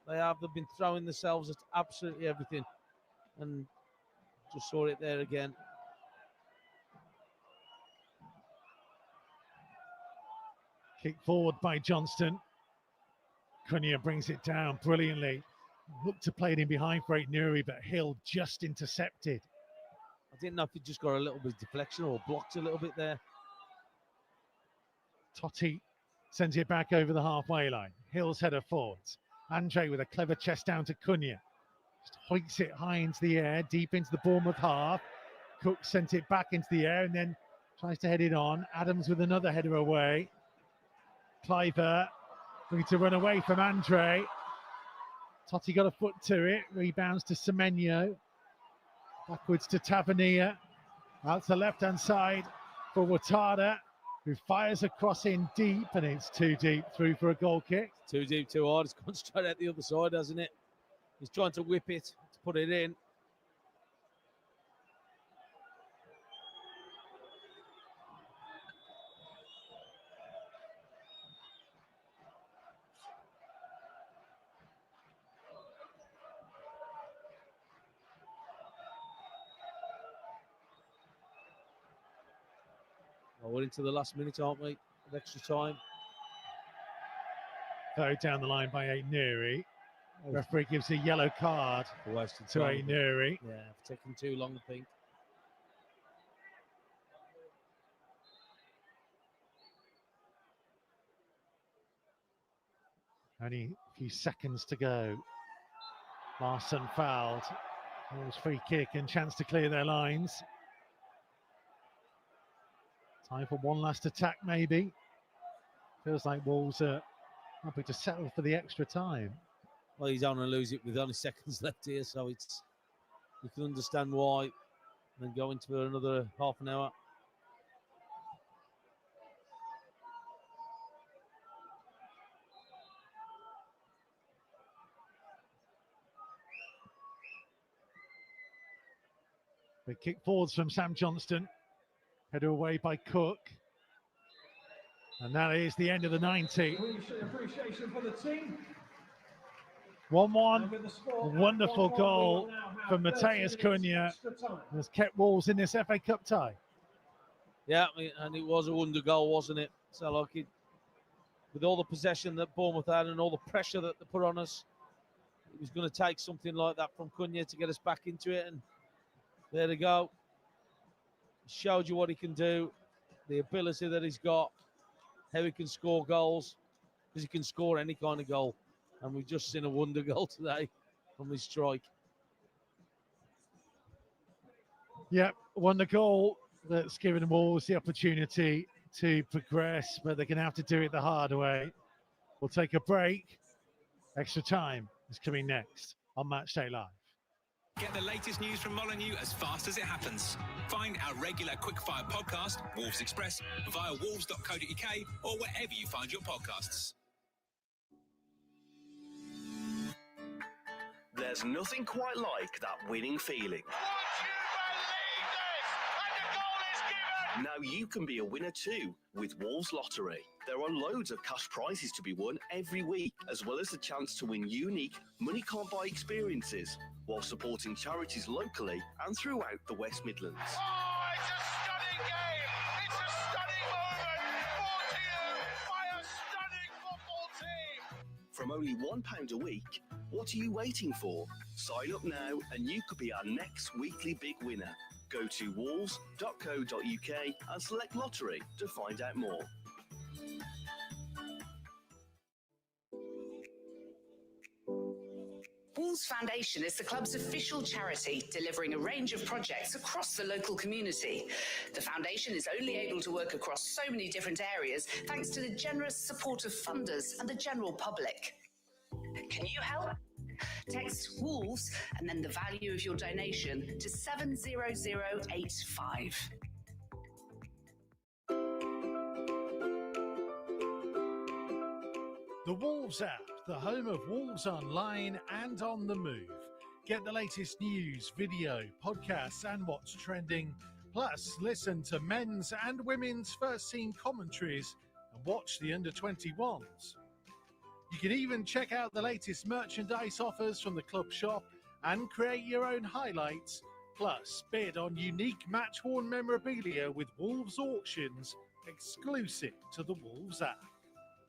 they've been throwing themselves at absolutely everything. And just saw it there again.
Kick forward by Johnston. Cunha brings it down brilliantly. Looked to play it in behind for Nuri, but Hill just intercepted.
I didn't know if he just got a little bit of deflection or blocked a little bit there.
Totti sends it back over the halfway line. Hill's header forwards. Andre with a clever chest down to Cunha. Just hoiks it high into the air, deep into the Bournemouth half. Cook sent it back into the air and then tries to head it on. Adams with another header away. Cliver looking to run away from Andre. Totti got a foot to it. Rebounds to Semenyo. Backwards to Tavernier. Out to the left-hand side for Watara. who fires a cross in deep, and it's too deep through for a goal kick.
Too deep, too hard. It's gone straight out the other side, hasn't it? He's trying to whip it, to put it in. Well, we're into the last minute, aren't we? Of extra time.
Throw down the line by Ainuri. Referee gives a yellow card to Ainuri.
Yeah, for taking too long, I think.
Only a few seconds to go. Larson fouled. Wolves free kick and chance to clear their lines. Time for one last attack, maybe. Feels like Wolves are happy to settle for the extra time.
Well, he's don't want to lose it with only seconds left here, so it's you can understand why. And then go into another half an hour.
The kick forwards from Sam Johnston. Header away by Cook. And that is the end of the 90.
Appreciation for the team.
1-1. A wonderful goal from Mateus Cunha has kept Wolves in this FA Cup tie.
Yeah, and it was a wonder goal, wasn't it? So, like, with all the possession that Bournemouth had and all the pressure that they put on us, it was going to take something like that from Cunha to get us back into it. And there they go. He showed you what he can do, the ability that he's got, how he can score goals, because he can score any kind of goal. And we've just seen a wonder goal today from his strike.
Yep, wonder goal that's given Wolves the opportunity to progress, but they're going to have to do it the hard way. We'll take a break. Extra time is coming next on Matchday Live.
Get the latest news from Molineux as fast as it happens. Find our regular quickfire podcast, Wolves Express, via wolves.co.uk or wherever you find your podcasts.
There's nothing quite like that winning feeling. Now you can be a winner too with Wolves Lottery. There are loads of cash prizes to be won every week, as well as the chance to win unique money can't buy experiences while supporting charities locally and throughout the West Midlands.
Oh, it's a stunning game. It's a stunning moment brought to you by a stunning football team.
From only £1 a week, what are you waiting for? Sign up now and you could be our next weekly big winner. Go to wolves.co.uk and select lottery to find out more.
Wolves Foundation is the club's official charity, delivering a range of projects across the local community. The foundation is only able to work across so many different areas thanks to the generous support of funders and the general public. Can you help? Text Wolves and then the value of your donation to 70085.
The Wolves app, the home of Wolves online and on the move. Get the latest news, video, podcasts, and what's trending. Plus, listen to men's and women's first team commentaries and watch the under-21s. You can even check out the latest merchandise offers from the club shop and create your own highlights. Plus, bid on unique match-worn memorabilia with Wolves auctions exclusive to the Wolves app.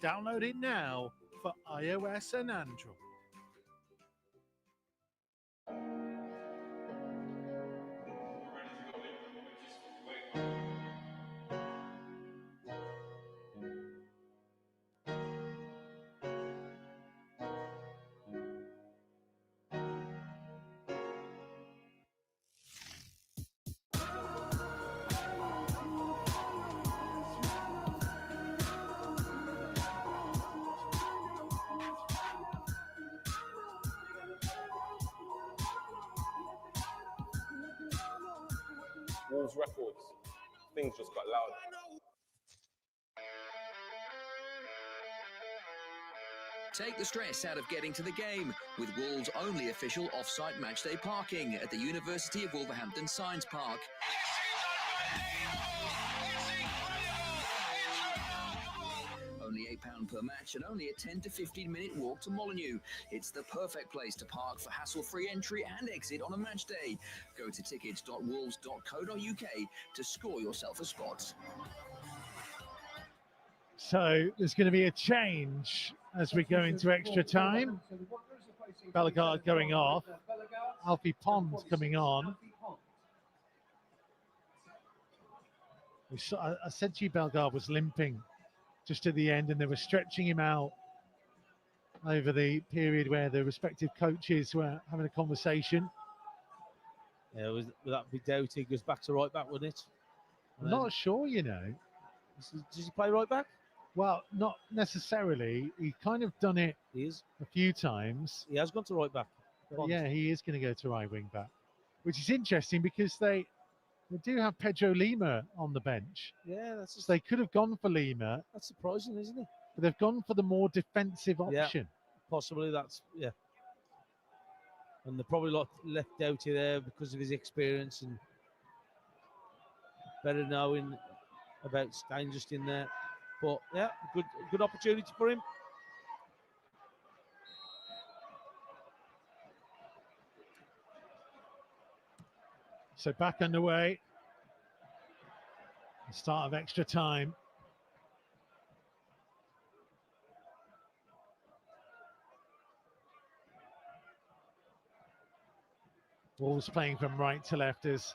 Download it now for iOS and Android.
Wolves records. Things just got loud.
Take the stress out of getting to the game with Wolves' only official off-site matchday parking at the University of Wolverhampton Science Park. Only £8 per match and only a 10 to 15 minute walk to Molineux. It's the perfect place to park for hassle-free entry and exit on a match day. Go to tickets.wolves.co.uk to score yourself a spot.
So there's going to be a change as we go into extra time. Bellegarde going off. Alfie Pond coming on. I said to you Bellegarde was limping just at the end, and they were stretching him out over the period where the respective coaches were having a conversation.
Yeah, would that be Doughty? Goes back to right back, wouldn't it?
I'm not sure, you know.
Does he play right back?
Well, not necessarily. He's kind of done it a few times.
He has gone to right back.
But yeah, he is going to go to right wing back, which is interesting because they do have Pedro Lima on the bench.
Yeah, that's
so they could have gone for Lima.
That's surprising, isn't it?
But they've gone for the more defensive option.
Yeah, possibly that's, yeah. And they probably left Doughty there because of his experience and better knowing about staying just in there. But yeah, good opportunity for him.
So back underway. The start of extra time. Wolves playing from right to left as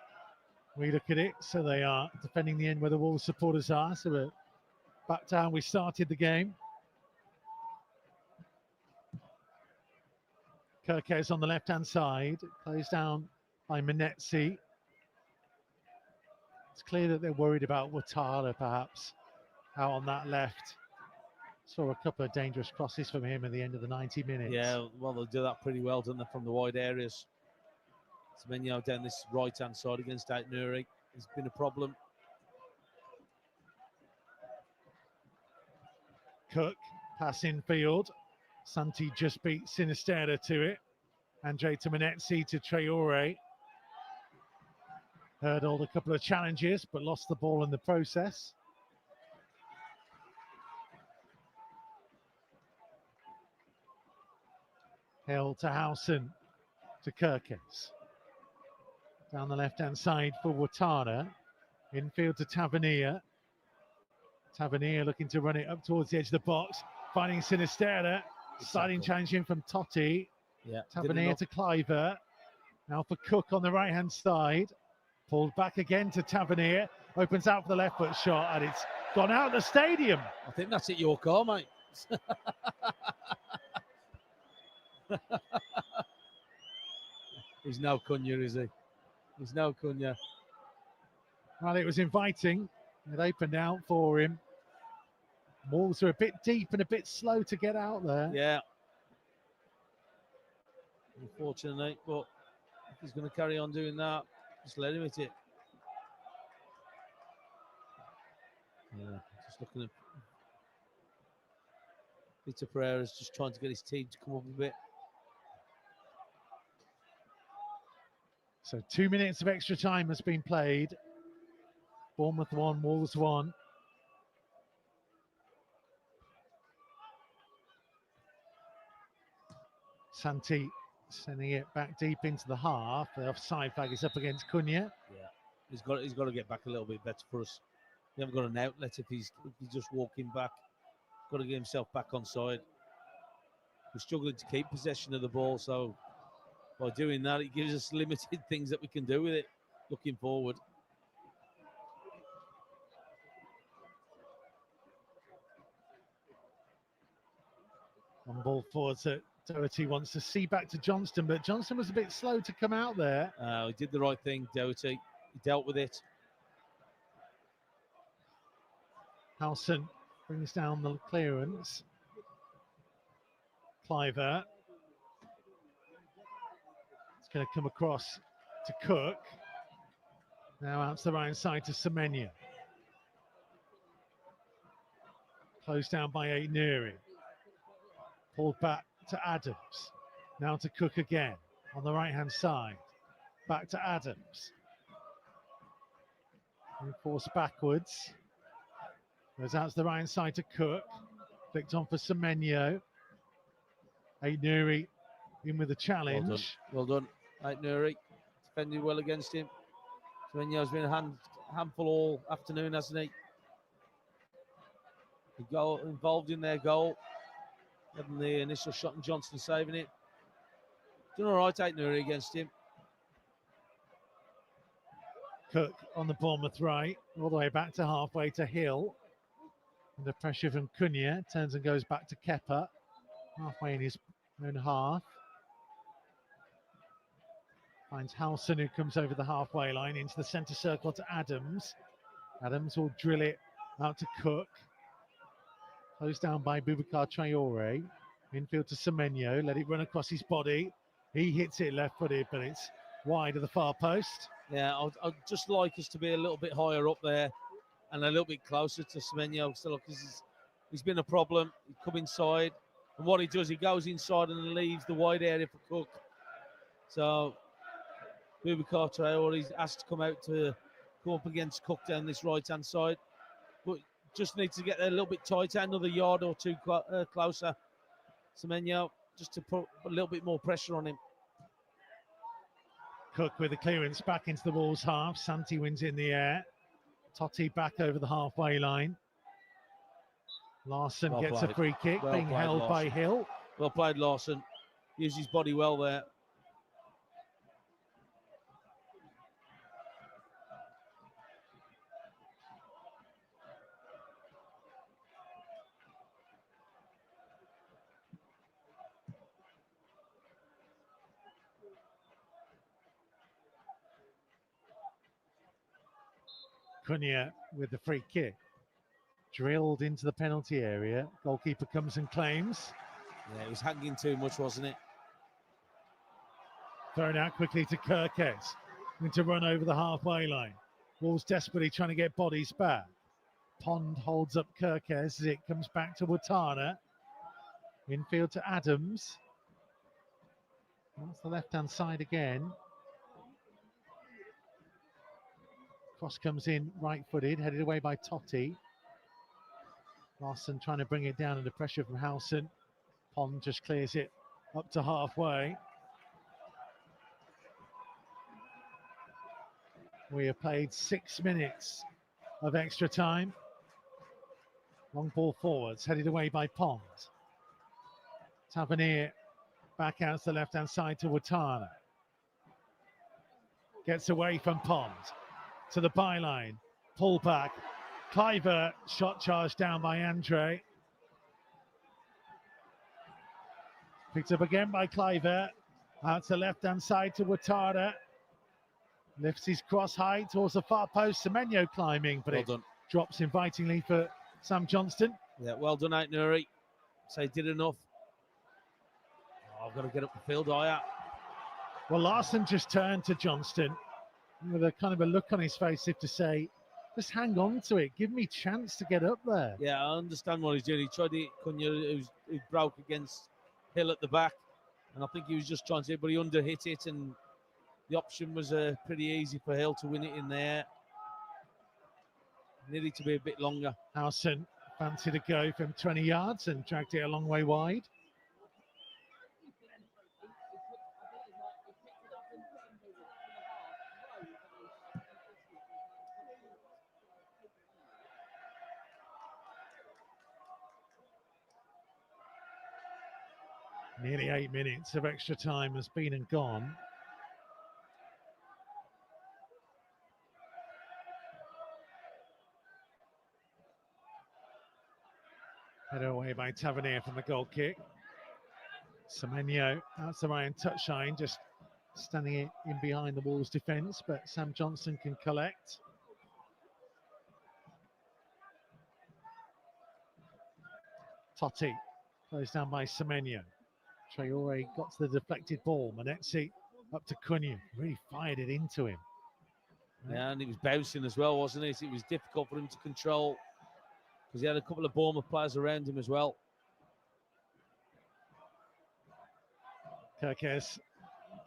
we look at it. So they are defending the end where the Wolves supporters are. So we're back to how we started the game. Kirkes on the left-hand side, closed down by Menetzi. It's clear that they're worried about Ouattara, perhaps, out on that left. Saw a couple of dangerous crosses from him at the end of the 90 minutes.
Yeah, well, they'll do that pretty well, don't they, from the wide areas. Semenyo down this right-hand side against Aït-Nouri has been a problem.
Cook, pass in field. Santi just beat Sinisterra to it. Andre to Menetzi to Traore. Hurdled a couple of challenges, but lost the ball in the process. Hill to Howson to Kirkes. Down the left-hand side for Ouattara. Infield to Tavernier. Tavernier looking to run it up towards the edge of the box. Finding Sinisterra. Sliding challenge in from Totti.
Yeah,
Tavernier to Cliver. Now for Cook on the right-hand side. Pulled back again to Tavernier. Opens out for the left foot shot, and it's gone out of the stadium.
I think that's it, your call, mate. He's no Cunha, is he? He's no Cunha.
Well, it was inviting. It opened out for him. Wolves are a bit deep and a bit slow to get out there.
Yeah. Unfortunately, but if he's going to carry on doing that, just let him hit it. Yeah, just looking at Peter Pereira's just trying to get his team to come up a bit.
So 2 minutes of extra time has been played. Bournemouth 1, Wolves 1. Santi sending it back deep into the half. The offside flag is up against Cunha.
Yeah, he's got to get back a little bit better for us. We haven't got an outlet if he's just walking back. Got to get himself back on side. We're struggling to keep possession of the ball, so by doing that, it gives us limited things that we can do with it looking forward.
One ball forward, so Doherty wants to see back to Johnston, but Johnston was a bit slow to come out there.
He did the right thing, Doherty. He dealt with it.
Howson brings down the clearance. Cliver. It's going to come across to Cook. Now out to the right side to Semenyo. Closed down by Aït-Nouri. Pulled back to Adams. Now to Cook again on the right-hand side. Back to Adams. Forced backwards. Goes out to the right-hand side to Cook. Flicked on for Semenyo. Aït-Nouri in with the challenge.
Well done. Aït-Nouri defended well against him. Semenyo's been a handful all afternoon, hasn't he? The goal involved in their goal. Having the initial shot and Johnston saving it. Done all right, Aït-Nouri against him.
Cook on the Bournemouth right, all the way back to halfway to Hill. Under pressure from Cunha, turns and goes back to Kepa. Halfway in his own half. Finds Halson, who comes over the halfway line into the centre circle to Adams. Adams will drill it out to Cook. Closed down by Boubacar Traoré. Infield to Semenyo, let it run across his body. He hits it left-footed, but it's wide of the far post.
Yeah, I'd just like us to be a little bit higher up there and a little bit closer to Semenyo. So look, he's been a problem. He come inside, and what he does, he goes inside and leaves the wide area for Cook. So Boubacar Traoré has to come out to come up against Cook down this right-hand side. But just needs to get a little bit tighter, another yard or two closer. Semenyo, just to put a little bit more pressure on him.
Cook with the clearance back into the Wolves half. Santi wins in the air. Totti back over the halfway line. Larson
Well
gets
played.
a free kick,
Well
being
played,
held
Larson.
by Hill.
Well played, Larson. Used his body well there.
Cunha with the free kick. Drilled into the penalty area. Goalkeeper comes and claims.
Yeah, it was hanging too much, wasn't it?
Thrown out quickly to Kirkes. Going to run over the halfway line. Wolves desperately trying to get bodies back. Pond holds up Kirkes as it comes back to Watana. Infield to Adams. That's the left-hand side again. Cross comes in right-footed, headed away by Totti. Larson trying to bring it down under pressure from Halson. Pond just clears it up to halfway. We have played 6 minutes of extra time. Long ball forwards, headed away by Pond. Tavernier back out to the left-hand side to Watana. Gets away from Pond. To the byline, pull back. Cliver, shot charged down by Andre. Picked up again by Cliver. Out to the left-hand side to Watara. Lifts his cross high towards the far post. Semenyo climbing, but
Well
it
done.
drops invitingly for Sam Johnston.
Yeah, well done, Aït-Nouri. So he did enough. Oh, I've got to get up the field higher.
Well, Larson just turned to Johnston with a kind of a look on his face, if to say, just hang on to it. Give me a chance to get up there.
Yeah, I understand what he's doing. He tried to hit Cunha, who broke against Hill at the back. And I think he was just trying to hit, but he underhit it. And the option was pretty easy for Hill to win it in there. Needed to be a bit longer.
Howson fancied a go from 20 yards and dragged it a long way wide. Nearly 8 minutes of extra time has been and gone. Headed away by Tavernier from the goal kick. Semenyo out to Ryan Touchline, just standing in behind the Wolves defence, but Sam Johnson can collect. Totti closed down by Semenyo. Traoré got to the deflected ball. Manetzi up to Cunha, really fired it into him.
Yeah, and it was bouncing as well, wasn't it? It was difficult for him to control because he had a couple of Bournemouth players around him as well.
Kirkes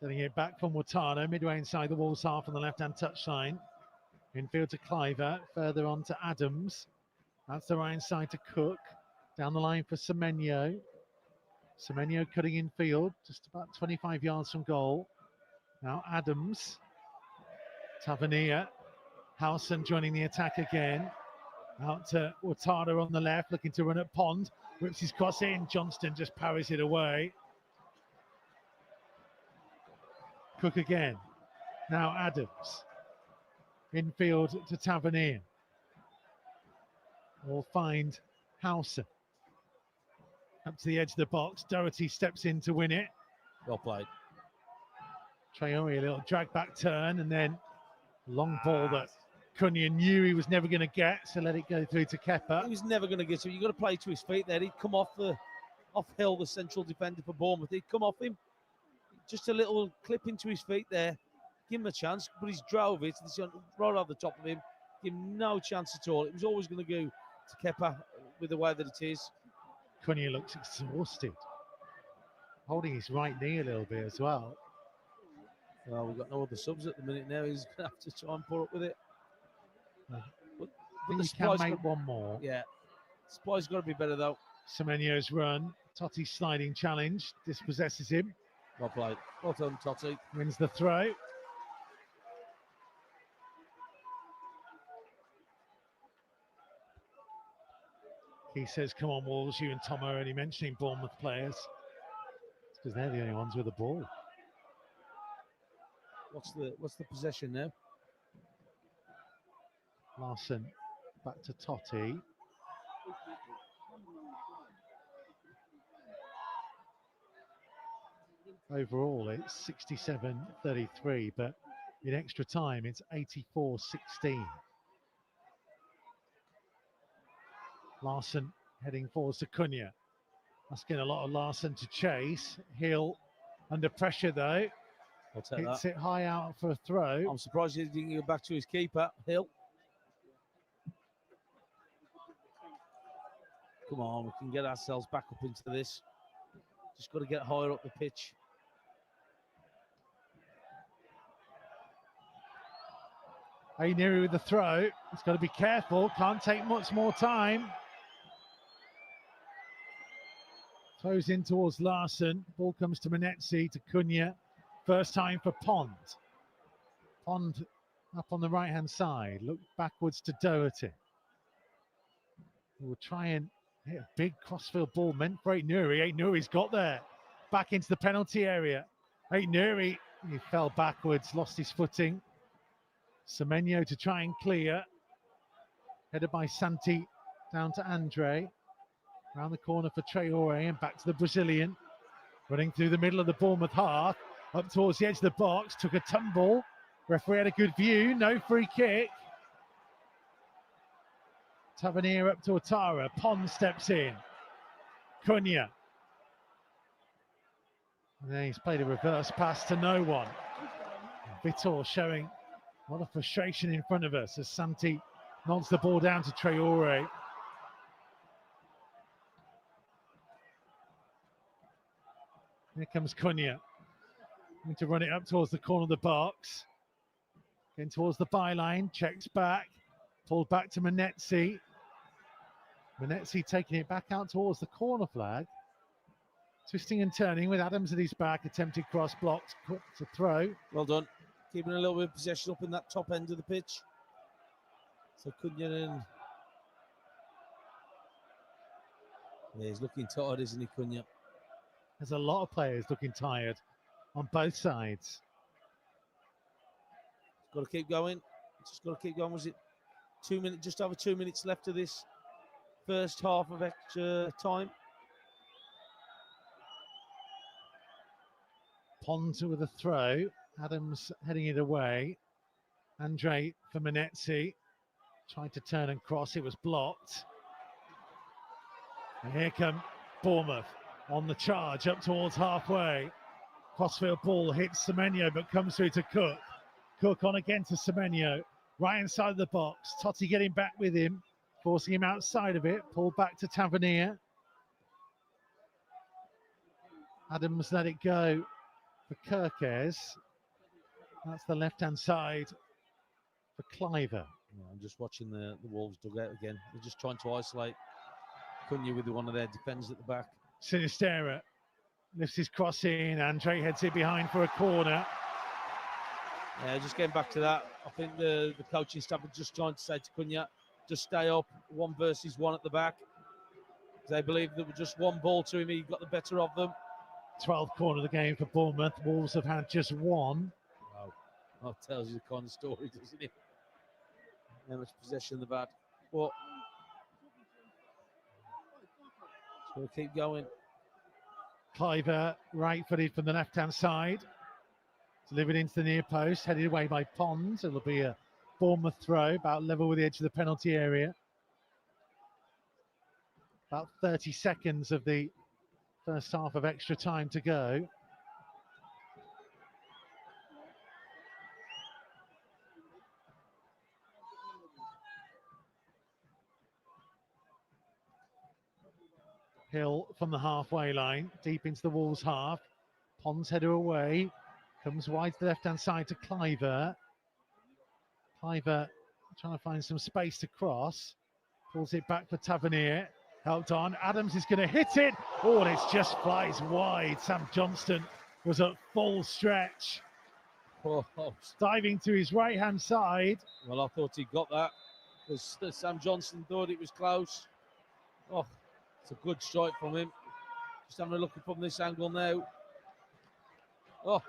getting it back from Watano, midway inside the Wolves half on the left-hand touchline. Infield to Cliver, further on to Adams. That's the right side to Cook. Down the line for Semenyo. Semenyo cutting in field, just about 25 yards from goal. Now Adams. Tavernier. Howson joining the attack again. Out to Watano on the left, looking to run at Pond. Whips his cross in. Johnston just parries it away. Cook again. Now Adams. Infield to Tavernier. Will find Howson. Up to the edge of the box. Doherty steps in to win it.
Well played.
Traore, a little drag back turn, and then long ball that Cunha knew he was never going to get, so let it go through to Kepa.
He was never going to get to it. You've got to play to his feet there. He'd come off Hill, the central defender for Bournemouth. He'd come off him. Just a little clip into his feet there. Give him a chance, but he's drove it. It's right off the top of him. Give him no chance at all. It was always going to go to Kepa with the way that it is.
Cunha looks exhausted. Holding his right knee a little bit as well.
Well, we've got no other subs at the minute now. He's going to have to try and put up with it.
But he can make one more.
Yeah. Supply's got to be better, though.
Semenyo's run. Totti's sliding challenge. Dispossesses him.
Well played. Well done, Totti.
Wins the throw. He says, come on, Wolves, you and Tom are only mentioning Bournemouth players. It's because they're the only ones with the ball.
What's the possession now?
Larson back to Totti. Overall, it's 67-33, but in extra time, it's 84-16. Larson heading forwards to Cunha. Asking a lot of Larson to chase. Hill under pressure, though.
I'll take
Hits
that.
it high out for a throw.
I'm surprised he didn't go back to his keeper, Hill. Come on, we can get ourselves back up into this. Just got to get higher up the pitch.
Aineri with the throw. He's got to be careful. Can't take much more time. Throws in towards Larson. Ball comes to Manetzi, to Cunha. First time for Pond. Pond up on the right-hand side. Look backwards to Doherty. We'll try and hit a big crossfield ball meant for Ainuri. Ainuri's got there. Back into the penalty area. Ainuri, he fell backwards, lost his footing. Semenyo to try and clear. Headed by Santi down to Andre. Round the corner for Traore and back to the Brazilian. Running through the middle of the Bournemouth half. Up towards the edge of the box. Took a tumble. Referee had a good view. No free kick. Tavernier up to Ouattara. Pond steps in. Cunha. And then he's played a reverse pass to no one. Vitor showing a lot of frustration in front of us as Santi nods the ball down to Traore. Here comes Cunha. Going to run it up towards the corner of the box. Getting towards the byline. Checks back. Pulled back to Manetzi. Manetzi taking it back out towards the corner flag. Twisting and turning with Adams at his back. Attempted cross blocked. To throw.
Well done. Keeping a little bit of possession up in that top end of the pitch. So Cunha in. Yeah, he's looking tired, isn't he, Cunha?
There's a lot of players looking tired on both sides.
Got to keep going. Just got to keep going. Was it 2 minutes? Just over 2 minutes left of this first half of extra time.
Pond with a throw. Adams heading it away. Andre for Manetzi. Tried to turn and cross. It was blocked. And here come Bournemouth on the charge up towards halfway. Crossfield ball hits Semenyo but comes through to Cook. Cook on again to Semenyo. Right inside the box. Totti getting back with him. Forcing him outside of it. Pulled back to Tavernier. Adams let it go for Kirkes. That's the left-hand side for Cliver.
I'm just watching the Wolves dugout again. They're just trying to isolate Cunha with one of their defenders at the back.
Sinistera lifts his cross in. Andre heads it behind for a corner.
Yeah, just getting back to that. I think the coaching staff are just trying to say to Cunha, just stay up, 1 versus 1 at the back. They believe there was just one ball to him, he got the better of them.
12th corner of the game for Bournemouth. Wolves have had just one.
Wow, that tells you the kind of story, doesn't it? How much possession they've had. But we'll keep going.
Cliver, right-footed from the left-hand side. Delivered into the near post, headed away by Pons. It'll be a Bournemouth throw, about level with the edge of the penalty area. About 30 seconds of the first half of extra time to go. Hill from the halfway line, deep into the Wolves half. Pons header away, comes wide to the left-hand side to Cliver. Cliver trying to find some space to cross. Pulls it back for Tavernier. Helped on. Adams is going to hit it. Oh, and it just flies wide. Sam Johnston was at full stretch.
Oh.
Diving to his right-hand side.
Well, I thought he got that because Sam Johnston thought it was close. Oh, it's a good strike from him. Just having a look from this angle now. Oh,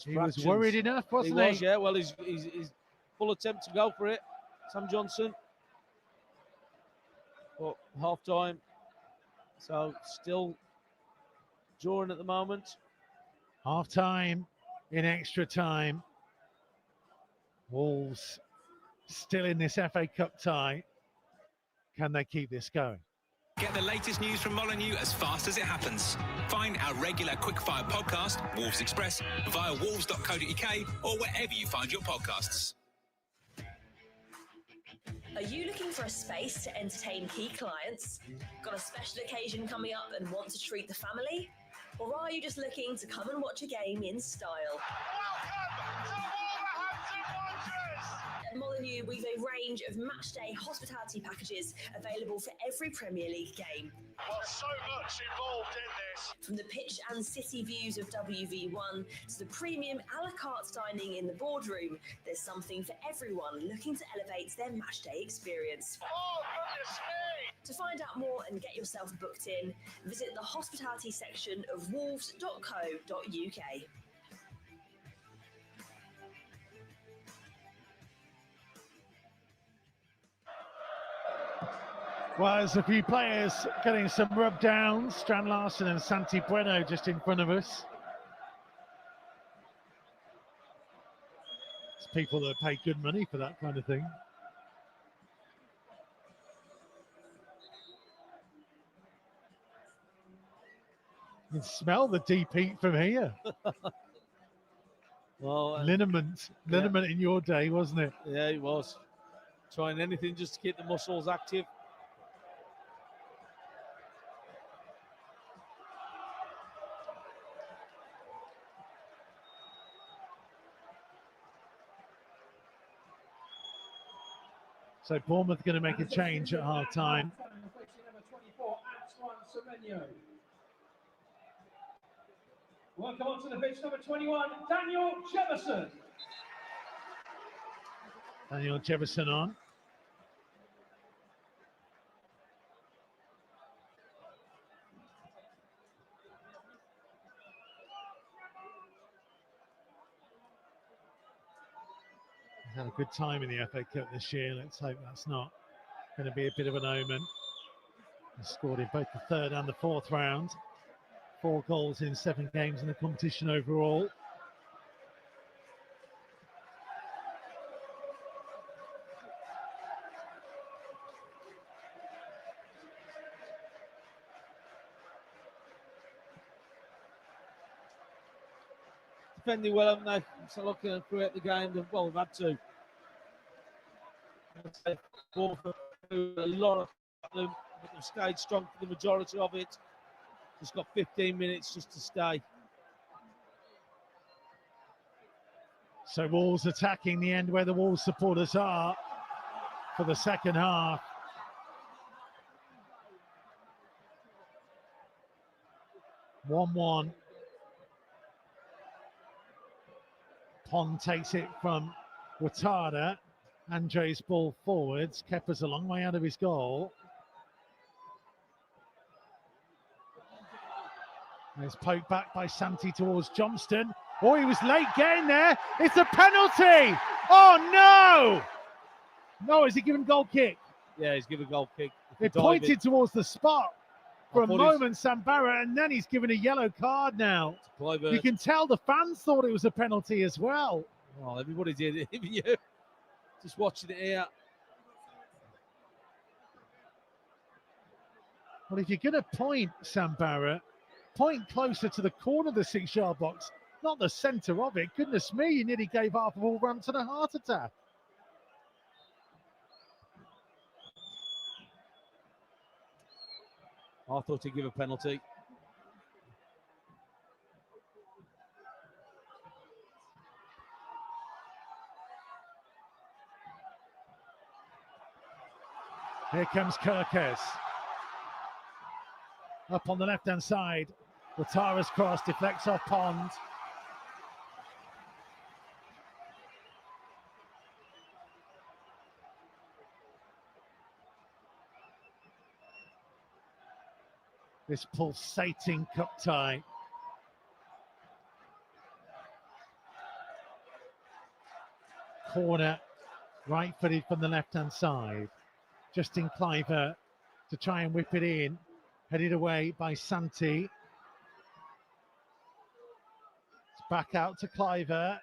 he was worried enough, wasn't he?
He was, yeah. Well, he's full attempt to go for it, Sam Johnson. But half time, so still drawing at the moment.
Half time in extra time. Wolves still in this FA Cup tie. Can they keep this going?
Get the latest news from Molineux as fast as it happens. Find our regular quickfire podcast, Wolves Express, via wolves.co.uk or wherever you find your podcasts.
Are you looking for a space to entertain key clients? Got a special occasion coming up and want to treat the family? Or are you just looking to come and watch a game in style? At Molineux, we've a range of matchday hospitality packages available for every Premier League game.
Well, so much involved in this.
From the pitch and city views of WV1 to the premium a la carte dining in the boardroom, there's something for everyone looking to elevate their matchday experience.
Oh, goodness me!
To find out more and get yourself booked in, visit the hospitality section of wolves.co.uk.
Well, there's a few players getting some rub downs. Strand Larson and Santi Bueno just in front of us. It's people that pay good money for that kind of thing. You can smell the deep heat from here.
Well,
liniment in your day, wasn't it?
Yeah, it was. Trying anything just to keep the muscles active.
So Bournemouth going to make a change at half time.
Welcome onto the pitch, number 21, Daniel Jefferson.
Daniel Jefferson on. He's had a good time in the FA Cup this year. Let's hope that's not going to be a bit of an omen. He scored in both the third and the fourth round. 4 goals in 7 games in the competition overall.
Defending well, haven't they? So looking throughout the game, they've had to. A lot of them, but they've stayed strong for the majority of it. Just got 15 minutes just to stay.
So Wolves attacking the end where the Wolves supporters are for the second half. One. Pond takes it from Watada. Andre's ball forwards. Kepa's a long way out of his goal. And it's poked back by Santi towards Johnston. Oh, he was late getting there. It's a penalty. Oh, no. No, is he giving goal kick?
Yeah, he's given a goal kick.
It pointed towards the spot for a moment, Sambara, and then he's given a yellow card now. You can tell the fans thought it was a penalty as well.
Well, everybody did, even you. Just watching it here.
Well, if you're going to point, Sambara, point closer to the corner of the 6-yard box, not the centre of it. Goodness me, you nearly gave half of Wolverhampton a heart attack.
I thought he'd give a penalty.
Here comes Kirkes. Up on the left-hand side. Watara's cross deflects off Pond. This pulsating cup tie. Corner, right-footed from the left-hand side. Justin Cliver to try and whip it in. Headed away by Santi. It's back out to Cliver.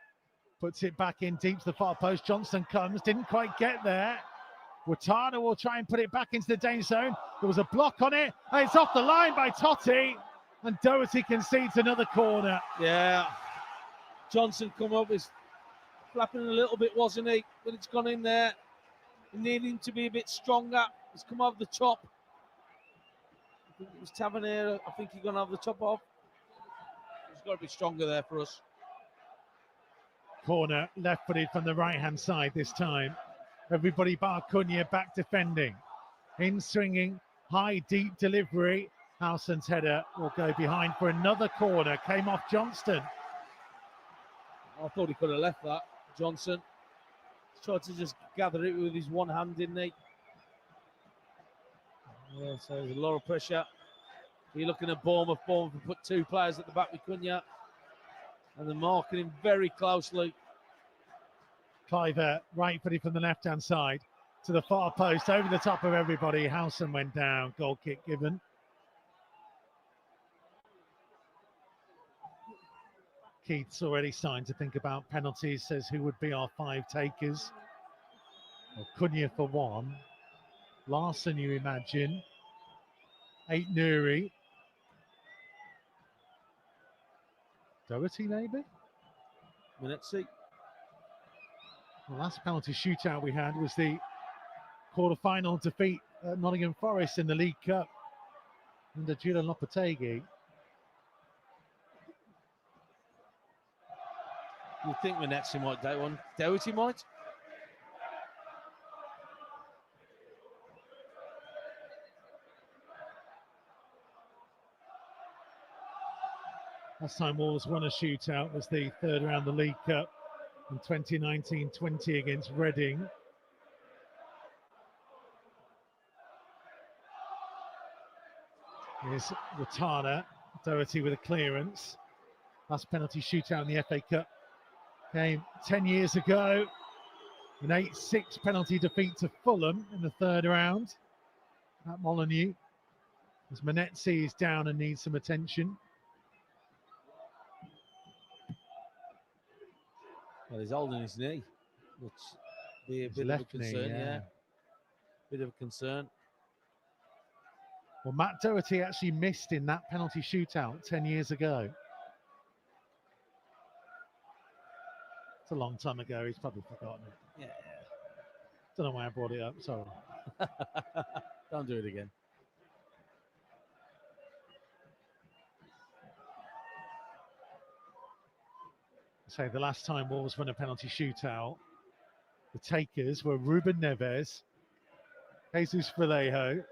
Puts it back in deep to the far post. Johnson comes, didn't quite get there. Watana will try and put it back into the danger zone. There was a block on it, and it's off the line by Totti. And Doherty concedes another corner.
Yeah. Johnson come up, he's flapping a little bit, wasn't he? But it's gone in there. Needing to be a bit stronger. He's come over the top. I think it was Tavernier. I think he's going to have the top off. He's got to be stronger there for us.
Corner, left-footed from the right-hand side this time. Everybody bar Cunha back defending. In swinging, high, deep delivery. Howson's header will go behind for another corner. Came off Johnston.
I thought he could have left that, Johnson. Tried to just gather it with his one hand, didn't he? Yeah, so there's a lot of pressure. You're looking at Bournemouth. Bournemouth have put 2 players at the back with Cunha. And they're marking him very closely.
Cliver, right-footed from the left-hand side to the far post, over the top of everybody. Howson went down. Goal kick given. Keith's already starting to think about penalties, says who would be our 5 takers. Well, Cunha for 1. Larson, you imagine. 8 Nuri. Doherty, maybe?
Let's see.
The last penalty shootout we had was the quarter-final defeat at Nottingham Forest in the League Cup under Julian Lopetegui.
You think Manetzi might take one? Doherty might?
Last time Wolves won a shootout was the 3rd round of the League Cup in 2019-20 against Reading. Here's Watana, Doherty with a clearance. Last penalty shootout in the FA Cup came 10 years ago. An 8-6 penalty defeat to Fulham in the 3rd round at Molineux. As Manetzi is down and needs some attention.
Well, he's holding his knee, which be a bit of a concern, yeah. Bit of a concern.
Well, Matt Doherty actually missed in that penalty shootout 10 years ago. It's a long time ago. He's probably forgotten it.
Yeah.
Don't know why I brought it up. Sorry.
Don't do it again.
Say the last time Wolves won a penalty shootout, the takers were Ruben Neves, Jesus Vallejo,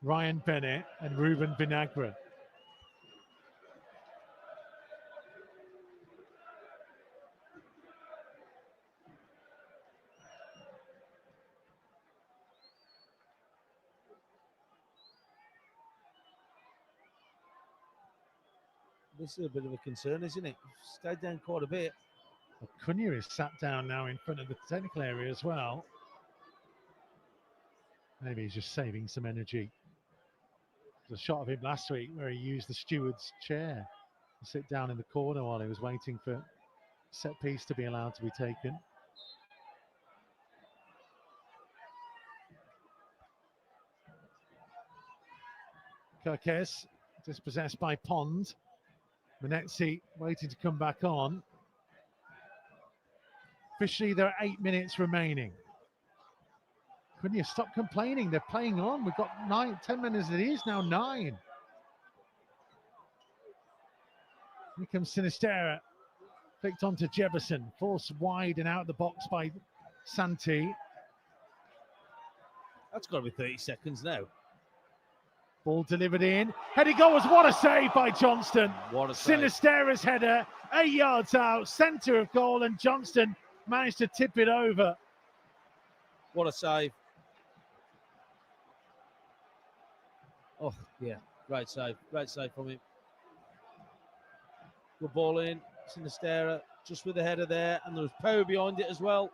Ryan Bennett, and Ruben Vinagre.
This is a bit of a concern, isn't it? Stayed down quite a bit.
Cunha is sat down now in front of the technical area as well. Maybe he's just saving some energy. There's a shot of him last week where he used the steward's chair to sit down in the corner while he was waiting for set piece to be allowed to be taken. Kirkes dispossessed by Pond. Manetzi waiting to come back on. Officially, there are 8 minutes remaining. Couldn't you stop complaining? They're playing on. We've got 10 minutes. It is now 9. Here comes Sinistera. Flicked onto Jefferson. Forced wide and out of the box by Santi.
That's got to be 30 seconds now.
Ball delivered in. Headed goals. What a save by Johnston.
What a save.
Sinistera's header. 8 yards out. Centre of goal. And Johnston managed to tip it over.
What a save. Oh, yeah. Great save. Great save from him. Good ball in. Sinistera just with the header there. And there was power behind it as well.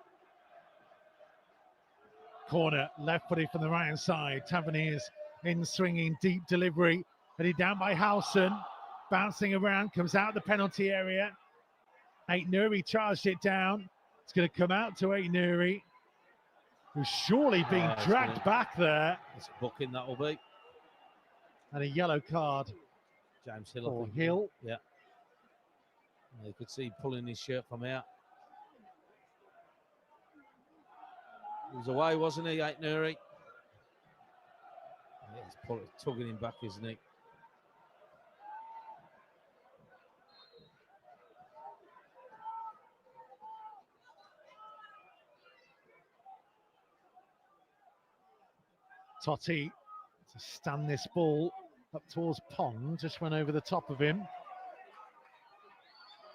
Corner. Left footed from the right hand side. Taverniers in swinging deep delivery. Headed down by Howson. Bouncing around. Comes out the penalty area. Ait Nouri charged it down. It's going to come out to Ait Nouri, who's surely being dragged back there.
It's a booking, that will be.
And a yellow card.
James Hill.
For Hill.
Yeah. You could see pulling his shirt from out. He was away, wasn't he, Ait Nouri? Yeah, he's tugging him back, isn't he?
Totti to stand this ball up towards Pond, just went over the top of him.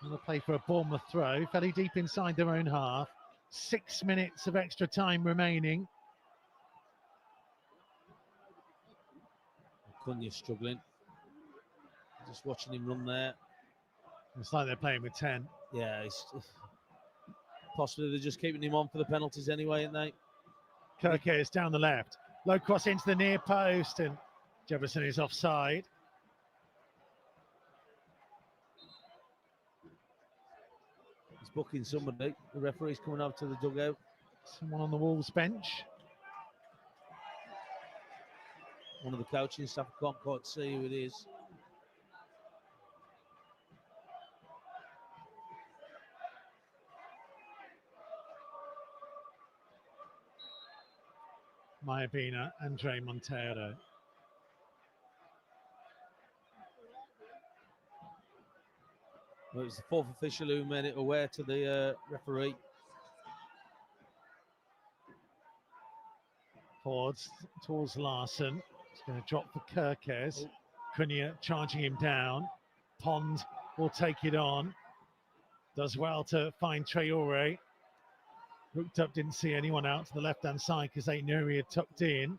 And they'll play for a Bournemouth throw, fairly deep inside their own half. 6 minutes of extra time remaining.
Cunha's struggling. Just watching him run there.
It's like they're playing with 10.
Yeah, possibly they're just keeping him on for the penalties anyway, aren't they?
Kirkes down the left. Low cross into the near post, and Jefferson is offside.
He's booking somebody. The referee's coming up to the dugout.
Someone on the Wolves bench.
One of the coaching staff. I can't quite see who it is.
Might have been Andre Montero.
Well, it was the fourth official who made it aware to the referee.
Forwards towards Larson. It's going to drop for Kirkes. Cunha charging him down. Pond will take it on. Does well to find Traore. Looked up, didn't see anyone out to the left-hand side because Ait Nouri had tucked in.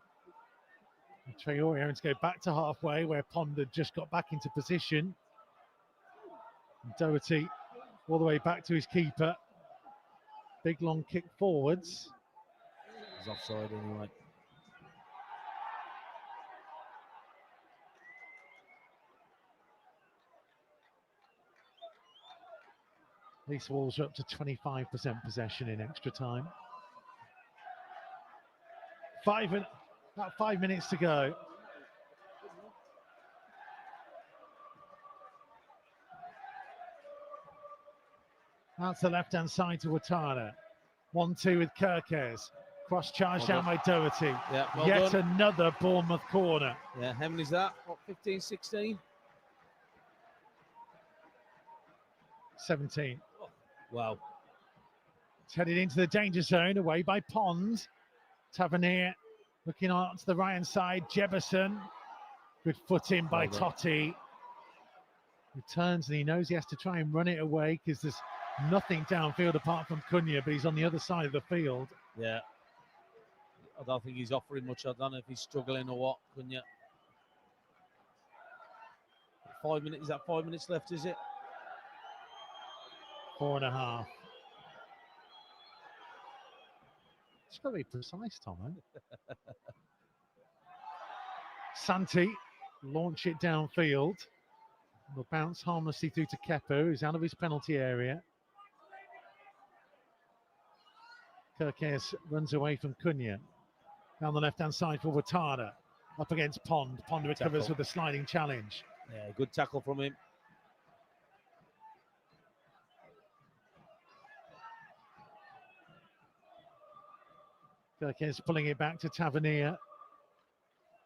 And Traore having to go back to halfway where Pond had just got back into position. And Doherty all the way back to his keeper. Big long kick forwards.
He's offside anyway.
These Wolves are up to 25% possession in extra time. About 5 minutes to go. Out to the left-hand side to Ouattara. 1-2 with Kirkes. Cross charge down by Doherty.
Yeah, well
Yet
done.
another Bournemouth corner.
Yeah, how many is that? What, 15, 16?
17.
Wow.
It's headed into the danger zone, away by Pond. Tavernier looking on to the right-hand side. Jefferson. Good foot in by
Well done.
Totti. Returns and he knows he has to try and run it away because there's nothing downfield apart from Cunha, but he's on the other side of the field.
Yeah. I don't think he's offering much. I don't know if he's struggling or what. Cunha. 5 minutes. Is that 5 minutes left, is it?
4.5. It's got to be precise, Tom. Eh? Santi launch it downfield. Will bounce harmlessly through to Kepo, who's out of his penalty area. Kirkes runs away from Cunha. Down the left-hand side for Watada. Up against Pond. Pond recovers
Tackle.
with a sliding challenge.
Yeah, good tackle from him.
Kirkes pulling it back to Tavernier.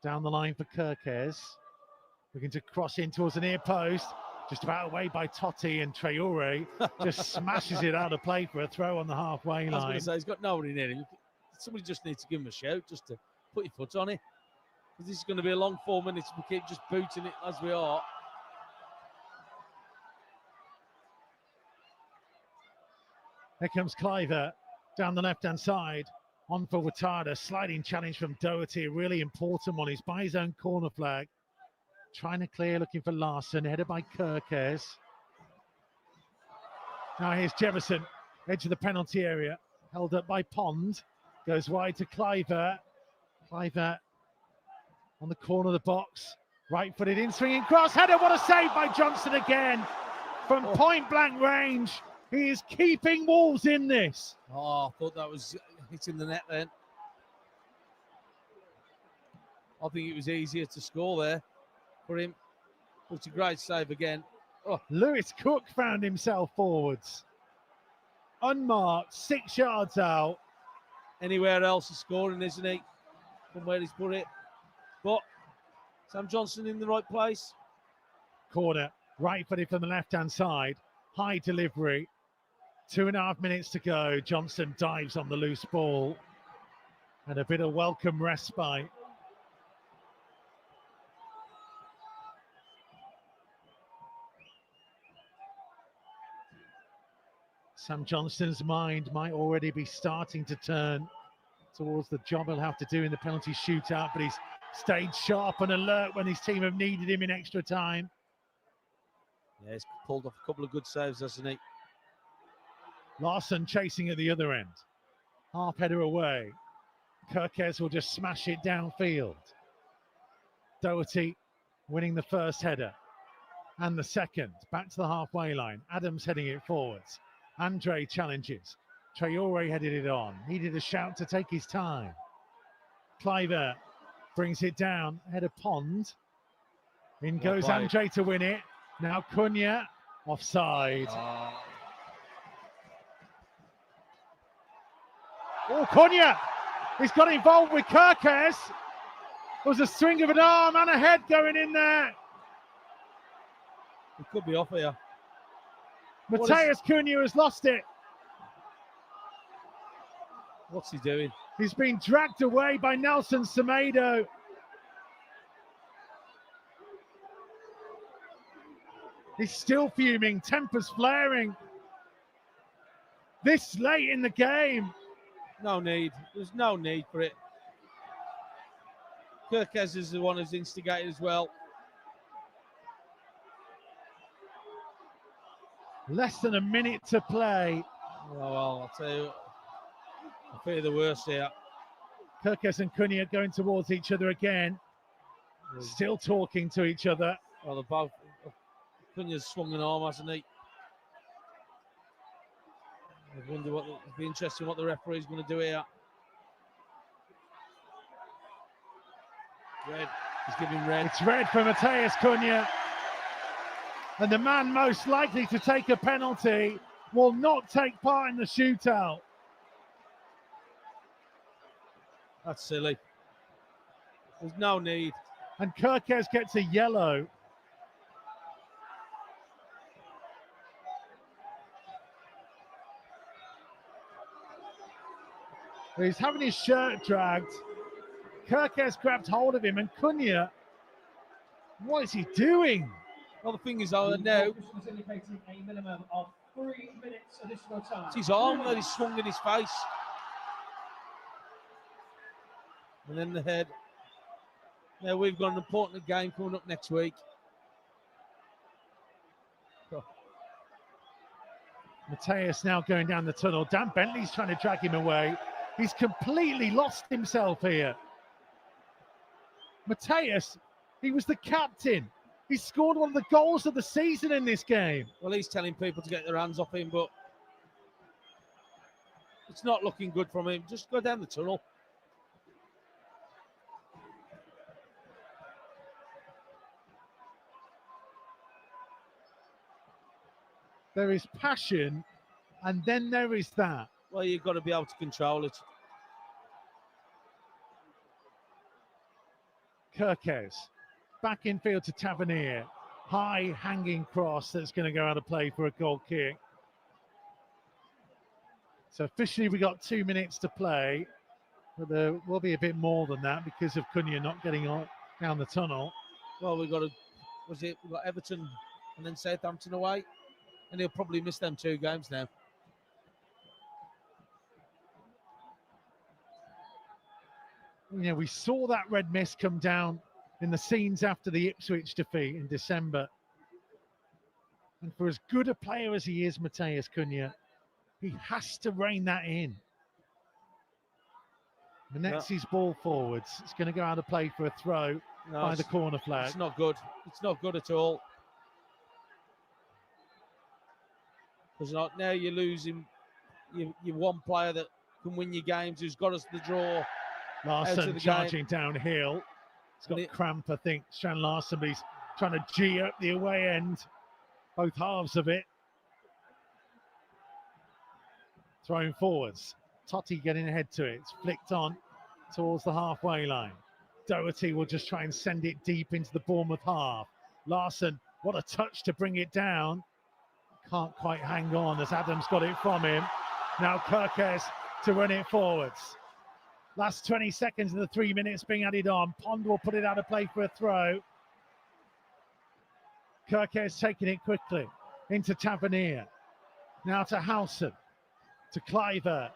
Down the line for Kirkes. Looking to cross in towards the near post. Just about away by Totti, and Traore just smashes it out of play for a throw on the halfway
I was
line.
going to say, he's got nobody near him. Somebody just needs to give him a shout, just to put your foot on it. Because this is going to be a long 4 minutes. We keep just booting it as we are.
Here comes Cliver down the left-hand side. On for Watada. Sliding challenge from Doherty. A really important one. He's by his own corner flag. Trying to clear, looking for Larson. Headed by Kirkes. Now here's Jefferson. Edge of the penalty area. Held up by Pond. Goes wide to Cliver. Cliver on the corner of the box. Right-footed in, swinging cross. Header. What a save by Johnson again. From point-blank range. He is keeping Wolves in this.
Oh, I thought that was hitting the net then. I think it was easier to score there for him. But it's a great save again. Oh.
Lewis Cook found himself forwards. Unmarked, 6 yards out.
Anywhere else is scoring, isn't he? From where he's put it. But Sam Johnson in the right place.
Corner, right-footed from the left-hand side. High delivery. 2.5 minutes to go. Johnson dives on the loose ball. And a bit of welcome respite. Sam Johnston's mind might already be starting to turn towards the job he'll have to do in the penalty shootout, but he's stayed sharp and alert when his team have needed him in extra time.
Yeah, he's pulled off a couple of good saves, hasn't he?
Larson chasing at the other end. Half header away. Kirkes will just smash it downfield. Doherty winning the first header and the second. Back to the halfway line. Adams heading it forwards. Andre challenges. Traore headed it on. Needed a shout to take his time. Cliver brings it down. Header Pond. In goes
played.
Andre to win it. Now Cunha offside. Oh, Cunha! He's got involved with Kirkes. There was a swing of an arm and a head going in there.
He could be off here.
Mateus Cunha has lost it.
What's he doing?
He's been dragged away by Nelson Semedo. He's still fuming, tempers flaring. This late in the game.
No need. There's no need for it. Kirkes is the one who's instigated as well.
Less than a minute to play.
Oh, well, I'll tell you, I fear the worst here.
Kirkes and Cunha going towards each other again. Still talking to each other.
Well, they're both. Cunha's swung an arm, hasn't he? I wonder what. It'd be interesting what the referee's going to do here. Red. He's giving red.
It's red for Mateus Cunha. And the man most likely to take a penalty will not take part in the shootout.
That's silly. There's no need.
And Kirkes gets a yellow. He's having his shirt dragged. Kirkes grabbed hold of him, and Cunha, what is he doing?
Well, the thing is,
The
now
officials indicating a minimum of 3 minutes additional time.
it's his arm that he's swung in his face. And then the head. Now we've got an important game coming up next week.
Mateus now going down the tunnel. Dan Bentley's trying to drag him away. He's completely lost himself here. Mateus, he was the captain. He scored one of the goals of the season in this game.
Well, he's telling people to get their hands off him, but it's not looking good from him. Just go down the tunnel.
There is passion, and then there is that.
Well, you've got to be able to control it.
Kirkes, back in field to Tavernier. High hanging cross that's going to go out of play for a goal kick. So officially we got 2 minutes to play, but there will be a bit more than that because of Cunha not getting on down the tunnel.
Well, we've got Everton and then Southampton away, and he'll probably miss them 2 games now.
You know, we saw that red mist come down in the scenes after the Ipswich defeat in December. And for as good a player as he is, Mateus Cunha, he has to rein that in. Menetsi's ball forwards. It's going to go out of play for a throw by the corner flag.
It's not good. It's not good at all. Because now you're losing your one player that can win your games, who's got us the draw.
Larson charging downhill. He's got cramp, I think. Strand Larson, but he's trying to G up the away end. Both halves of it. Thrown forwards. Totti getting ahead to it. It's flicked on towards the halfway line. Doherty will just try and send it deep into the Bournemouth half. Larson, what a touch to bring it down. Can't quite hang on as Adams got it from him. Now Kirkes to run it forwards. Last 20 seconds of the 3 minutes being added on. Pond will put it out of play for a throw. Kirkes taking it quickly into Tavernier. Now to Howson. To Cliver.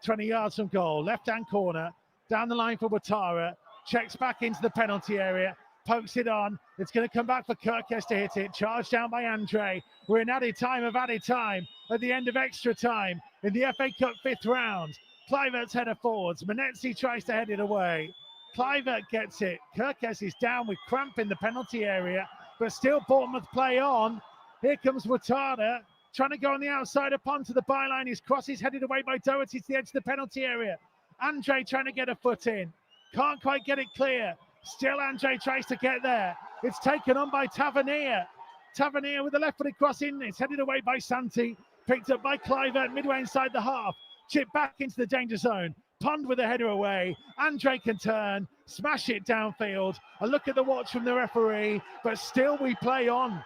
20 yards from goal. Left-hand corner. Down the line for Ouattara. Checks back into the penalty area. Pokes it on. It's going to come back for Kirkes to hit it. Charged down by Andre. We're in added time at the end of extra time in the FA Cup 5th round. Kluivert's header forwards. Menetzi tries to head it away. Kluivert gets it. Kirkes is down with cramp in the penalty area, but still Bournemouth play on. Here comes Ouattara, trying to go on the outside of Pond to the byline. His cross is headed away by Doherty to the edge of the penalty area. Andre trying to get a foot in. Can't quite get it clear. Still Andre tries to get there. It's taken on by Tavernier. Tavernier with a left-footed cross in. It's headed away by Santi. Picked up by Kluivert midway inside the half. Chip back into the danger zone. Pond with a header away. Andre can turn, smash it downfield. A look at the watch from the referee, but still we play on.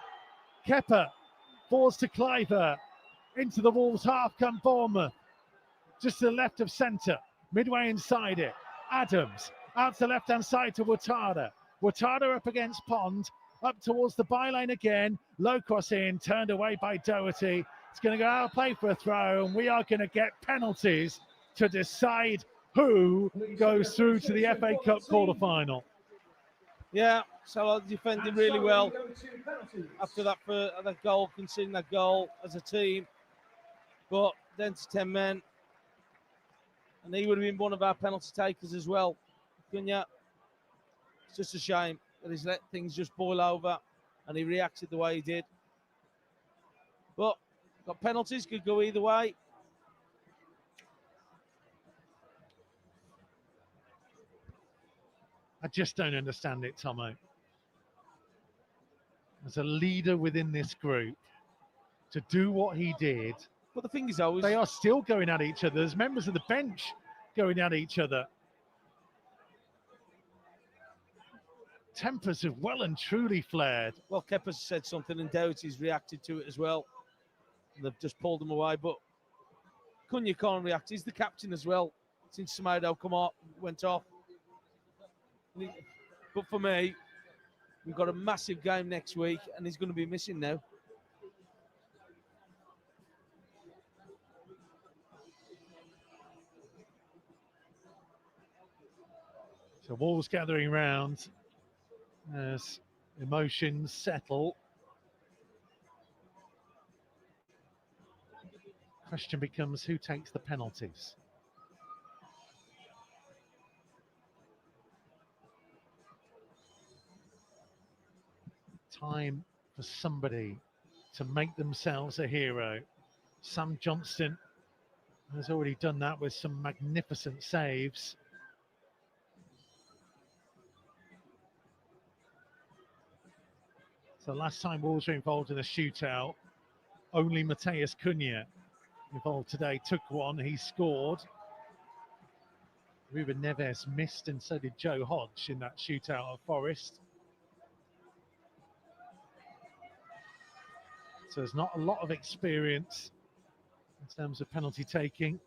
Kepa falls to Kluivert. Into the Wolves half come Bournemouth. Just to the left of centre. Midway inside it. Adams out to the left-hand side to Ouattara. Ouattara up against Pond. Up towards the byline again. Low cross in, turned away by Doherty. It's going to go out of play for a throw, and we are going to get penalties to decide who goes through to the FA Cup quarter-final.
Yeah, Salah defending really well after that goal, conceding that goal as a team. But then to 10 men, and he would have been one of our penalty takers as well. Cunha, it's just a shame that he's let things just boil over and he reacted the way he did. But got penalties, could go either way.
I just don't understand it, Tomo. As a leader within this group, to do what he did.
But the thing is, always
they are still going at each other. There's members of the bench going at each other. Tempers have well and truly flared.
Well, Kepa's said something and Doherty's reacted to it as well. They've just pulled him away, but Cunha can't react. He's the captain as well. since Semedo went off. But for me, we've got a massive game next week, and he's going to be missing now.
So Wolves gathering round as emotions settle. Question becomes, who takes the penalties? Time for somebody to make themselves a hero. Sam Johnston has already done that with some magnificent saves. So last time Wolves were involved in a shootout, only Mateus Cunha involved today took one, he scored. Ruben Neves missed, and so did Joe Hodge in that shootout at Forest. So there's not a lot of experience in terms of penalty taking.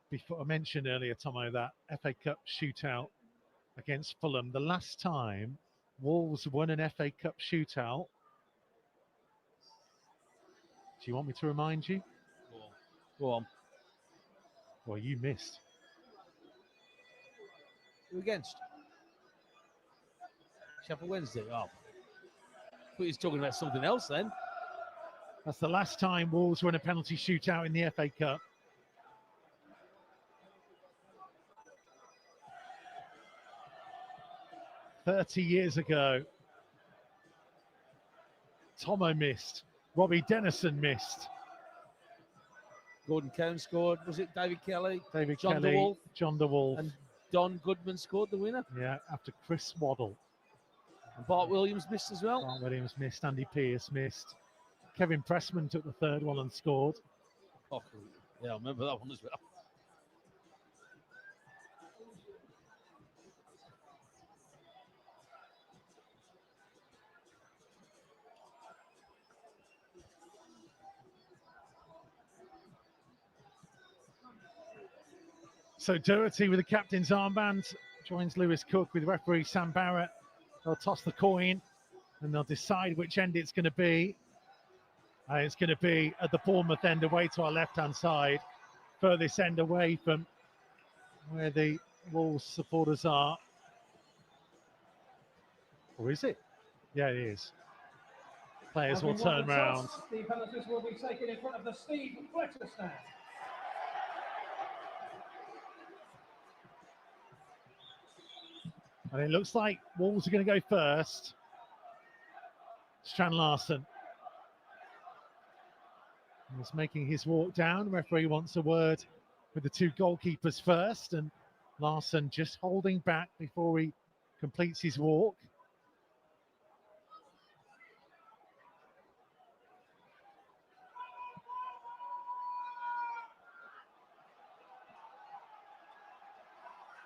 Before I mentioned earlier, Tomo, that FA Cup shootout against Fulham. The last time Wolves won an FA Cup shootout, do you want me to remind you?
Go on.
Well, you missed.
Who against? Sheffield Wednesday. Oh. But he's talking about something else then.
That's the last time Wolves won a penalty shootout in the FA Cup. "30 years ago." Tomo missed. Robbie Dennison missed.
Gordon Cowan scored. Was it David Kelly?
John DeWolf.
And Don Goodman scored the winner.
Yeah, after Chris Waddle.
And Bart Williams missed as well.
Bart Williams missed. Andy Pearce missed. Kevin Pressman took the third one and scored.
Oh, yeah, I remember that one as well.
So Doherty with the captain's armband joins Lewis Cook with referee Sam Barrett. They'll toss the coin and they'll decide which end it's going to be. It's going to be at the Bournemouth end, away to our left-hand side, furthest end away from where the Wolves supporters are. Or is it? Yeah, it is. Players will turn round.
The penalties will be taken in front of the Steve Fletcher stand.
And it looks like Wolves are going to go first. Strand Larsen is making his walk down. Referee wants a word with the two goalkeepers first, and Larsen just holding back before he completes his walk.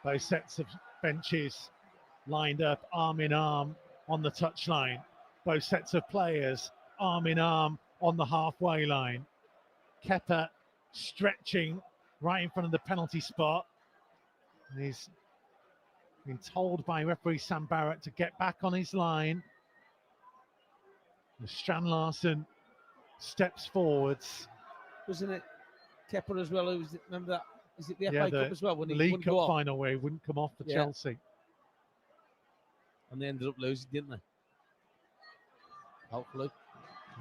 Both sets of benches lined up arm in arm on the touchline. Both sets of players arm in arm on the halfway line. Kepa stretching right in front of the penalty spot. And he's been told by referee Sam Barrett to get back on his line. Strand Larsen steps forwards.
Wasn't it Kepa as well? Remember that? Is it the
Yeah,
FA Cup as well? When
the
he
League
wouldn't
Cup
go off?
final where he wouldn't come off for
Yeah.
Chelsea.
And they ended up losing, didn't they? Hopefully.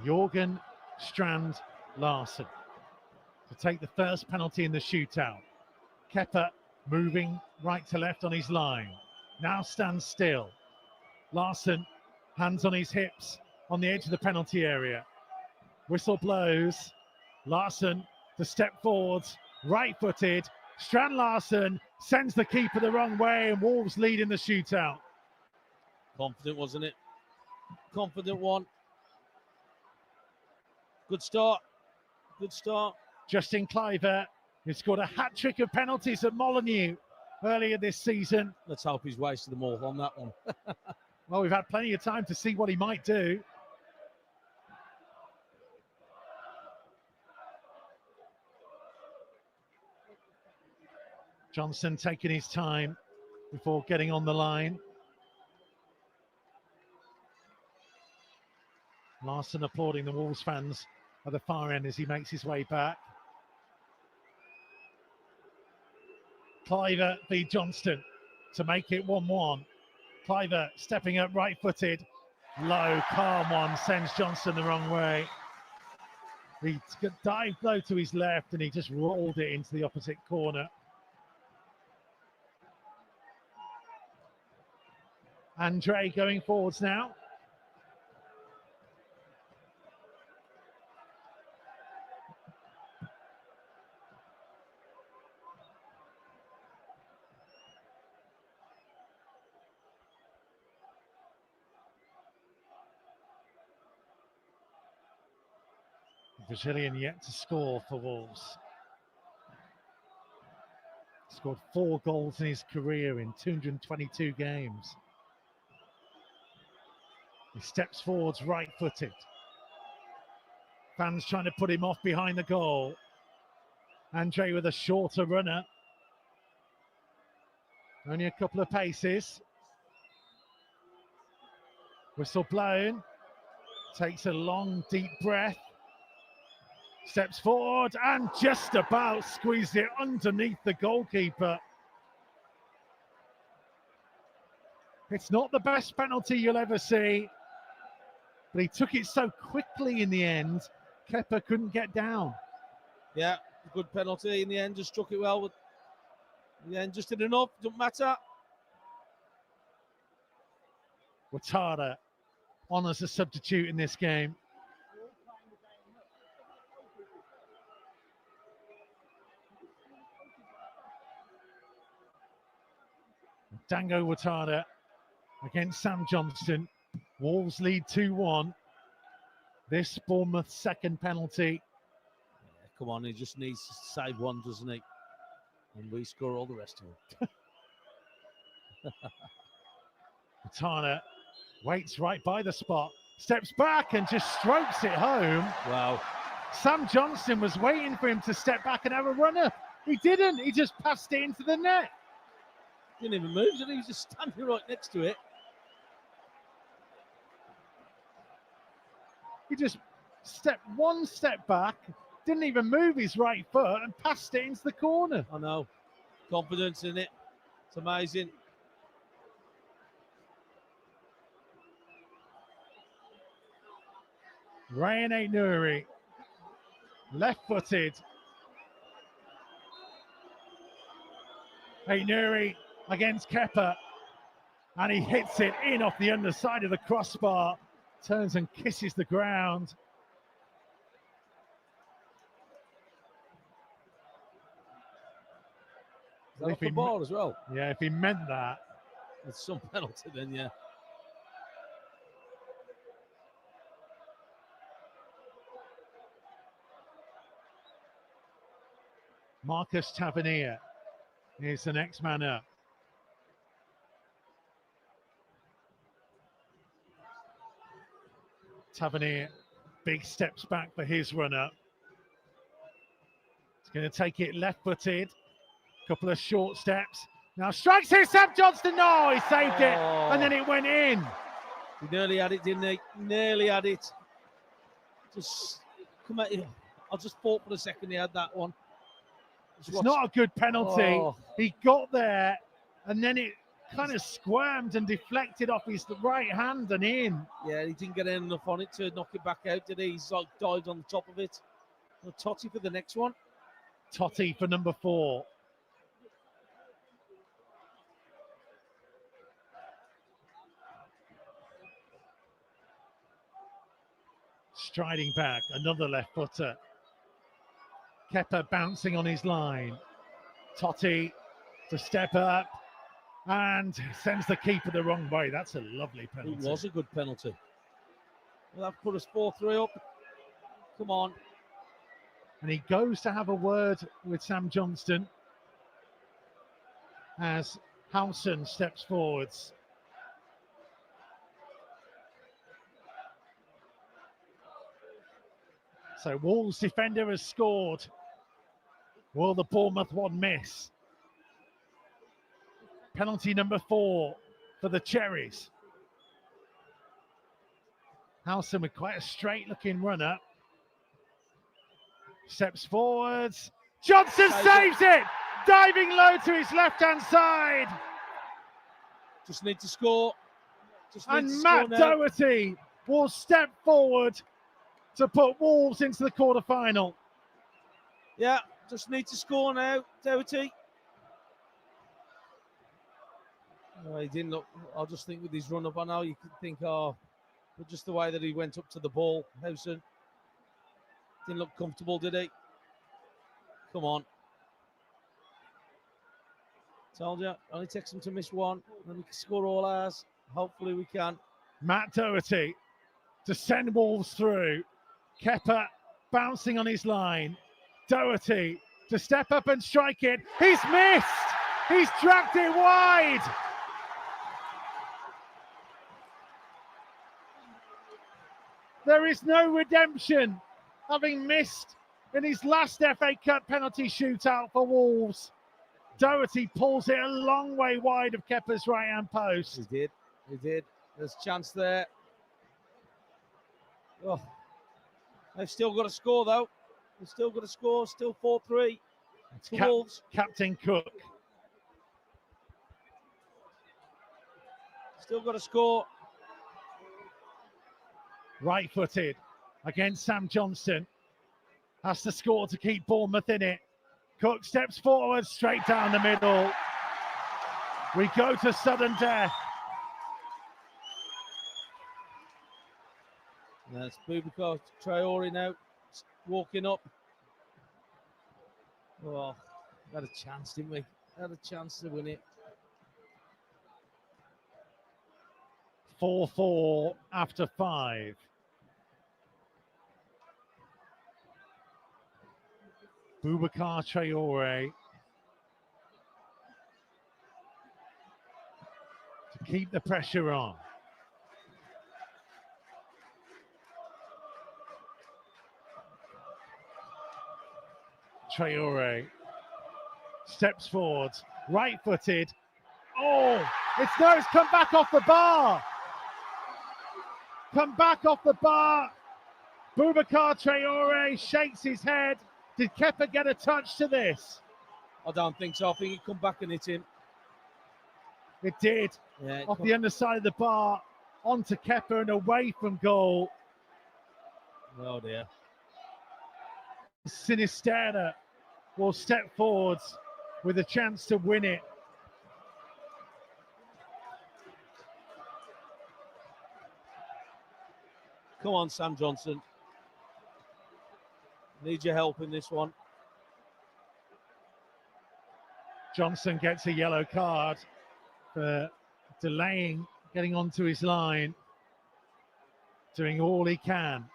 Jorgen Strand Larsen to take the first penalty in the shootout. Kepa moving right to left on his line. Now stands still. Larsen, hands on his hips on the edge of the penalty area. Whistle blows. Larsen to step forwards, right-footed. Strand Larsen sends the keeper the wrong way, and Wolves lead in the shootout.
Confident, wasn't it? Confident one. Good start. Good start.
Justin Cliver He scored a hat-trick of penalties at Molineux earlier this season.
Let's hope he's wasted them all on that one.
Well, we've had plenty of time to see what he might do. Johnson taking his time before getting on the line. Larson applauding the Wolves fans at the far end as he makes his way back. Cliver v Johnston to make it 1-1. Cliver stepping up right-footed. Low, calm one, sends Johnston the wrong way. He dived low to his left and he just rolled it into the opposite corner. Andre going forwards now. Brazilian yet to score for Wolves. Scored 4 goals in his career in 222 games. He steps forwards right-footed. Fans trying to put him off behind the goal. Andre with a shorter runner. Only a couple of paces. Whistle blown. Takes a long, deep breath. Steps forward and just about squeezed it underneath the goalkeeper. It's not the best penalty you'll ever see, but he took it so quickly in the end, Kepa couldn't get down.
Yeah, good penalty in the end, just struck it well. But in the end, just did enough, doesn't matter.
Ouattara on as a substitute in this game. Dango Ouattara against Sam Johnston. Wolves lead 2-1. This Bournemouth second penalty.
Yeah, come on, he just needs to save one, doesn't he? And we score all the rest of them.
Ouattara waits right by the spot, steps back and just strokes it home.
Wow.
Sam Johnston was waiting for him to step back and have a runner. He didn't. He just passed it into the net.
Didn't even move, did he? He was just standing right next to it.
He just stepped one step back, didn't even move his right foot and passed it into the corner.
I know. Confidence in it. It's amazing.
Ryan Aït-Nouri, left-footed. Aït-Nouri against Kepa, and he hits it in off the underside of the crossbar, turns and kisses the ground.
Is that off the ball as well?
Yeah, if he meant that.
It's some penalty then, yeah.
Marcus Tavernier is the next man up. Tavernier, big steps back for his run-up. He's going to take it left-footed. Couple of short steps. Now strikes it, Sam Johnston. No, he saved it, and then it went in.
He nearly had it, didn't he? Nearly had it. Just come at you. I just thought for a second he had that one.
It's not a good penalty.
Oh.
He got there, and then it kind of squirmed and deflected off his right hand and in.
Yeah, he didn't get enough on it to knock it back out, did he? He's like dived on the top of it. Well, Totti for the next one.
Totti for number 4. Striding back, another left footer. Kepa bouncing on his line. Totti to step up and sends the keeper the wrong way. That's a lovely penalty.
It was a good penalty. Well, that put us 4-3 up. Come on.
And he goes to have a word with Sam Johnston as Howson steps forwards. So Wolves defender has scored. Will the Bournemouth one miss? Penalty number 4 for the Cherries. Howson with quite a straight looking run up. Steps forwards. Johnson saves it! Diving low to his left hand side.
Just need to score.
And Matt Doherty will step forward to put Wolves into the quarter-final.
Yeah, just need to score now, Doherty. Oh, he didn't look. I just think with his run up, I know you could think, but just the way that he went up to the ball, Howson didn't look comfortable, did he? Come on. Told you, only takes him to miss one, then we can score all ours. Hopefully we can.
Matt Doherty to send Wolves through. Kepa bouncing on his line. Doherty to step up and strike it. He's missed! He's dragged it wide! There is no redemption, having missed in his last FA Cup penalty shootout for Wolves. Doherty pulls it a long way wide of Kepa's right-hand post.
He did. There's a chance there. Oh, they've still got to score, though. They've still got to score. Still 4-3 to Wolves.
Captain Cook.
Still got to score.
Right-footed against Sam Johnston. Has to score to keep Bournemouth in it. Cook steps forward, straight down the middle. We go to sudden death.
That's Boubacar Traore now walking up. Oh, had a chance, didn't we? Had a chance to win it.
4-4 after 5. Boubacar Traore to keep the pressure on. Traore steps forward, right-footed. Oh, it's come back off the bar. Come back off the bar. Boubacar Traore shakes his head. Did Kepa get a touch to this?
I don't think so. I think he come back and hit him.
It did.
Yeah,
off the underside of the bar, onto Kepa and away from goal.
Oh dear.
Sinisterra will step forwards with a chance to win it.
Come on, Sam Johnson. Need your help in this one.
Johnson gets a yellow card for delaying getting onto his line, doing all he can.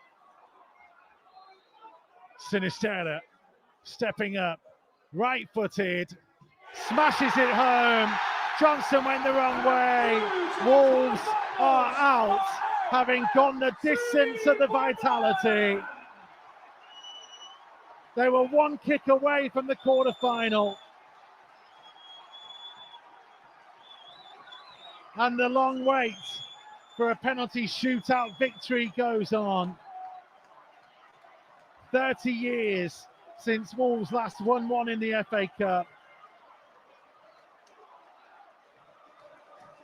Sinisterra stepping up, right-footed, smashes it home. Johnson went the wrong way. Wolves are out, having gone the distance of the vitality. They were one kick away from the quarter-final. And the long wait for a penalty shootout victory goes on. 30 years since Wolves last won one in the FA Cup.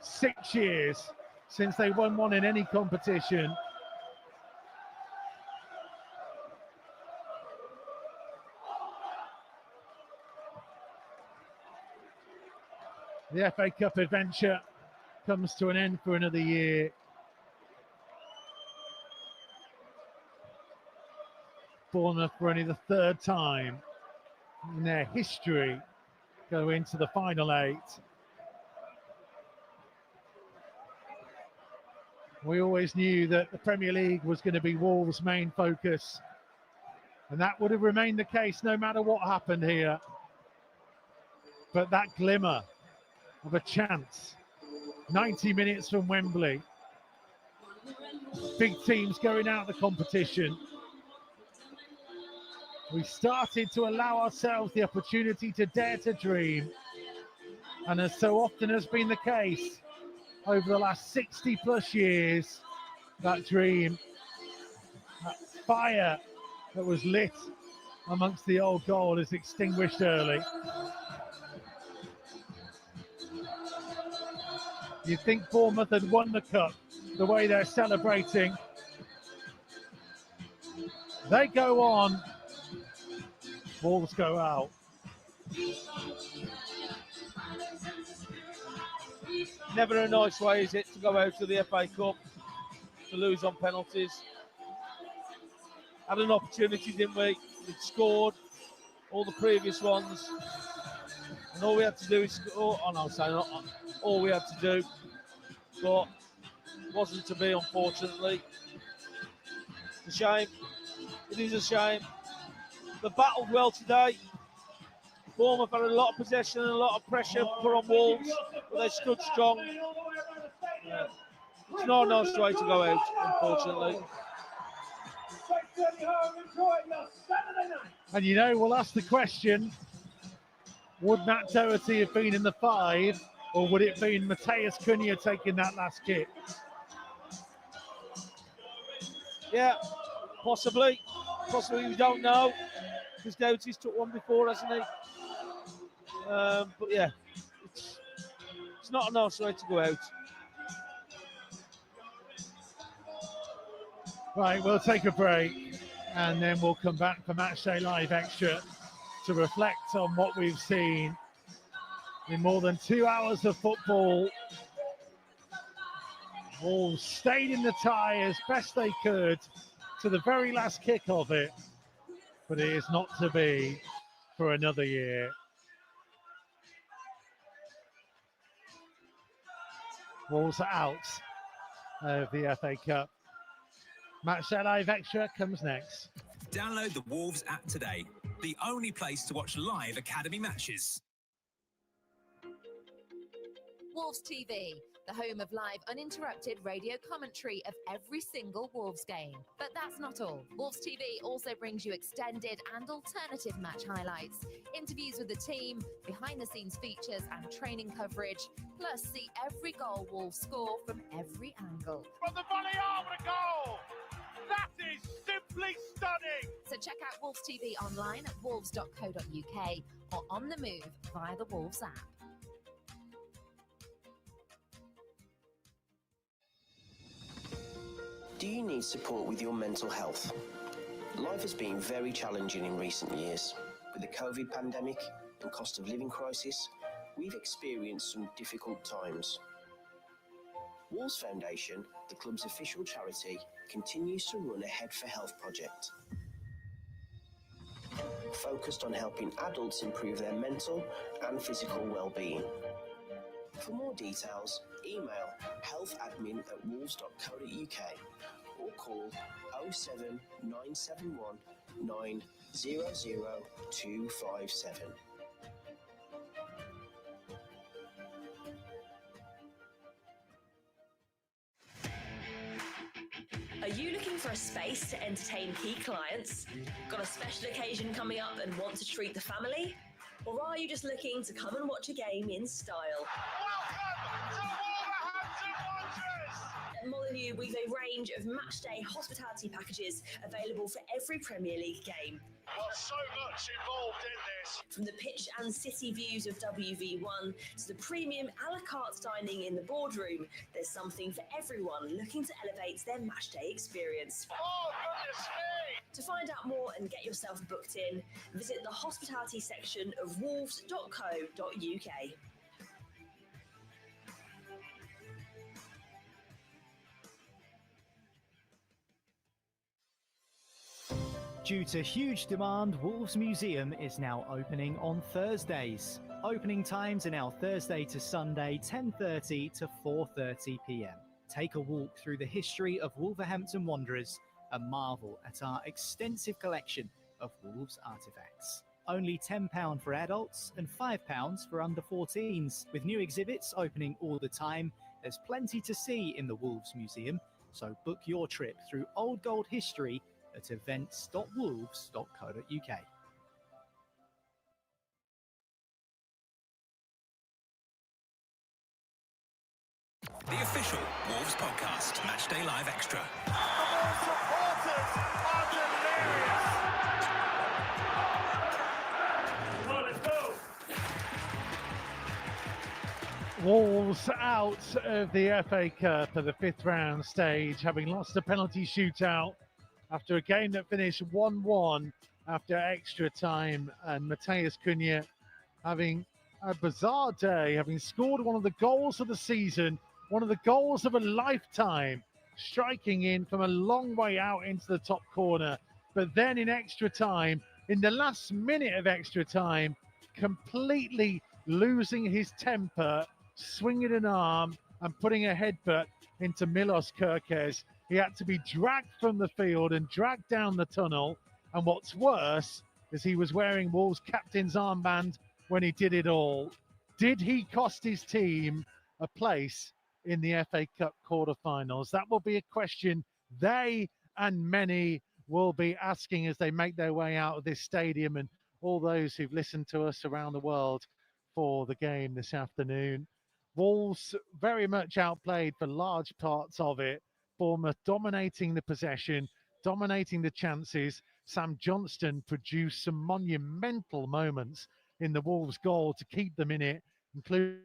6 years since they won one in any competition. The FA Cup adventure comes to an end for another year. Bournemouth for only the third time in their history go into the final 8. We always knew that the Premier League was going to be Wolves' main focus And that would have remained the case no matter what happened here. But that glimmer of a chance, 90 minutes from Wembley, big teams going out of the competition. We started to allow ourselves the opportunity to dare to dream. And as so often has been the case over the last 60 plus years, that dream, that fire that was lit amongst the old goal is extinguished early. You'd think Bournemouth had won the cup the way they're celebrating. They go on, Wolves go out.
Never a nice way, is it, to go out to the FA Cup, to lose on penalties. Had an opportunity, didn't we? We'd scored all the previous ones. And all we had to do is score. Oh, no, I'm saying all we had to do. But it wasn't to be, unfortunately. It's a shame. It is a shame. They battled well today. Bournemouth had a lot of possession and a lot of pressure put on Wolves, but they stood strong. It's not a nice way to go out, unfortunately.
And you know, we'll ask the question, would Matt Doherty have been in the 5, or would it have been Mateus Cunha taking that last kick?
Yeah, possibly. Possibly, we don't know. Because Doherty's took one before, hasn't he? But yeah, it's not a nice way to go out.
Right, we'll take a break and then we'll come back for Matchday Live Extra to reflect on what we've seen in more than 2 hours of football. Wolves stayed in the tie as best they could to the very last kick of it, but it is not to be for another year. Wolves are out of the FA Cup. Matchday Live Extra comes next.
Download the Wolves app today, the only place to watch live academy matches.
Wolves TV, the home of live uninterrupted radio commentary of every single Wolves game. But that's not all. Wolves TV also brings you extended and alternative match highlights, interviews with the team, behind-the-scenes features and training coverage, plus see every goal Wolves score from every angle.
From the volley over the goal! That is simply stunning!
So check out Wolves TV online at wolves.co.uk or on the move via the Wolves app.
Do you need support with your mental health? Life has been very challenging in recent years. With the COVID pandemic and cost of living crisis, we've experienced some difficult times. Wolves Foundation, the club's official charity, continues to run a Head for Health project, focused on helping adults improve their mental and physical well-being. For more details, email healthadmin@wolves.co.uk or call 07971 900 257.
Are you looking for a space to entertain key clients? Got a special occasion coming up and want to treat the family? Or are you just looking to come and watch a game in style? At Molyneux, we've a range of matchday hospitality packages available for every Premier League game.
So much involved in this.
From the pitch and city views of WV1 to the premium a la carte dining in the boardroom, there's something for everyone looking to elevate their matchday experience.
Oh, goodness me!
To find out more and get yourself booked in, visit the hospitality section of wolves.co.uk.
Due to huge demand, Wolves Museum is now opening on Thursdays. Opening times are now Thursday to Sunday, 10:30 to 4:30 p.m. Take a walk through the history of Wolverhampton Wanderers and marvel at our extensive collection of Wolves artefacts. Only £10 for adults and £5 for under 14s. With new exhibits opening all the time, there's plenty to see in the Wolves Museum, so book your trip through old gold history at events.wolves.co.uk.
The official Wolves podcast, Matchday Live Extra.
Wolves out of the FA Cup at the 5th round stage, having lost a penalty shootout after a game that finished 1-1 after extra time, and Mateus Cunha having a bizarre day, having scored one of the goals of the season, one of the goals of a lifetime, striking in from a long way out into the top corner. But then in extra time, in the last minute of extra time, completely losing his temper, swinging an arm and putting a headbutt into Milos Kerkez. He had to be dragged from the field and dragged down the tunnel. And what's worse is he was wearing Wolves' captain's armband when he did it all. Did he cost his team a place in the FA Cup quarterfinals? That will be a question they and many will be asking as they make their way out of this stadium, and all those who've listened to us around the world for the game this afternoon. Wolves very much outplayed for large parts of it. Bournemouth dominating the possession, dominating the chances. Sam Johnston produced some monumental moments in the Wolves goal to keep them in it, including